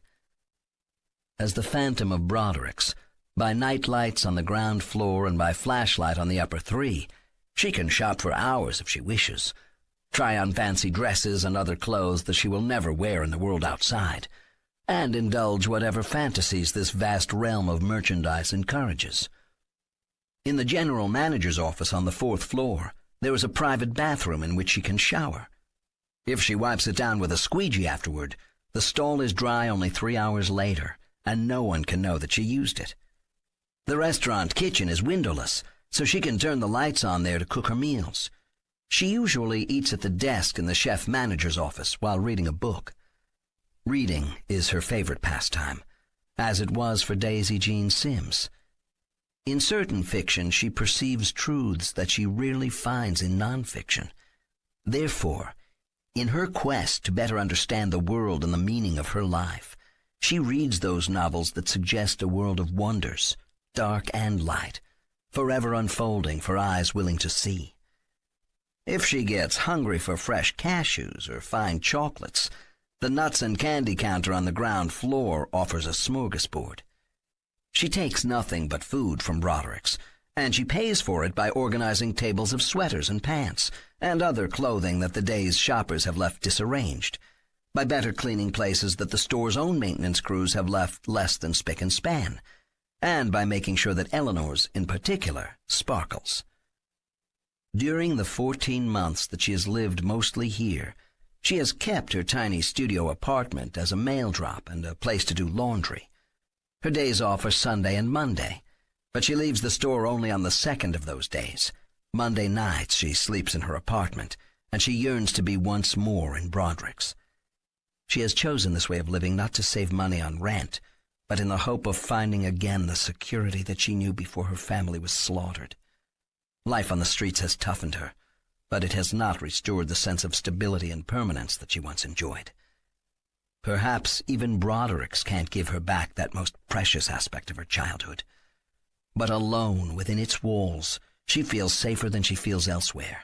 As the phantom of Broderick's, by night lights on the ground floor and by flashlight on the upper 3, she can shop for hours if she wishes, try on fancy dresses and other clothes that she will never wear in the world outside, and indulge whatever fantasies this vast realm of merchandise encourages. In the general manager's office on the 4th floor, there is a private bathroom in which she can shower. If she wipes it down with a squeegee afterward, the stall is dry only 3 hours later, and no one can know that she used it. The restaurant kitchen is windowless, so she can turn the lights on there to cook her meals. She usually eats at the desk in the chef-manager's office while reading a book. Reading is her favorite pastime, as it was for Daisy Jean Sims. In certain fiction, she perceives truths that she rarely finds in nonfiction. Therefore, in her quest to better understand the world and the meaning of her life, she reads those novels that suggest a world of wonders, dark and light, forever unfolding for eyes willing to see. If she gets hungry for fresh cashews or fine chocolates, the nuts and candy counter on the ground floor offers a smorgasbord. She takes nothing but food from Broderick's, and she pays for it by organizing tables of sweaters and pants and other clothing that the day's shoppers have left disarranged, by better cleaning places that the store's own maintenance crews have left less than spick and span, and by making sure that Eleanor's, in particular, sparkles. During the 14 months that she has lived mostly here, she has kept her tiny studio apartment as a mail drop and a place to do laundry. Her days off are Sunday and Monday, but she leaves the store only on the 2nd of those days. Monday nights she sleeps in her apartment, and she yearns to be once more in Broderick's. She has chosen this way of living not to save money on rent, but in the hope of finding again the security that she knew before her family was slaughtered. Life on the streets has toughened her, but it has not restored the sense of stability and permanence that she once enjoyed. Perhaps even Broderick's can't give her back that most precious aspect of her childhood. But alone within its walls, she feels safer than she feels elsewhere.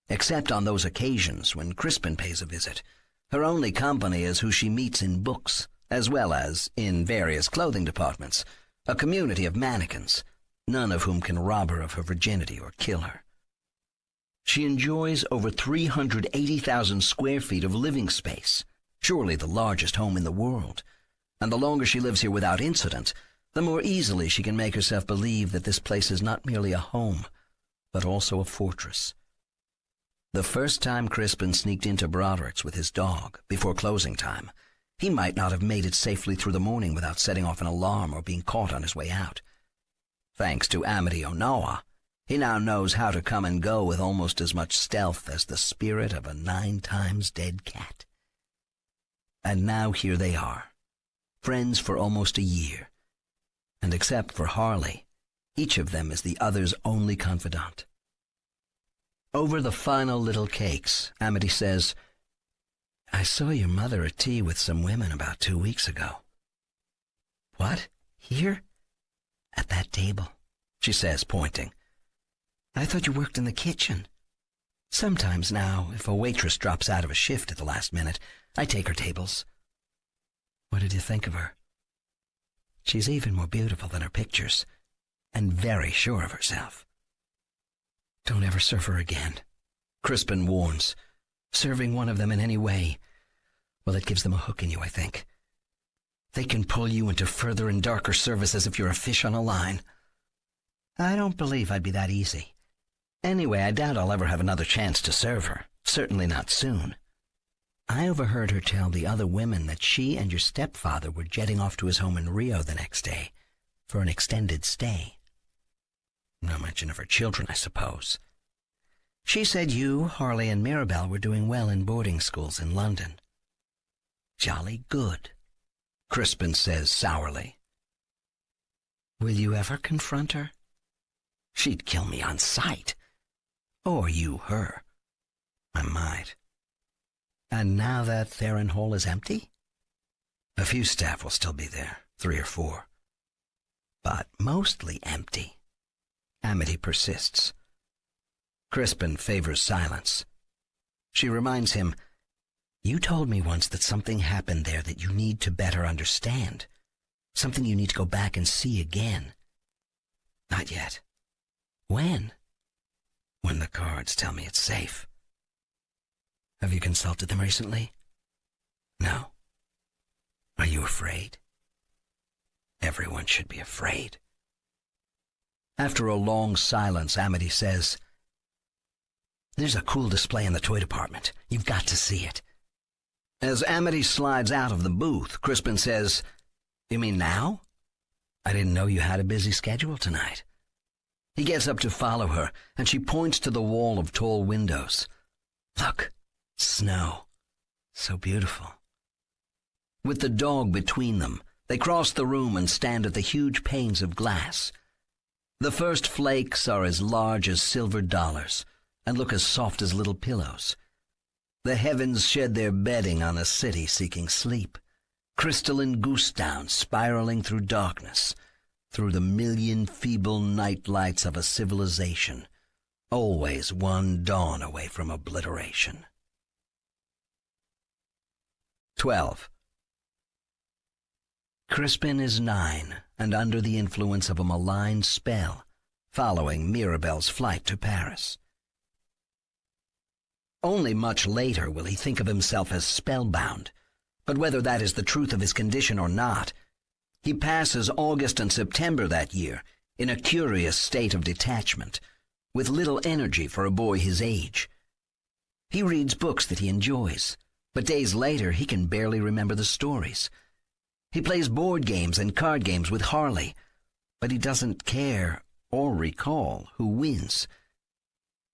Except on those occasions when Crispin pays a visit, her only company is who she meets in books, as well as, in various clothing departments, a community of mannequins, none of whom can rob her of her virginity or kill her. She enjoys over 380,000 square feet of living space, surely the largest home in the world, and the longer she lives here without incident, the more easily she can make herself believe that this place is not merely a home, but also a fortress. The first time Crispin sneaked into Broderick's with his dog, before closing time, he might not have made it safely through the morning without setting off an alarm or being caught on his way out. Thanks to Amity Onoa, he now knows how to come and go with almost as much stealth as the spirit of a 9 times dead cat. And now here they are, friends for almost a year, and except for Harley, each of them is the other's only confidant. Over the final little cakes, Amity says, "I saw your mother at tea with some women about 2 weeks ago." "What? Here?" "At that table," she says, pointing. "I thought you worked in the kitchen." "Sometimes now, if a waitress drops out of a shift at the last minute, I take her tables." "What did you think of her?" "She's even more beautiful than her pictures, and very sure of herself." "Don't ever serve her again," Crispin warns. "Serving one of them in any way, well, it gives them a hook in you, I think. They can pull you into further and darker services if you're a fish on a line." "I don't believe I'd be that easy. Anyway, I doubt I'll ever have another chance to serve her. Certainly not soon. I overheard her tell the other women that she and your stepfather were jetting off to his home in Rio the next day for an extended stay. No mention of her children, I suppose. She said you, Harley, and Mirabelle were doing well in boarding schools in London." "Jolly good," Crispin says sourly. "Will you ever confront her?" "She'd kill me on sight." "Or you her." "I might." "And now that Theron Hall is empty?" "A few staff will still be there, 3 or 4. But mostly empty." Amity persists. Crispin favors silence. She reminds him, "You told me once that something happened there that you need to better understand. Something you need to go back and see again." "Not yet." "When?" "When the cards tell me it's safe." "Have you consulted them recently?" "No." "Are you afraid?" "Everyone should be afraid." After a long silence, Amity says, "There's a cool display in the toy department. You've got to see it." As Amity slides out of the booth, Crispin says, "You mean now? I didn't know you had a busy schedule tonight." He gets up to follow her, and she points to the wall of tall windows. "Look, snow. So beautiful." With the dog between them, they cross the room and stand at the huge panes of glass. The first flakes are as large as silver dollars and look as soft as little pillows. The heavens shed their bedding on a city seeking sleep, crystalline goose down spiraling through darkness, through the million feeble night lights of a civilization, always one dawn away from obliteration. 12. Crispin is 9 and under the influence of a malign spell, following Mirabelle's flight to Paris. Only much later will he think of himself as spellbound, but whether that is the truth of his condition or not, he passes August and September that year in a curious state of detachment, with little energy for a boy his age. He reads books that he enjoys, but days later he can barely remember the stories. He plays board games and card games with Harley, but he doesn't care or recall who wins.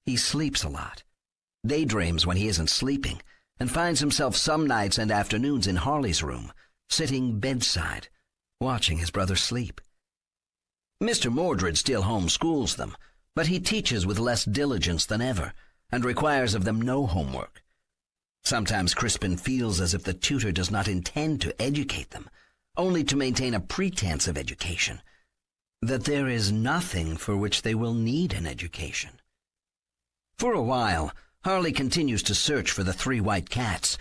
He sleeps a lot, daydreams when he isn't sleeping, and finds himself some nights and afternoons in Harley's room, sitting bedside, watching his brother sleep. Mr. Mordred still homeschools them, but he teaches with less diligence than ever, and requires of them no homework. Sometimes Crispin feels as if the tutor does not intend to educate them, only to maintain a pretense of education, that there is nothing for which they will need an education. For a while, Harley continues to search for the 3 white cats,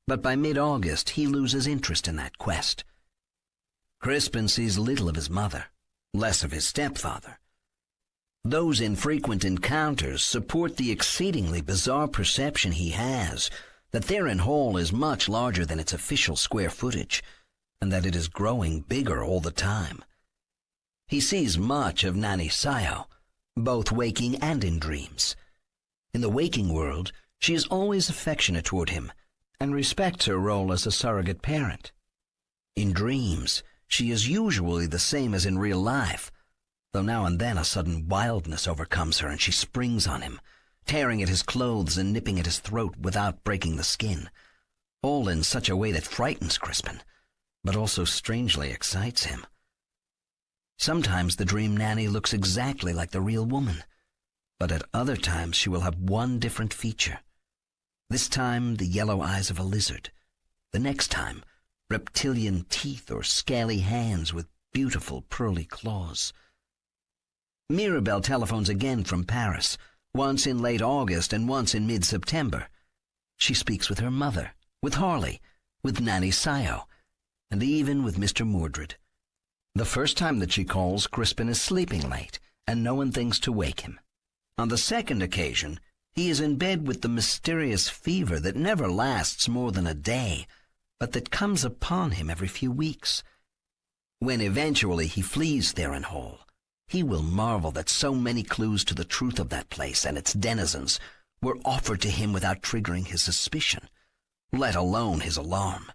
but by mid-August he loses interest in that quest. Crispin sees little of his mother, less of his stepfather. Those infrequent encounters support the exceedingly bizarre perception he has that Theron Hall is much larger than its official square footage, and that it is growing bigger all the time. He sees much of Nanny Sayo, both waking and in dreams. In the waking world, she is always affectionate toward him and respects her role as a surrogate parent. In dreams, she is usually the same as in real life, though now and then a sudden wildness overcomes her and she springs on him, tearing at his clothes and nipping at his throat without breaking the skin, all in such a way that frightens Crispin, but also strangely excites him. Sometimes the dream nanny looks exactly like the real woman, but at other times she will have one different feature. This time the yellow eyes of a lizard, the next time reptilian teeth or scaly hands with beautiful pearly claws. Mirabelle telephones again from Paris, once in late August and once in mid-September. She speaks with her mother, with Harley, with Nanny Sayo, and even with Mr. Mordred. The first time that she calls, Crispin is sleeping late, and no one thinks to wake him. On the second occasion, he is in bed with the mysterious fever that never lasts more than a day, but that comes upon him every few weeks. When eventually he flees Theron Hall, he will marvel that so many clues to the truth of that place and its denizens were offered to him without triggering his suspicion, let alone his alarm.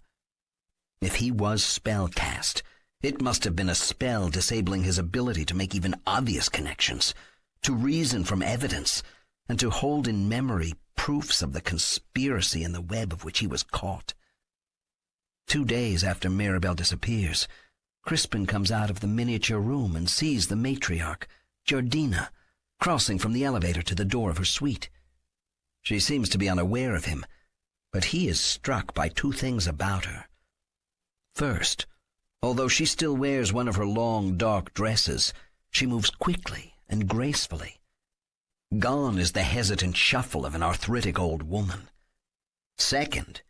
If he was spell-cast, it must have been a spell disabling his ability to make even obvious connections, to reason from evidence, and to hold in memory proofs of the conspiracy in the web of which he was caught. 2 days after Mirabelle disappears, Crispin comes out of the miniature room and sees the matriarch, Jardina, crossing from the elevator to the door of her suite. She seems to be unaware of him, but he is struck by 2 things about her. First, although she still wears one of her long, dark dresses, she moves quickly and gracefully. Gone is the hesitant shuffle of an arthritic old woman. Second,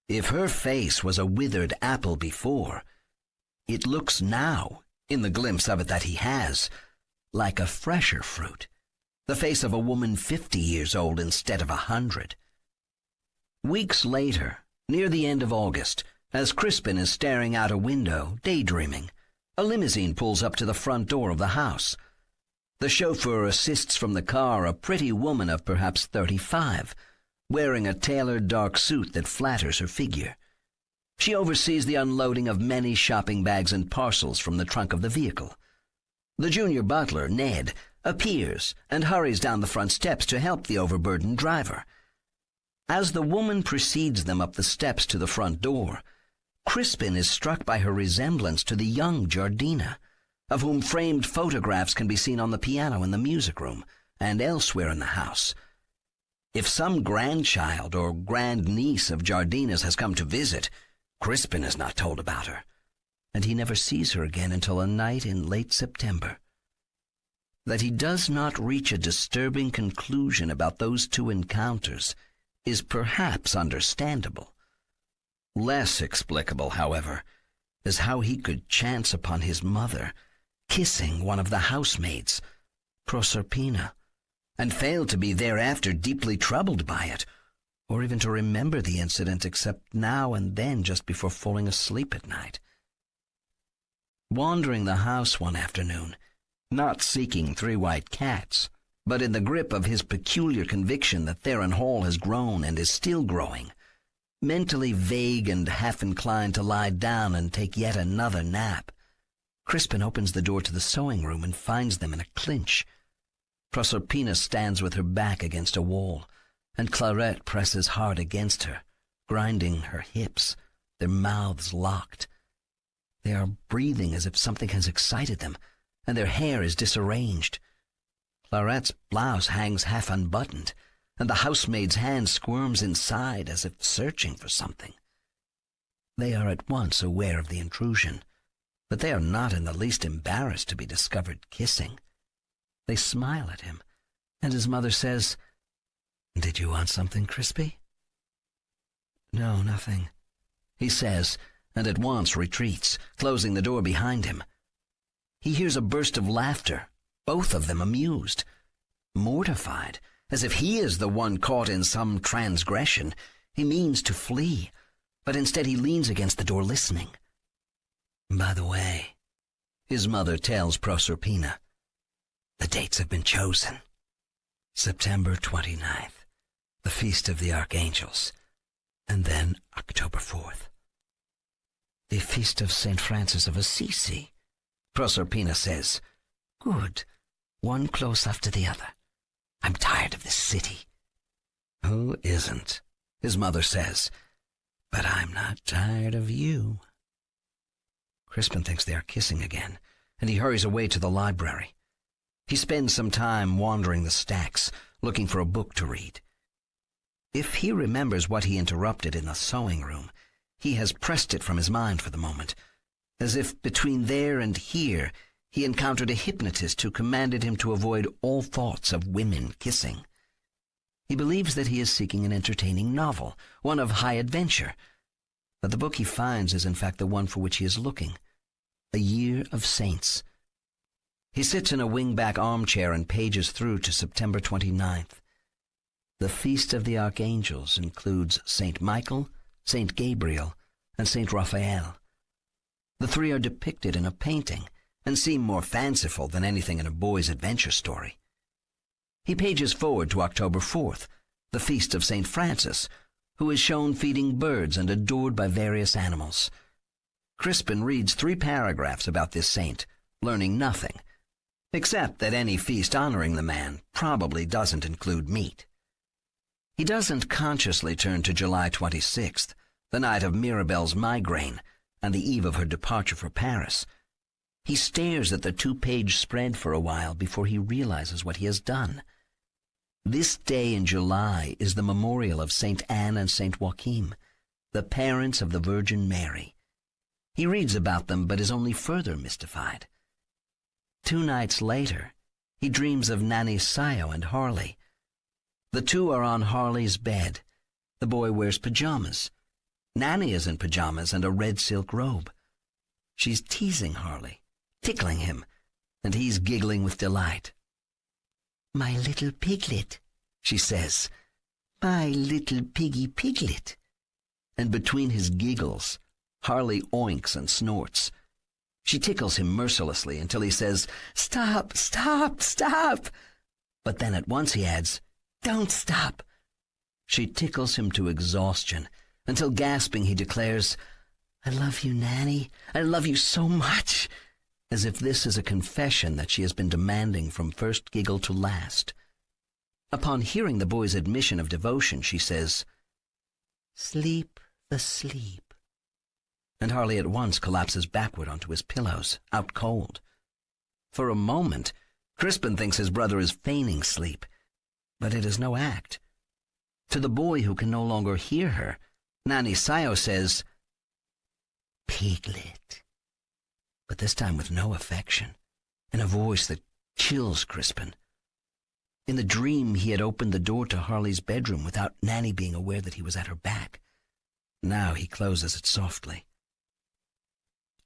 if her face was a withered apple before, it looks now, in the glimpse of it that he has, like a fresher fruit, the face of a woman 50 years old instead of 100. Weeks later, near the end of August, as Crispin is staring out a window, daydreaming, a limousine pulls up to the front door of the house. The chauffeur assists from the car a pretty woman of perhaps 35, wearing a tailored dark suit that flatters her figure. She oversees the unloading of many shopping bags and parcels from the trunk of the vehicle. The junior butler, Ned, appears and hurries down the front steps to help the overburdened driver. As the woman precedes them up the steps to the front door, Crispin is struck by her resemblance to the young Jardina, of whom framed photographs can be seen on the piano in the music room and elsewhere in the house. If some grandchild or grandniece of Jardina's has come to visit, Crispin is not told about her, and he never sees her again until a night in late September. That he does not reach a disturbing conclusion about those 2 encounters is perhaps understandable. Less explicable, however, is how he could chance upon his mother kissing one of the housemaids, Proserpina, and fail to be thereafter deeply troubled by it, or even to remember the incident except now and then just before falling asleep at night. Wandering the house one afternoon, not seeking 3 white cats, but in the grip of his peculiar conviction that Theron Hall has grown and is still growing, mentally vague and half-inclined to lie down and take yet another nap, Crispin opens the door to the sewing room and finds them in a clinch. Proserpina stands with her back against a wall, and Clarette presses hard against her, grinding her hips, their mouths locked. They are breathing as if something has excited them, and their hair is disarranged. Clarette's blouse hangs half unbuttoned, and the housemaid's hand squirms inside as if searching for something. They are at once aware of the intrusion, but they are not in the least embarrassed to be discovered kissing. They smile at him, and his mother says, "Did you want something, Crispy?" "No, nothing," he says, and at once retreats, closing the door behind him. He hears a burst of laughter, both of them amused. Mortified, as if he is the one caught in some transgression, he means to flee, but instead he leans against the door listening. "By the way," his mother tells Proserpina, "the dates have been chosen. September 29th, the Feast of the Archangels, and then October 4th. "The Feast of St. Francis of Assisi," Proserpina says. "Good. One close after the other. I'm tired of this city." "Who isn't?" his mother says. "But I'm not tired of you." Crispin thinks they are kissing again, and he hurries away to the library. He spends some time wandering the stacks, looking for a book to read. If he remembers what he interrupted in the sewing room, he has pressed it from his mind for the moment, as if between there and here he encountered a hypnotist who commanded him to avoid all thoughts of women kissing. He believes that he is seeking an entertaining novel, one of high adventure, but the book he finds is in fact the one for which he is looking, A Year of Saints. He sits in a wing-back armchair and pages through to September 29th. The Feast of the Archangels includes St. Michael, St. Gabriel, and St. Raphael. The three are depicted in a painting and seem more fanciful than anything in a boy's adventure story. He pages forward to October 4th, the Feast of St. Francis, who is shown feeding birds and adored by various animals. Crispin reads 3 paragraphs about this saint, learning nothing, except that any feast honoring the man probably doesn't include meat. He doesn't consciously turn to July 26th, the night of Mirabelle's migraine and the eve of her departure for Paris. He stares at the 2-page spread for a while before he realizes what he has done. This day in July is the memorial of St. Anne and St. Joachim, the parents of the Virgin Mary. He reads about them but is only further mystified. 2 nights later, he dreams of Nanny Sayo and Harley. The two are on Harley's bed. The boy wears pajamas. Nanny is in pajamas and a red silk robe. She's teasing Harley, tickling him, and he's giggling with delight. "My little piglet," she says. "My little piggy piglet." And between his giggles, Harley oinks and snorts. She tickles him mercilessly until he says, "Stop, stop, stop!" But then at once he adds, "Don't stop." She tickles him to exhaustion, until gasping he declares, "I love you, Nanny. I love you so much," as if this is a confession that she has been demanding from first giggle to last. Upon hearing the boy's admission of devotion, she says, "Sleep the sleep." And Harley at once collapses backward onto his pillows, out cold. For a moment, Crispin thinks his brother is feigning sleep, but it is no act. To the boy who can no longer hear her, Nanny Sayo says, "Piglet," but this time with no affection, in a voice that chills Crispin. In the dream, he had opened the door to Harley's bedroom without Nanny being aware that he was at her back. Now he closes it softly.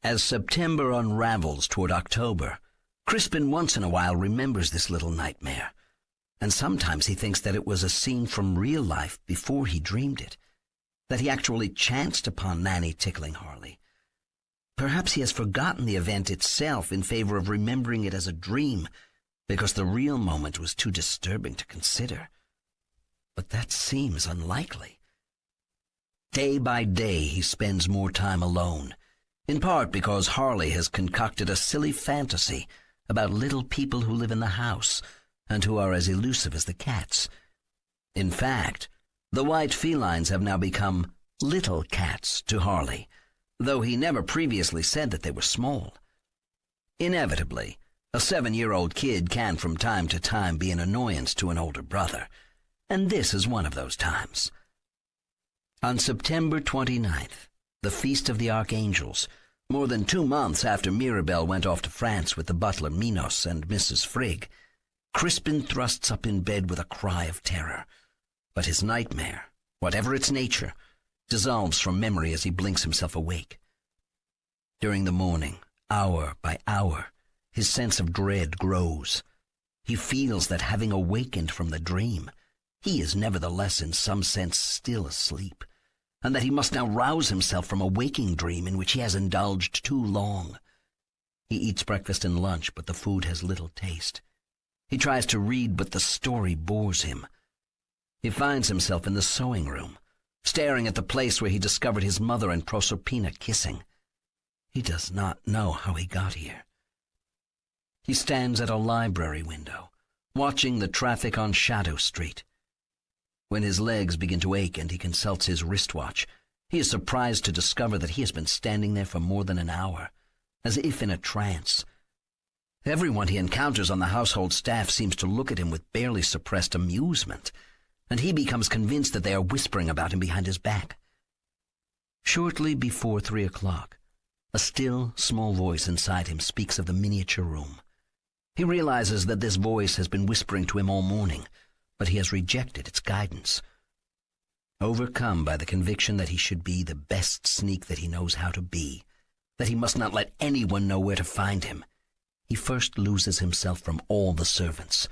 As September unravels toward October, Crispin once in a while remembers this little nightmare, and sometimes he thinks that it was a scene from real life before he dreamed it, that he actually chanced upon Nanny tickling Harley. Perhaps he has forgotten the event itself in favor of remembering it as a dream, because the real moment was too disturbing to consider. But that seems unlikely. Day by day he spends more time alone, in part because Harley has concocted a silly fantasy about little people who live in the house and who are as elusive as the cats. In fact, the white felines have now become little cats to Harley, though he never previously said that they were small. Inevitably, a 7-year-old kid can from time to time be an annoyance to an older brother, and this is one of those times. On September 29th, the Feast of the Archangels, more than 2 months after Mirabelle went off to France with the butler Minos and Mrs. Frigg, Crispin thrusts up in bed with a cry of terror. But his nightmare, whatever its nature, dissolves from memory as he blinks himself awake. During the morning, hour by hour, his sense of dread grows. He feels that having awakened from the dream, he is nevertheless in some sense still asleep, and that he must now rouse himself from a waking dream in which he has indulged too long. He eats breakfast and lunch, but the food has little taste. He tries to read, but the story bores him. He finds himself in the sewing room, staring at the place where he discovered his mother and Proserpina kissing. He does not know how he got here. He stands at a library window, watching the traffic on Shadow Street. When his legs begin to ache and he consults his wristwatch, he is surprised to discover that he has been standing there for more than an hour, as if in a trance. Everyone he encounters on the household staff seems to look at him with barely suppressed amusement, and he becomes convinced that they are whispering about him behind his back. Shortly before 3 o'clock, a still, small voice inside him speaks of the miniature room. He realizes that this voice has been whispering to him all morning, but he has rejected its guidance. Overcome by the conviction that he should be the best sneak that he knows how to be, that he must not let anyone know where to find him, he first loses himself from all the servants,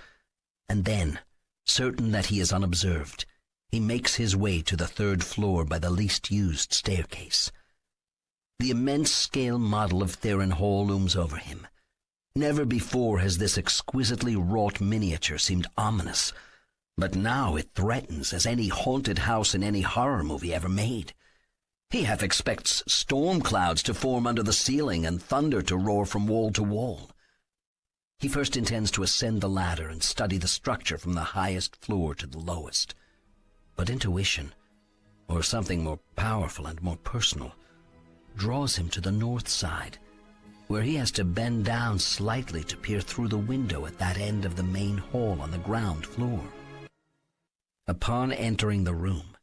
and then, certain that he is unobserved, he makes his way to the 3rd floor by the least used staircase. The immense scale model of Theron Hall looms over him. Never before has this exquisitely wrought miniature seemed ominous, but now it threatens as any haunted house in any horror movie ever made. He half expects storm clouds to form under the ceiling and thunder to roar from wall to wall. He first intends to ascend the ladder and study the structure from the highest floor to the lowest. But intuition, or something more powerful and more personal, draws him to the north side, where he has to bend down slightly to peer through the window at that end of the main hall on the ground floor. Upon entering the room,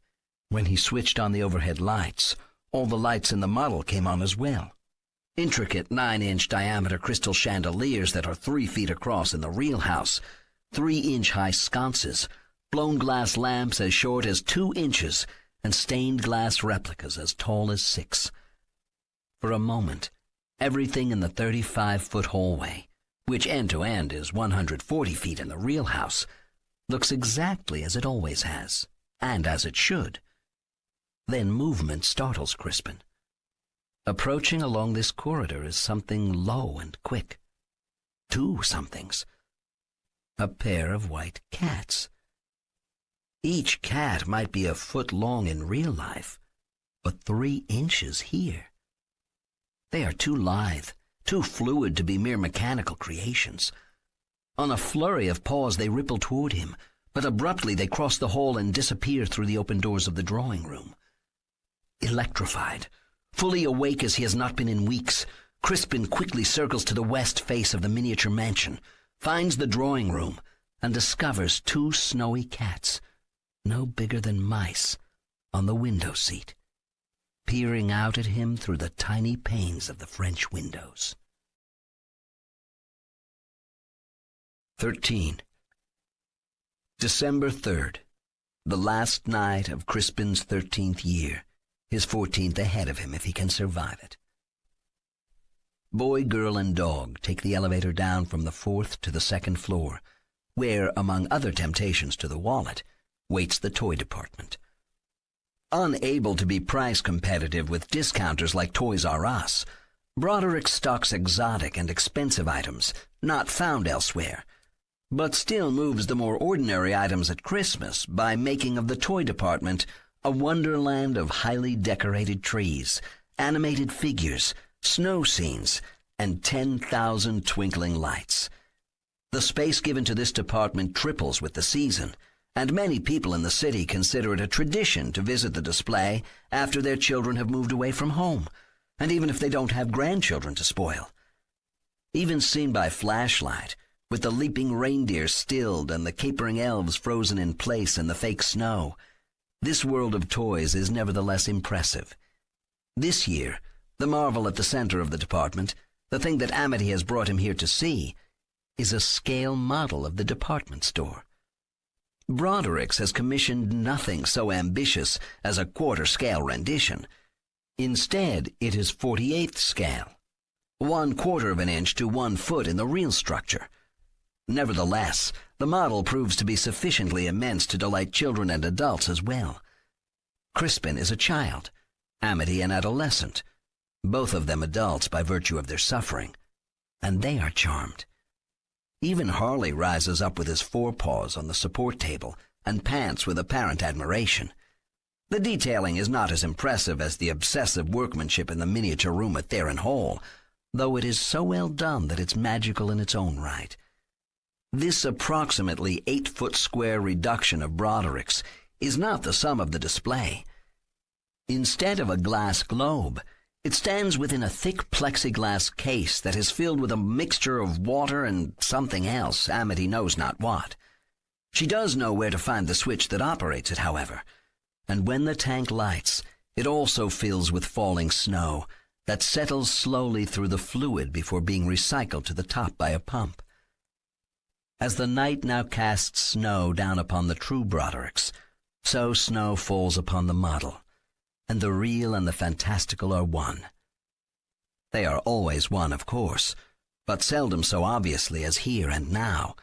when he switched on the overhead lights, all the lights in the model came on as well. Intricate 9-inch diameter crystal chandeliers that are 3 feet across in the real house, 3-inch high sconces, blown glass lamps as short as 2 inches, and stained glass replicas as tall as 6. For a moment, everything in the 35-foot hallway, which end to end is 140 feet in the real house, looks exactly as it always has, and as it should. Then movement startles Crispin. Approaching along this corridor is something low and quick. 2 somethings. A pair of white cats. Each cat might be a foot long in real life, but 3 inches here. They are too lithe, too fluid to be mere mechanical creations. On a flurry of paws they ripple toward him, but abruptly they cross the hall and disappear through the open doors of the drawing room. Electrified, fully awake as he has not been in weeks, Crispin quickly circles to the west face of the miniature mansion, finds the drawing room, and discovers 2 snowy cats, no bigger than mice, on the window seat, peering out at him through the tiny panes of the French windows. 13. December 3rd, the last night of Crispin's 13th year, his 14th ahead of him if he can survive it. Boy, girl, and dog take the elevator down from the 4th to the 2nd floor, where, among other temptations to the wallet, waits the toy department. Unable to be price competitive with discounters like Toys R Us, Broderick stocks exotic and expensive items not found elsewhere, but still moves the more ordinary items at Christmas by making of the toy department a wonderland of highly decorated trees, animated figures, snow scenes, and 10,000 twinkling lights. The space given to this department triples with the season, and many people in the city consider it a tradition to visit the display after their children have moved away from home, and even if they don't have grandchildren to spoil. Even seen by flashlight, with the leaping reindeer stilled and the capering elves frozen in place in the fake snow, this world of toys is nevertheless impressive. This year, the marvel at the center of the department, the thing that Amity has brought him here to see, is a scale model of the department store. Broderick's has commissioned nothing so ambitious as a quarter-scale rendition. Instead, it is 48th scale, 1/4 of an inch to 1 foot in the real structure. Nevertheless, the model proves to be sufficiently immense to delight children and adults as well. Crispin is a child, Amity an adolescent, both of them adults by virtue of their suffering, and they are charmed. Even Harley rises up with his forepaws on the support table and pants with apparent admiration. The detailing is not as impressive as the obsessive workmanship in the miniature room at Theron Hall, though it is so well done that it's magical in its own right. This approximately 8-foot square reduction of Broderick's is not the sum of the display. Instead of a glass globe, it stands within a thick plexiglass case that is filled with a mixture of water and something else, Amity knows not what. She does know where to find the switch that operates it, however, and when the tank lights, it also fills with falling snow that settles slowly through the fluid before being recycled to the top by a pump. As the night now casts snow down upon the true Broderick's, so snow falls upon the model, and the real and the fantastical are one. They are always one, of course, but seldom so obviously as here and now,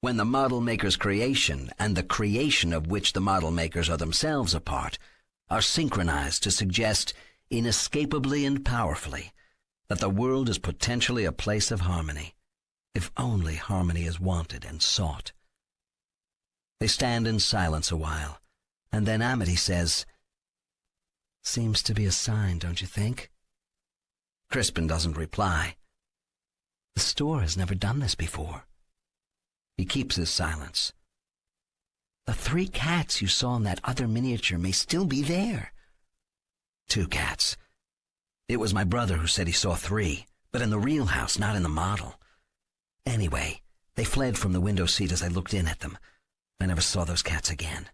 when the model maker's creation and the creation of which the model makers are themselves a part are synchronized to suggest inescapably and powerfully that the world is potentially a place of harmony, if only harmony is wanted and sought. They stand in silence a while, and then Amity says, "Seems to be a sign, don't you think?" Crispin doesn't reply. The store has never done this before. He keeps his silence. The 3 cats you saw in that other miniature may still be there. 2 cats. It was my brother who said he saw 3, but in the real house, not in the model. Anyway, they fled from the window seat as I looked in at them. I never saw those cats again.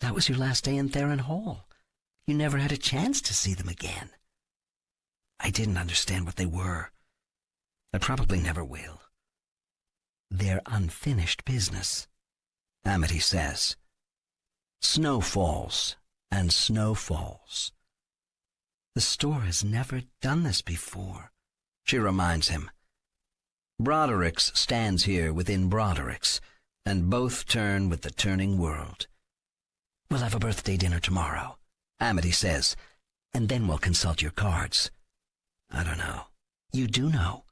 That was your last day in Theron Hall. You never had a chance to see them again. I didn't understand what they were. I probably never will. They're unfinished business, Amity says. Snow falls, and snow falls. The store has never done this before, she reminds him. Broderick's stands here within Broderick's, and both turn with the turning world. We'll have a birthday dinner tomorrow, Amity says, and then we'll consult your cards. I don't know. You do know.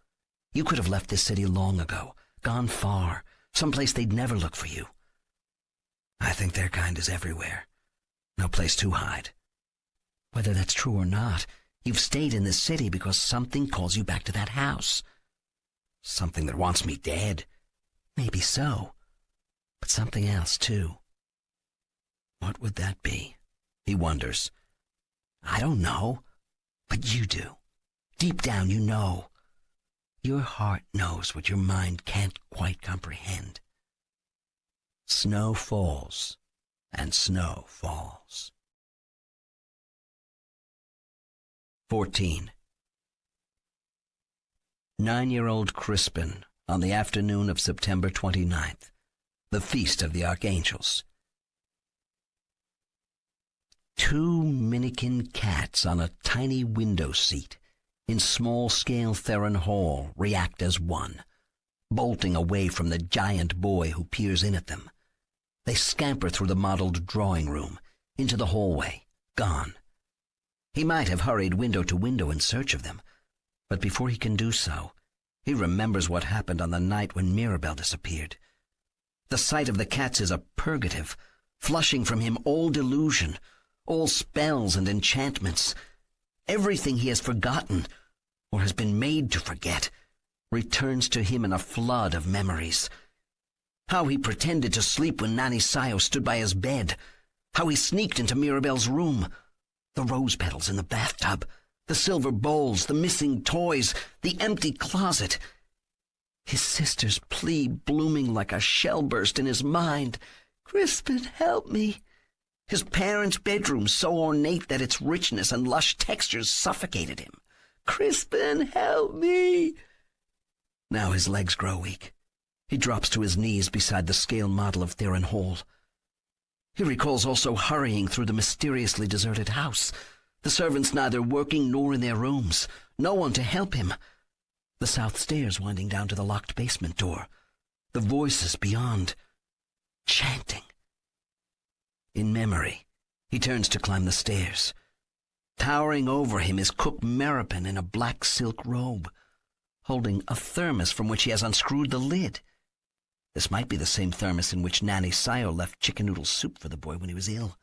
You could have left this city long ago, gone far, someplace they'd never look for you. I think their kind is everywhere. No place to hide. Whether that's true or not, you've stayed in this city because something calls you back to that house. Something that wants me dead. Maybe so. But something else, too. What would that be? He wonders. I don't know. But you do. Deep down you know. Your heart knows what your mind can't quite comprehend. Snow falls, and snow falls. 14. 9-year-old Crispin on the afternoon of September 29th, the Feast of the Archangels. 2 minikin cats on a tiny window seat in small-scale Theron Hall react as one, bolting away from the giant boy who peers in at them. They scamper through the modeled drawing room, into the hallway, gone. He might have hurried window to window in search of them, but before he can do so, he remembers what happened on the night when Mirabelle disappeared. The sight of the cats is a purgative, flushing from him all delusion, all spells and enchantments. Everything he has forgotten, or has been made to forget, returns to him in a flood of memories. How he pretended to sleep when Nanny Sayo stood by his bed. How he sneaked into Mirabelle's room. The rose petals in the bathtub. The silver bowls. The missing toys. The empty closet. his sister's plea blooming like a shell burst in his mind. "Crispin, help me." His parents' bedroom so ornate that its richness and lush textures suffocated him. "Crispin, help me." Now his legs grow weak. He drops to his knees beside the scale model of Theron Hall. He recalls also hurrying through the mysteriously deserted house, the servants neither working nor in their rooms, no one to help him, the south stairs winding down to the locked basement door, the voices beyond, chanting. In memory, he turns to climb the stairs. Towering over him is Cook Merripin in a black silk robe, holding a thermos from which he has unscrewed the lid. This might be the same thermos in which Nanny Sayo left chicken noodle soup for the boy when he was ill.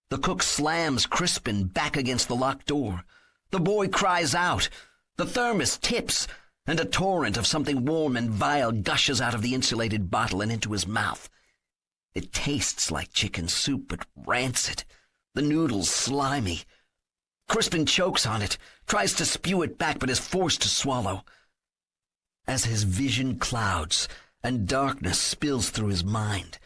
The cook slams Crispin back against the locked door. The boy cries out. The thermos tips, and a torrent of something warm and vile gushes out of the insulated bottle and into his mouth. It tastes like chicken soup, but rancid. The noodles slimy. Crispin chokes on it, tries to spew it back, but is forced to swallow. As his vision clouds and darkness spills through his mind,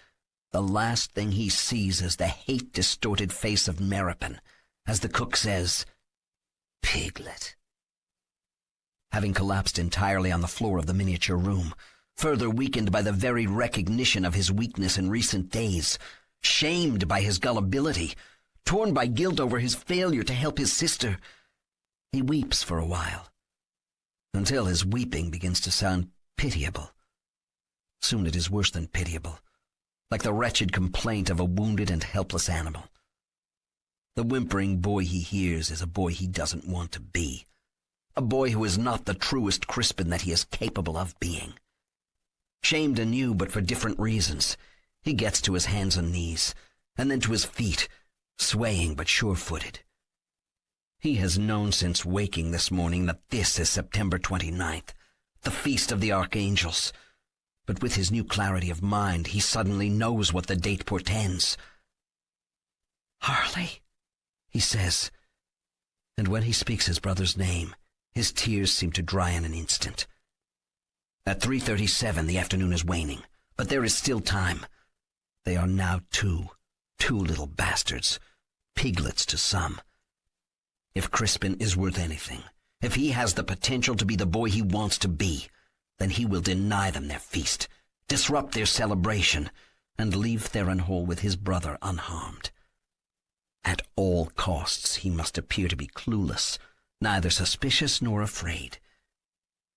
the last thing he sees is the hate-distorted face of Merripin, as the cook says, "Piglet." Having collapsed entirely on the floor of the miniature room, further weakened by the very recognition of his weakness in recent days, shamed by his gullibility, torn by guilt over his failure to help his sister, he weeps for a while, until his weeping begins to sound pitiable. Soon it is worse than pitiable, like the wretched complaint of a wounded and helpless animal. The whimpering boy he hears is a boy he doesn't want to be, a boy who is not the truest Crispin that he is capable of being. Shamed anew, but for different reasons, he gets to his hands and knees, and then to his feet, swaying but sure-footed. He has known since waking this morning that this is September 29th, the Feast of the Archangels. But with his new clarity of mind, he suddenly knows what the date portends. "Harley," he says, and when he speaks his brother's name, his tears seem to dry in an instant. At 3:37 the afternoon is waning, but there is still time. They are now two little bastards, piglets to some. If Crispin is worth anything, if he has the potential to be the boy he wants to be, then he will deny them their feast, disrupt their celebration, and leave Theron Hall with his brother unharmed. At all costs he must appear to be clueless, neither suspicious nor afraid.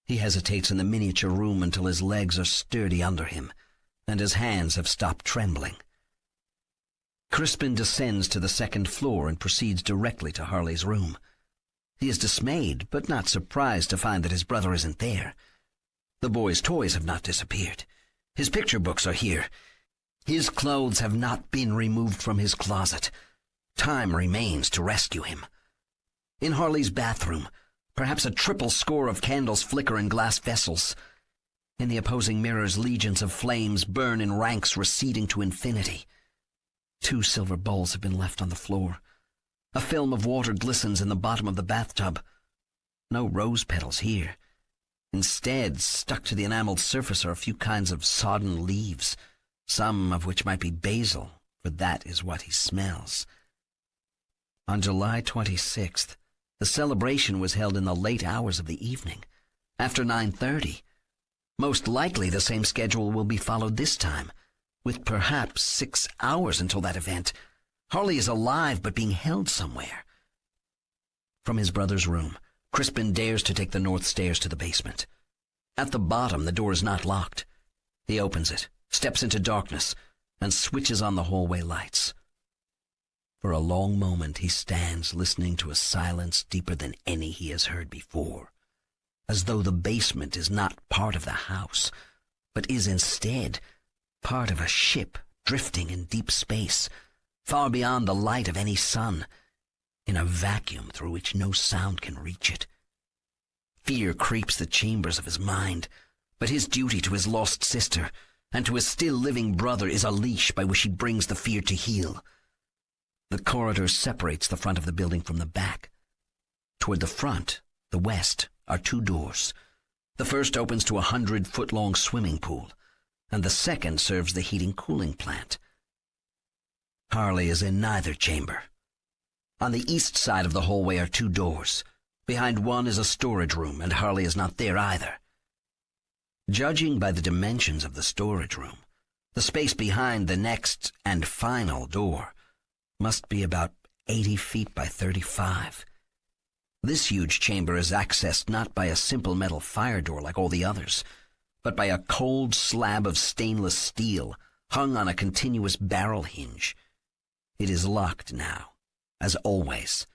He hesitates in the miniature room until his legs are sturdy under him, and his hands have stopped trembling. Crispin descends to the second floor and proceeds directly to Harley's room. He is dismayed, but not surprised to find that his brother isn't there. The boy's toys have not disappeared. His picture books are here. His clothes have not been removed from his closet. Time remains to rescue him. In Harley's bathroom, perhaps a triple score of candles flicker in glass vessels. In the opposing mirrors, legions of flames burn in ranks receding to infinity. 2 silver bowls have been left on the floor. A film of water glistens in the bottom of the bathtub. No rose petals here. Instead, stuck to the enameled surface are a few kinds of sodden leaves, some of which might be basil, for that is what he smells. On July 26th, the celebration was held in the late hours of the evening, after 9:30. Most likely the same schedule will be followed this time, with perhaps 6 hours until that event. Harley is alive but being held somewhere. From his brother's room, Crispin dares to take the north stairs to the basement. At the bottom, the door is not locked. He opens it, steps into darkness, and switches on the hallway lights. For a long moment he stands listening to a silence deeper than any he has heard before, as though the basement is not part of the house, but is instead part of a ship drifting in deep space, far beyond the light of any sun, in a vacuum through which no sound can reach it. Fear creeps the chambers of his mind, but his duty to his lost sister and to his still living brother is a leash by which he brings the fear to heel. The corridor separates the front of the building from the back. Toward the front, the west, are 2 doors. The first opens to a 100-foot-long swimming pool, and the second serves the heating-cooling plant. Harley is in neither chamber. On the east side of the hallway are 2 doors. Behind one is a storage room, and Harley is not there either. Judging by the dimensions of the storage room, the space behind the next and final door must be about 80 feet by 35. This huge chamber is accessed not by a simple metal fire door like all the others, but by a cold slab of stainless steel hung on a continuous barrel hinge. It is locked now, as always.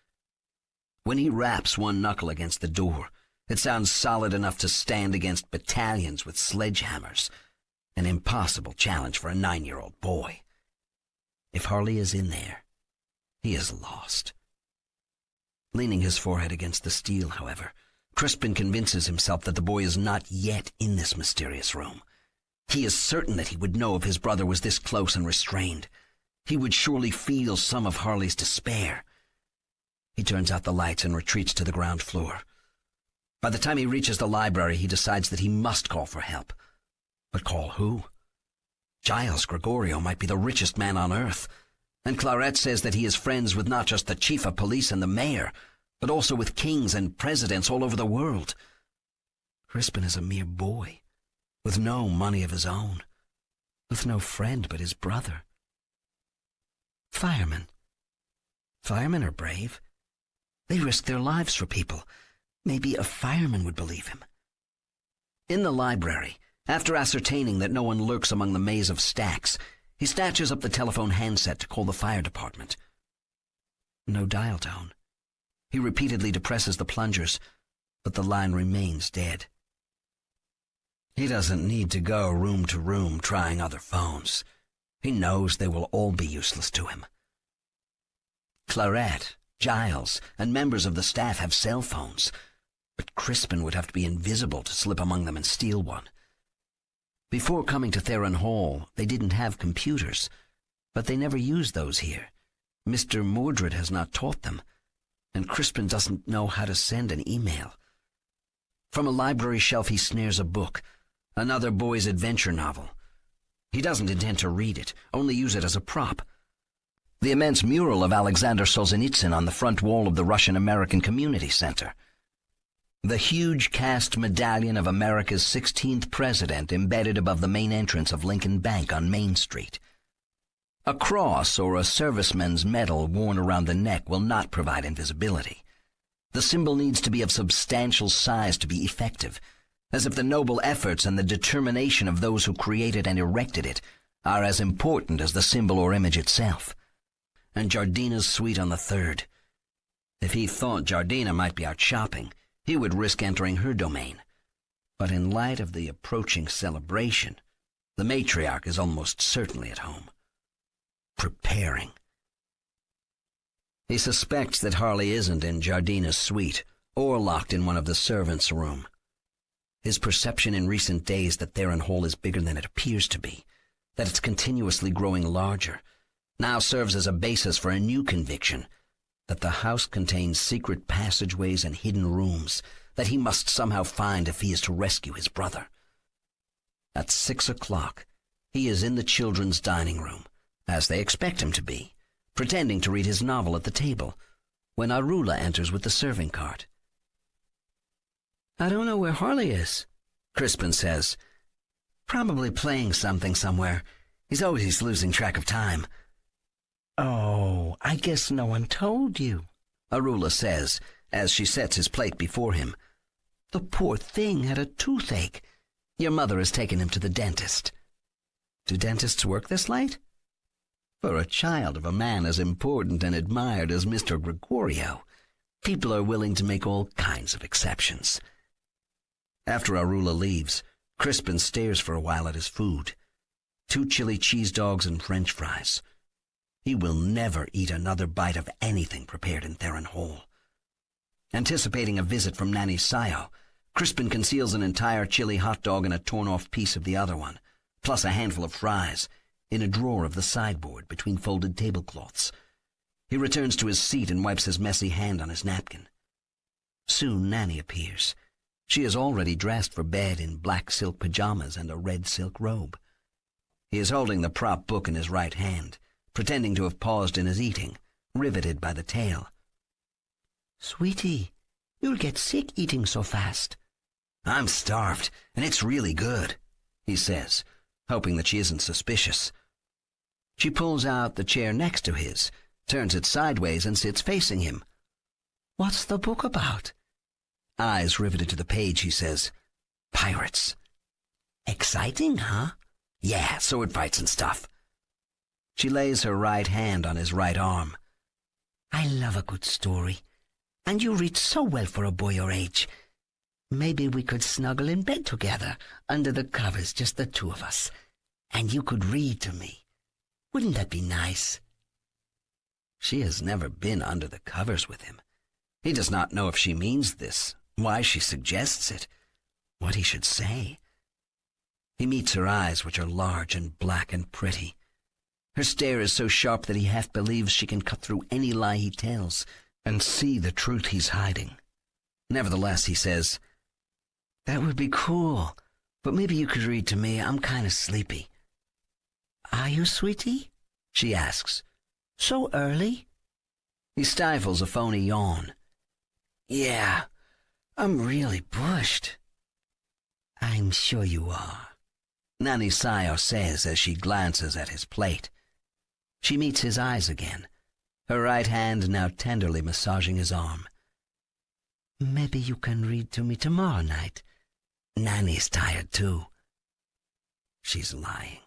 When he raps one knuckle against the door, it sounds solid enough to stand against battalions with sledgehammers, an impossible challenge for a 9-year-old boy. If Harley is in there, he is lost. Leaning his forehead against the steel, however, Crispin convinces himself that the boy is not yet in this mysterious room. He is certain that he would know if his brother was this close and restrained. He would surely feel some of Harley's despair. He turns out the lights and retreats to the ground floor. By the time he reaches the library, he decides that he must call for help. But call who? Giles Gregorio might be the richest man on earth, and Clarette says that he is friends with not just the chief of police and the mayor, but also with kings and presidents all over the world. Crispin is a mere boy, with no money of his own, with no friend but his brother. Firemen. Firemen are brave. They risk their lives for people. Maybe a fireman would believe him. In the library, after ascertaining that no one lurks among the maze of stacks, he snatches up the telephone handset to call the fire department. No dial tone. He repeatedly depresses the plungers, but the line remains dead. He doesn't need to go room to room trying other phones. He knows they will all be useless to him. Clarette, Giles, and members of the staff have cell phones, but Crispin would have to be invisible to slip among them and steal one. Before coming to Theron Hall, they didn't have computers, but they never used those here. Mr. Mordred has not taught them, and Crispin doesn't know how to send an email. From a library shelf he snares a book, another boy's adventure novel. He doesn't intend to read it, only use it as a prop. The immense mural of Alexander Solzhenitsyn on the front wall of the Russian-American Community Center. The huge cast medallion of America's 16th president embedded above the main entrance of Lincoln Bank on Main Street. A cross or a serviceman's medal worn around the neck will not provide invisibility. The symbol needs to be of substantial size to be effective, as if the noble efforts and the determination of those who created and erected it are as important as the symbol or image itself. And Jardina's suite on the 3rd. If he thought Jardina might be out shopping, he would risk entering her domain. But in light of the approaching celebration, the matriarch is almost certainly at home. Preparing. He suspects that Harley isn't in Jardina's suite, or locked in one of the servants' room. His perception in recent days that Theron Hall is bigger than it appears to be, that it's continuously growing larger, now serves as a basis for a new conviction that the house contains secret passageways and hidden rooms that he must somehow find if he is to rescue his brother. At 6 o'clock, he is in the children's dining room, as they expect him to be, pretending to read his novel at the table, when Arula enters with the serving cart. "I don't know where Harley is," Crispin says. "Probably playing something somewhere. He's always losing track of time." "Oh, I guess no one told you," Arula says, as she sets his plate before him. "The poor thing had a toothache. Your mother has taken him to the dentist." "Do dentists work this late?" For a child of a man as important and admired as Mr. Gregorio, people are willing to make all kinds of exceptions. After Arula leaves, Crispin stares for a while at his food. 2 chili cheese dogs and French fries. He will never eat another bite of anything prepared in Theron Hall. Anticipating a visit from Nanny Sayo, Crispin conceals an entire chili hot dog and a torn-off piece of the other one, plus a handful of fries, in a drawer of the sideboard between folded tablecloths. He returns to his seat and wipes his messy hand on his napkin. Soon Nanny appears. She is already dressed for bed in black silk pajamas and a red silk robe. He is holding the prop book in his right hand, pretending to have paused in his eating, riveted by the tale. "Sweetie, you'll get sick eating so fast." "I'm starved, and it's really good," he says, hoping that she isn't suspicious. She pulls out the chair next to his, turns it sideways, and sits facing him. "What's the book about?" Eyes riveted to the page, he says, "Pirates." "Exciting, huh?" "Yeah, sword fights and stuff." She lays her right hand on his right arm. "I love a good story, and you read so well for a boy your age. Maybe we could snuggle in bed together, under the covers, just the two of us, and you could read to me. Wouldn't that be nice?" She has never been under the covers with him. He does not know if she means this, why she suggests it, what he should say. He meets her eyes, which are large and black and pretty. Her stare is so sharp that he half believes she can cut through any lie he tells and see the truth he's hiding. Nevertheless, he says, "That would be cool, but maybe you could read to me. I'm kind of sleepy." "Are you, sweetie?" she asks. "So early?" He stifles a phony yawn. "Yeah, I'm really bushed." "I'm sure you are," Nanny Sayo says as she glances at his plate. She meets his eyes again, her right hand now tenderly massaging his arm. "Maybe you can read to me tomorrow night. Nanny's tired too." She's lying.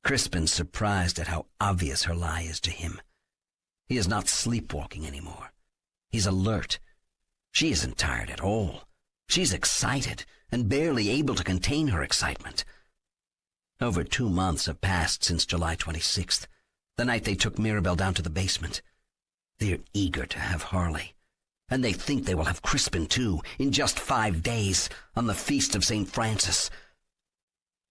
Crispin's surprised at how obvious her lie is to him. He is not sleepwalking anymore. He's alert. She isn't tired at all. She's excited and barely able to contain her excitement. Over 2 months have passed since July 26th, the night they took Mirabelle down to the basement. They're eager to have Harley, and they think they will have Crispin too, in just 5 days, on the feast of St. Francis.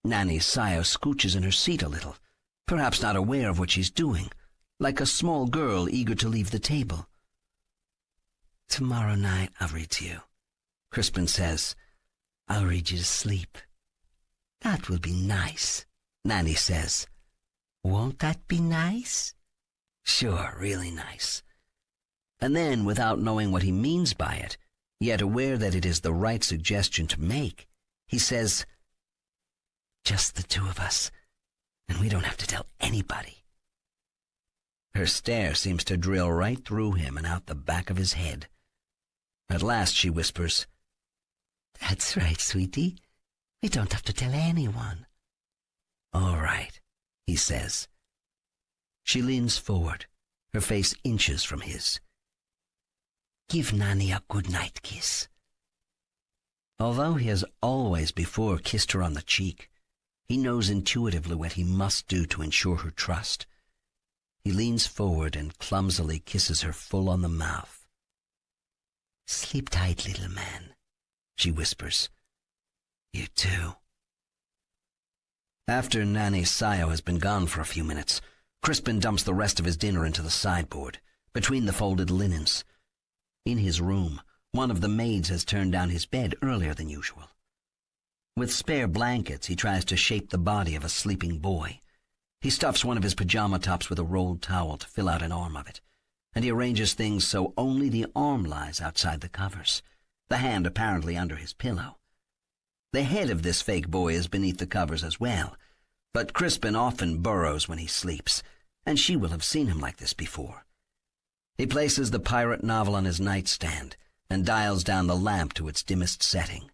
Nanny Sayo scooches in her seat a little, perhaps not aware of what she's doing, like a small girl eager to leave the table. "Tomorrow night I'll read to you," Crispin says. "I'll read you to sleep." "That will be nice," Nanny says. "Won't that be nice?" "Sure, really nice." And then, without knowing what he means by it, yet aware that it is the right suggestion to make, he says, "Just the two of us, and we don't have to tell anybody." Her stare seems to drill right through him and out the back of his head. At last she whispers, "That's right, sweetie. We don't have to tell anyone." "All right," he says. She leans forward, her face inches from his. "Give Nanny a good night kiss." Although he has always before kissed her on the cheek, he knows intuitively what he must do to ensure her trust. He leans forward and clumsily kisses her full on the mouth. "Sleep tight, little man," she whispers. "You too." After Nanny Sayo has been gone for a few minutes, Crispin dumps the rest of his dinner into the sideboard, between the folded linens. In his room, one of the maids has turned down his bed earlier than usual. With spare blankets, he tries to shape the body of a sleeping boy. He stuffs one of his pajama tops with a rolled towel to fill out an arm of it, and he arranges things so only the arm lies outside the covers, the hand apparently under his pillow. The head of this fake boy is beneath the covers as well, but Crispin often burrows when he sleeps, and she will have seen him like this before. He places the pirate novel on his nightstand and dials down the lamp to its dimmest setting.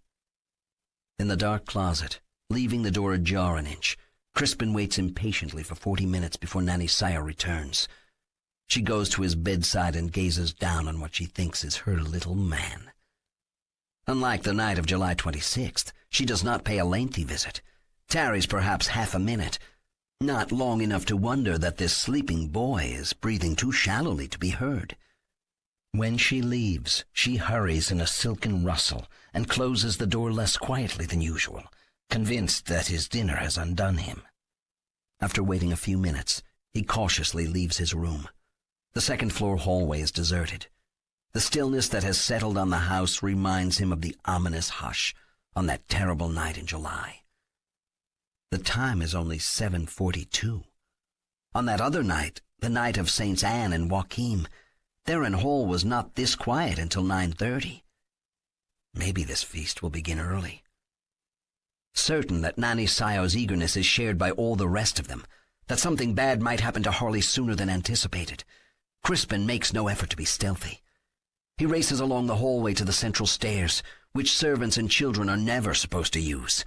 In the dark closet, leaving the door ajar an inch, Crispin waits impatiently for 40 minutes before Nanny Sayo returns. She goes to his bedside and gazes down on what she thinks is her little man. Unlike the night of July 26th, she does not pay a lengthy visit, tarries perhaps half a minute, not long enough to wonder that this sleeping boy is breathing too shallowly to be heard. When she leaves, she hurries in a silken rustle and closes the door less quietly than usual, convinced that his dinner has undone him. After waiting a few minutes, he cautiously leaves his room. The second-floor hallway is deserted. The stillness that has settled on the house reminds him of the ominous hush on that terrible night in July. The time is only 7:42. On that other night, the night of Saints Anne and Joachim, Theron Hall was not this quiet until 9:30. Maybe this feast will begin early. Certain that Nanny Sayo's eagerness is shared by all the rest of them, that something bad might happen to Harley sooner than anticipated, Crispin makes no effort to be stealthy. He races along the hallway to the central stairs, which servants and children are never supposed to use.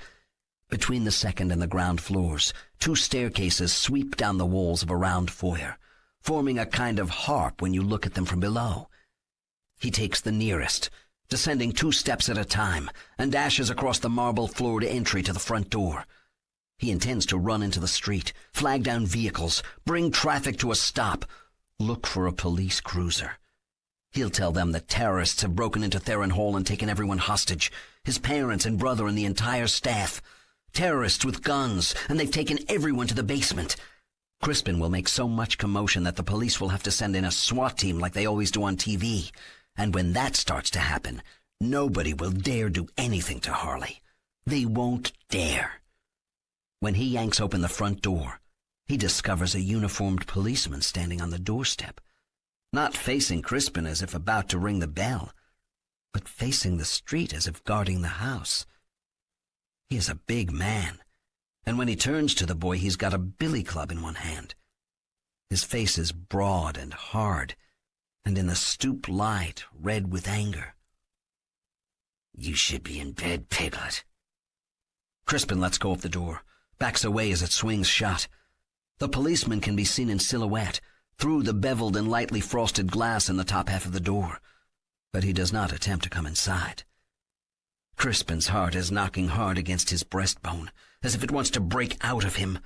Between the second and the ground floors, two staircases sweep down the walls of a round foyer, forming a kind of harp when you look at them from below. He takes the nearest, descending 2 steps at a time, and dashes across the marble-floored entry to the front door. He intends to run into the street, flag down vehicles, bring traffic to a stop, look for a police cruiser. He'll tell them that terrorists have broken into Theron Hall and taken everyone hostage, his parents and brother and the entire staff. Terrorists with guns, and they've taken everyone to the basement. Crispin will make so much commotion that the police will have to send in a SWAT team like they always do on TV. And when that starts to happen, nobody will dare do anything to Harley. They won't dare. When he yanks open the front door, he discovers a uniformed policeman standing on the doorstep, not facing Crispin as if about to ring the bell, but facing the street as if guarding the house. He is a big man, and when he turns to the boy, he's got a billy club in one hand. His face is broad and hard, and in the stooped light, red with anger. "You should be in bed, Piglet." Crispin lets go of the door, backs away as it swings shut. The policeman can be seen in silhouette through the beveled and lightly frosted glass in the top half of the door, but he does not attempt to come inside. Crispin's heart is knocking hard against his breastbone, as if it wants to break out of him.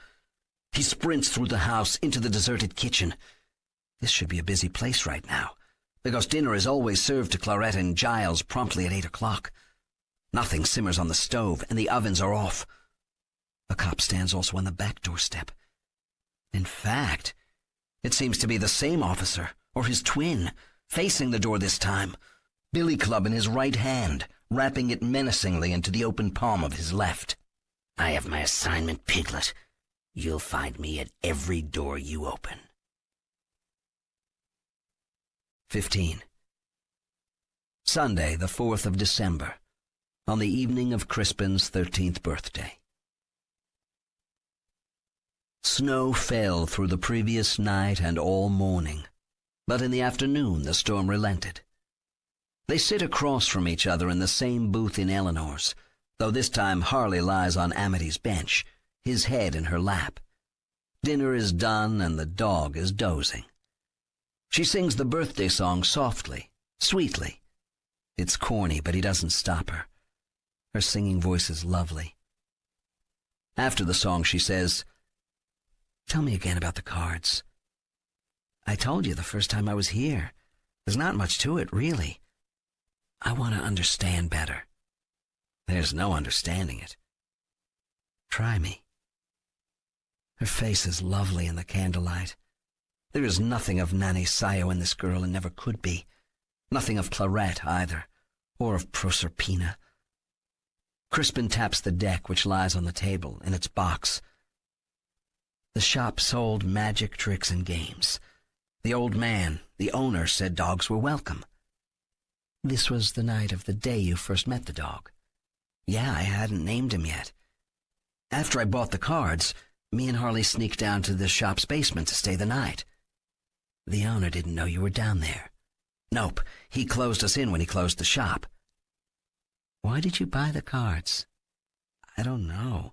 He sprints through the house into the deserted kitchen. This should be a busy place right now, because dinner is always served to Clarette and Giles promptly at 8 o'clock. Nothing simmers on the stove, and the ovens are off. A cop stands also on the back doorstep. In fact, it seems to be the same officer, or his twin, facing the door this time, billy club in his right hand, wrapping it menacingly into the open palm of his left. "I have my assignment, Piglet. You'll find me at every door you open." 15. Sunday, the 4th of December, on the evening of Crispin's 13th birthday. Snow fell through the previous night and all morning, but in the afternoon the storm relented. They sit across from each other in the same booth in Eleanor's, though this time Harley lies on Amity's bench, his head in her lap. Dinner is done and the dog is dozing. She sings the birthday song softly, sweetly. It's corny, but he doesn't stop her. Her singing voice is lovely. After the song, she says, "Tell me again about the cards." "I told you the first time I was here. There's not much to it, really. I want to understand better." "There's no understanding it." "Try me." Her face is lovely in the candlelight. There is nothing of Nanny Sayo in this girl, and never could be. Nothing of Clarette, either, or of Proserpina. Crispin taps the deck which lies on the table, in its box. The shop sold magic tricks and games. The old man, the owner, said dogs were welcome. "This was the night of the day you first met the dog." "Yeah, I hadn't named him yet. After I bought the cards, me and Harley sneaked down to the shop's basement to stay the night." "The owner didn't know you were down there." "Nope, he closed us in when he closed the shop." "Why did you buy the cards?" "I don't know.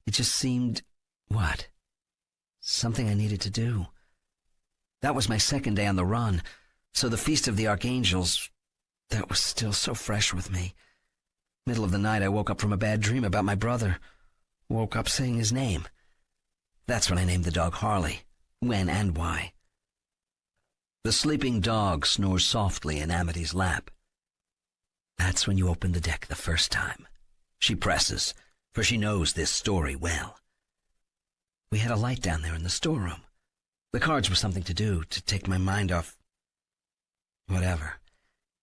It just seemed—" "What?" "Something I needed to do. That was my second day on the run, so the Feast of the Archangels, that was still so fresh with me. Middle of the night, I woke up from a bad dream about my brother. Woke up saying his name. That's when I named the dog Harley. When and why." The sleeping dog snores softly in Amity's lap. "That's when you opened the deck the first time," she presses, for she knows this story well. "We had a light down there in the storeroom. The cards were something to do, to take my mind off. Whatever.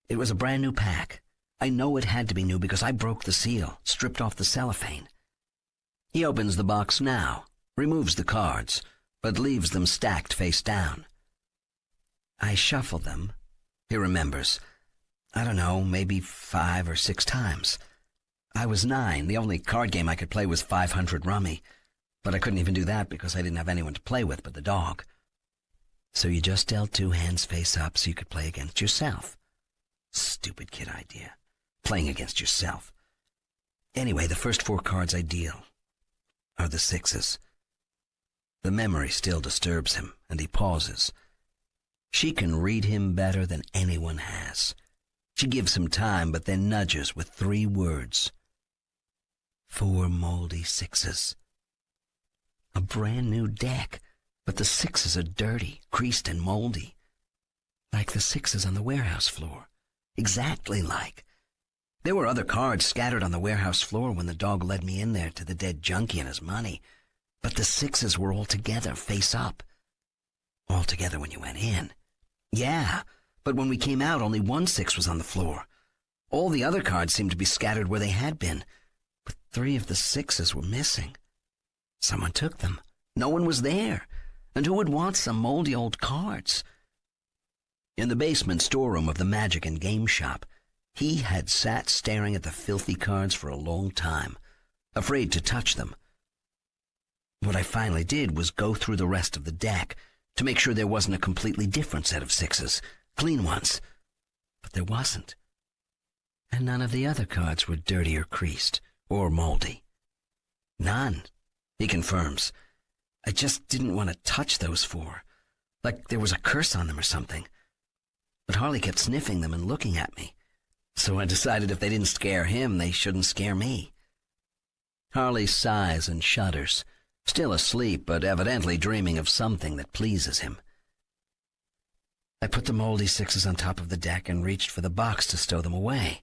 It was a brand new pack. I know it had to be new because I broke the seal, stripped off the cellophane. He opens the box now, removes the cards, but leaves them stacked face down. I shuffle them, he remembers. I don't know, maybe 5 or 6 times. I was 9. The only card game I could play was 500 Rummy, but I couldn't even do that because I didn't have anyone to play with but the dog. So you just dealt 2 hands face up so you could play against yourself. Stupid kid idea. Playing against yourself. Anyway, the first 4 cards I deal are the 6s. The memory still disturbs him, and he pauses. She can read him better than anyone has. She gives him time, but then nudges with 3 words. 4 moldy 6s. A brand new deck, but the 6s are dirty, creased and moldy. Like the 6s on the warehouse floor. Exactly like. There were other cards scattered on the warehouse floor when the dog led me in there to the dead junkie and his money, but the 6s were all together, face up. All together when you went in. Yeah, but when we came out, only 1 6 was on the floor. All the other cards seemed to be scattered where they had been, but 3 of the 6s were missing. Someone took them. No one was there. And who would want some moldy old cards? In the basement storeroom of the magic and game shop, he had sat staring at the filthy cards for a long time, afraid to touch them. What I finally did was go through the rest of the deck to make sure there wasn't a completely different set of 6s, clean ones. But there wasn't. And none of the other cards were dirty or creased or moldy. None, he confirms. I just didn't want to touch those 4, like there was a curse on them or something. But Harley kept sniffing them and looking at me, so I decided if they didn't scare him, they shouldn't scare me. Harley sighs and shudders, still asleep but evidently dreaming of something that pleases him. I put the moldy 6s on top of the deck and reached for the box to stow them away.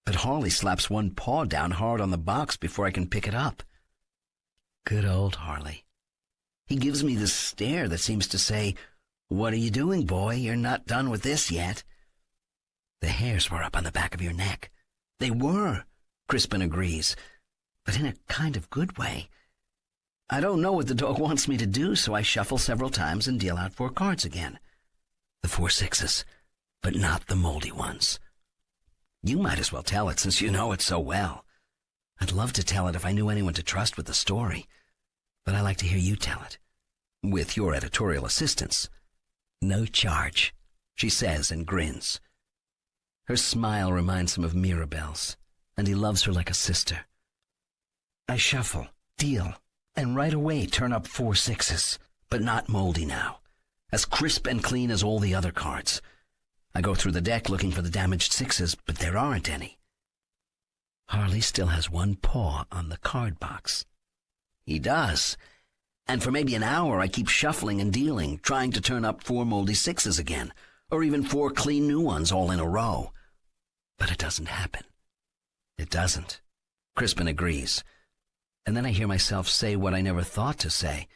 But Harley slaps one paw down hard on the box before I can pick it up. Good old Harley. He gives me this stare that seems to say, "What are you doing, boy? You're not done with this yet." The hairs were up on the back of your neck. They were, Crispin agrees, but in a kind of good way. I don't know what the dog wants me to do, so I shuffle several times and deal out 4 cards again. The 4 6s, but not the moldy ones. You might as well tell it since you know it so well. I'd love to tell it if I knew anyone to trust with the story, but I like to hear you tell it, with your editorial assistance. No charge, she says and grins. Her smile reminds him of Mirabelle's, and he loves her like a sister. I shuffle, deal, and right away turn up 4 6s, but not moldy now, as crisp and clean as all the other cards. I go through the deck looking for the damaged 6s, but there aren't any. Harley still has one paw on the card box. He does, and for maybe an hour I keep shuffling and dealing, trying to turn up 4 moldy 6s again, or even 4 clean new ones all in a row. But it doesn't happen. It doesn't. Crispin agrees. And then I hear myself say what I never thought to say.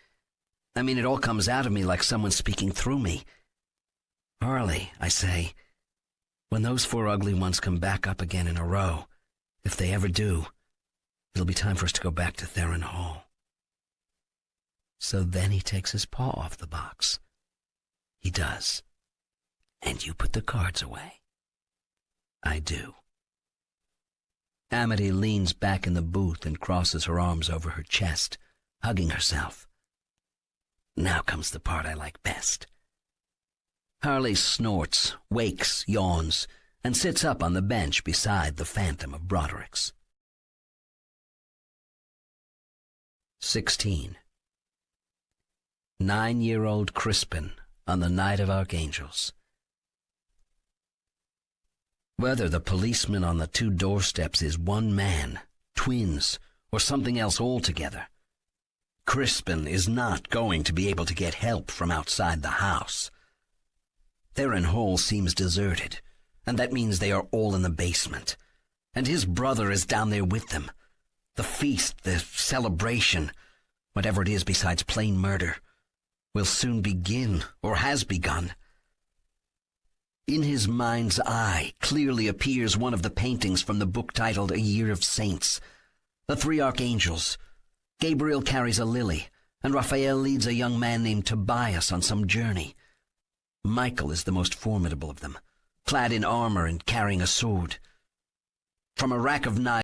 I mean, it all comes out of me like someone speaking through me. Harley, I say, when those 4 ugly ones come back up again in a row, if they ever do, it'll be time for us to go back to Theron Hall. So then he takes his paw off the box. He does. And you put the cards away. I do. Amity leans back in the booth and crosses her arms over her chest, hugging herself. Now comes the part I like best. Harley snorts, wakes, yawns, and sits up on the bench beside the phantom of Broderick's. 16. 9-year-old Crispin on the night of Archangels. Whether the policeman on the 2 doorsteps is one man, twins, or something else altogether, Crispin is not going to be able to get help from outside the house. Theron Hall seems deserted, and that means they are all in the basement, and his brother is down there with them. The feast, the celebration, whatever it is besides plain murder, will soon begin, or has begun. In his mind's eye clearly appears one of the paintings from the book titled A Year of Saints. The three archangels. Gabriel carries a lily, and Raphael leads a young man named Tobias on some journey. Michael is the most formidable of them, clad in armor and carrying a sword. From a rack of knives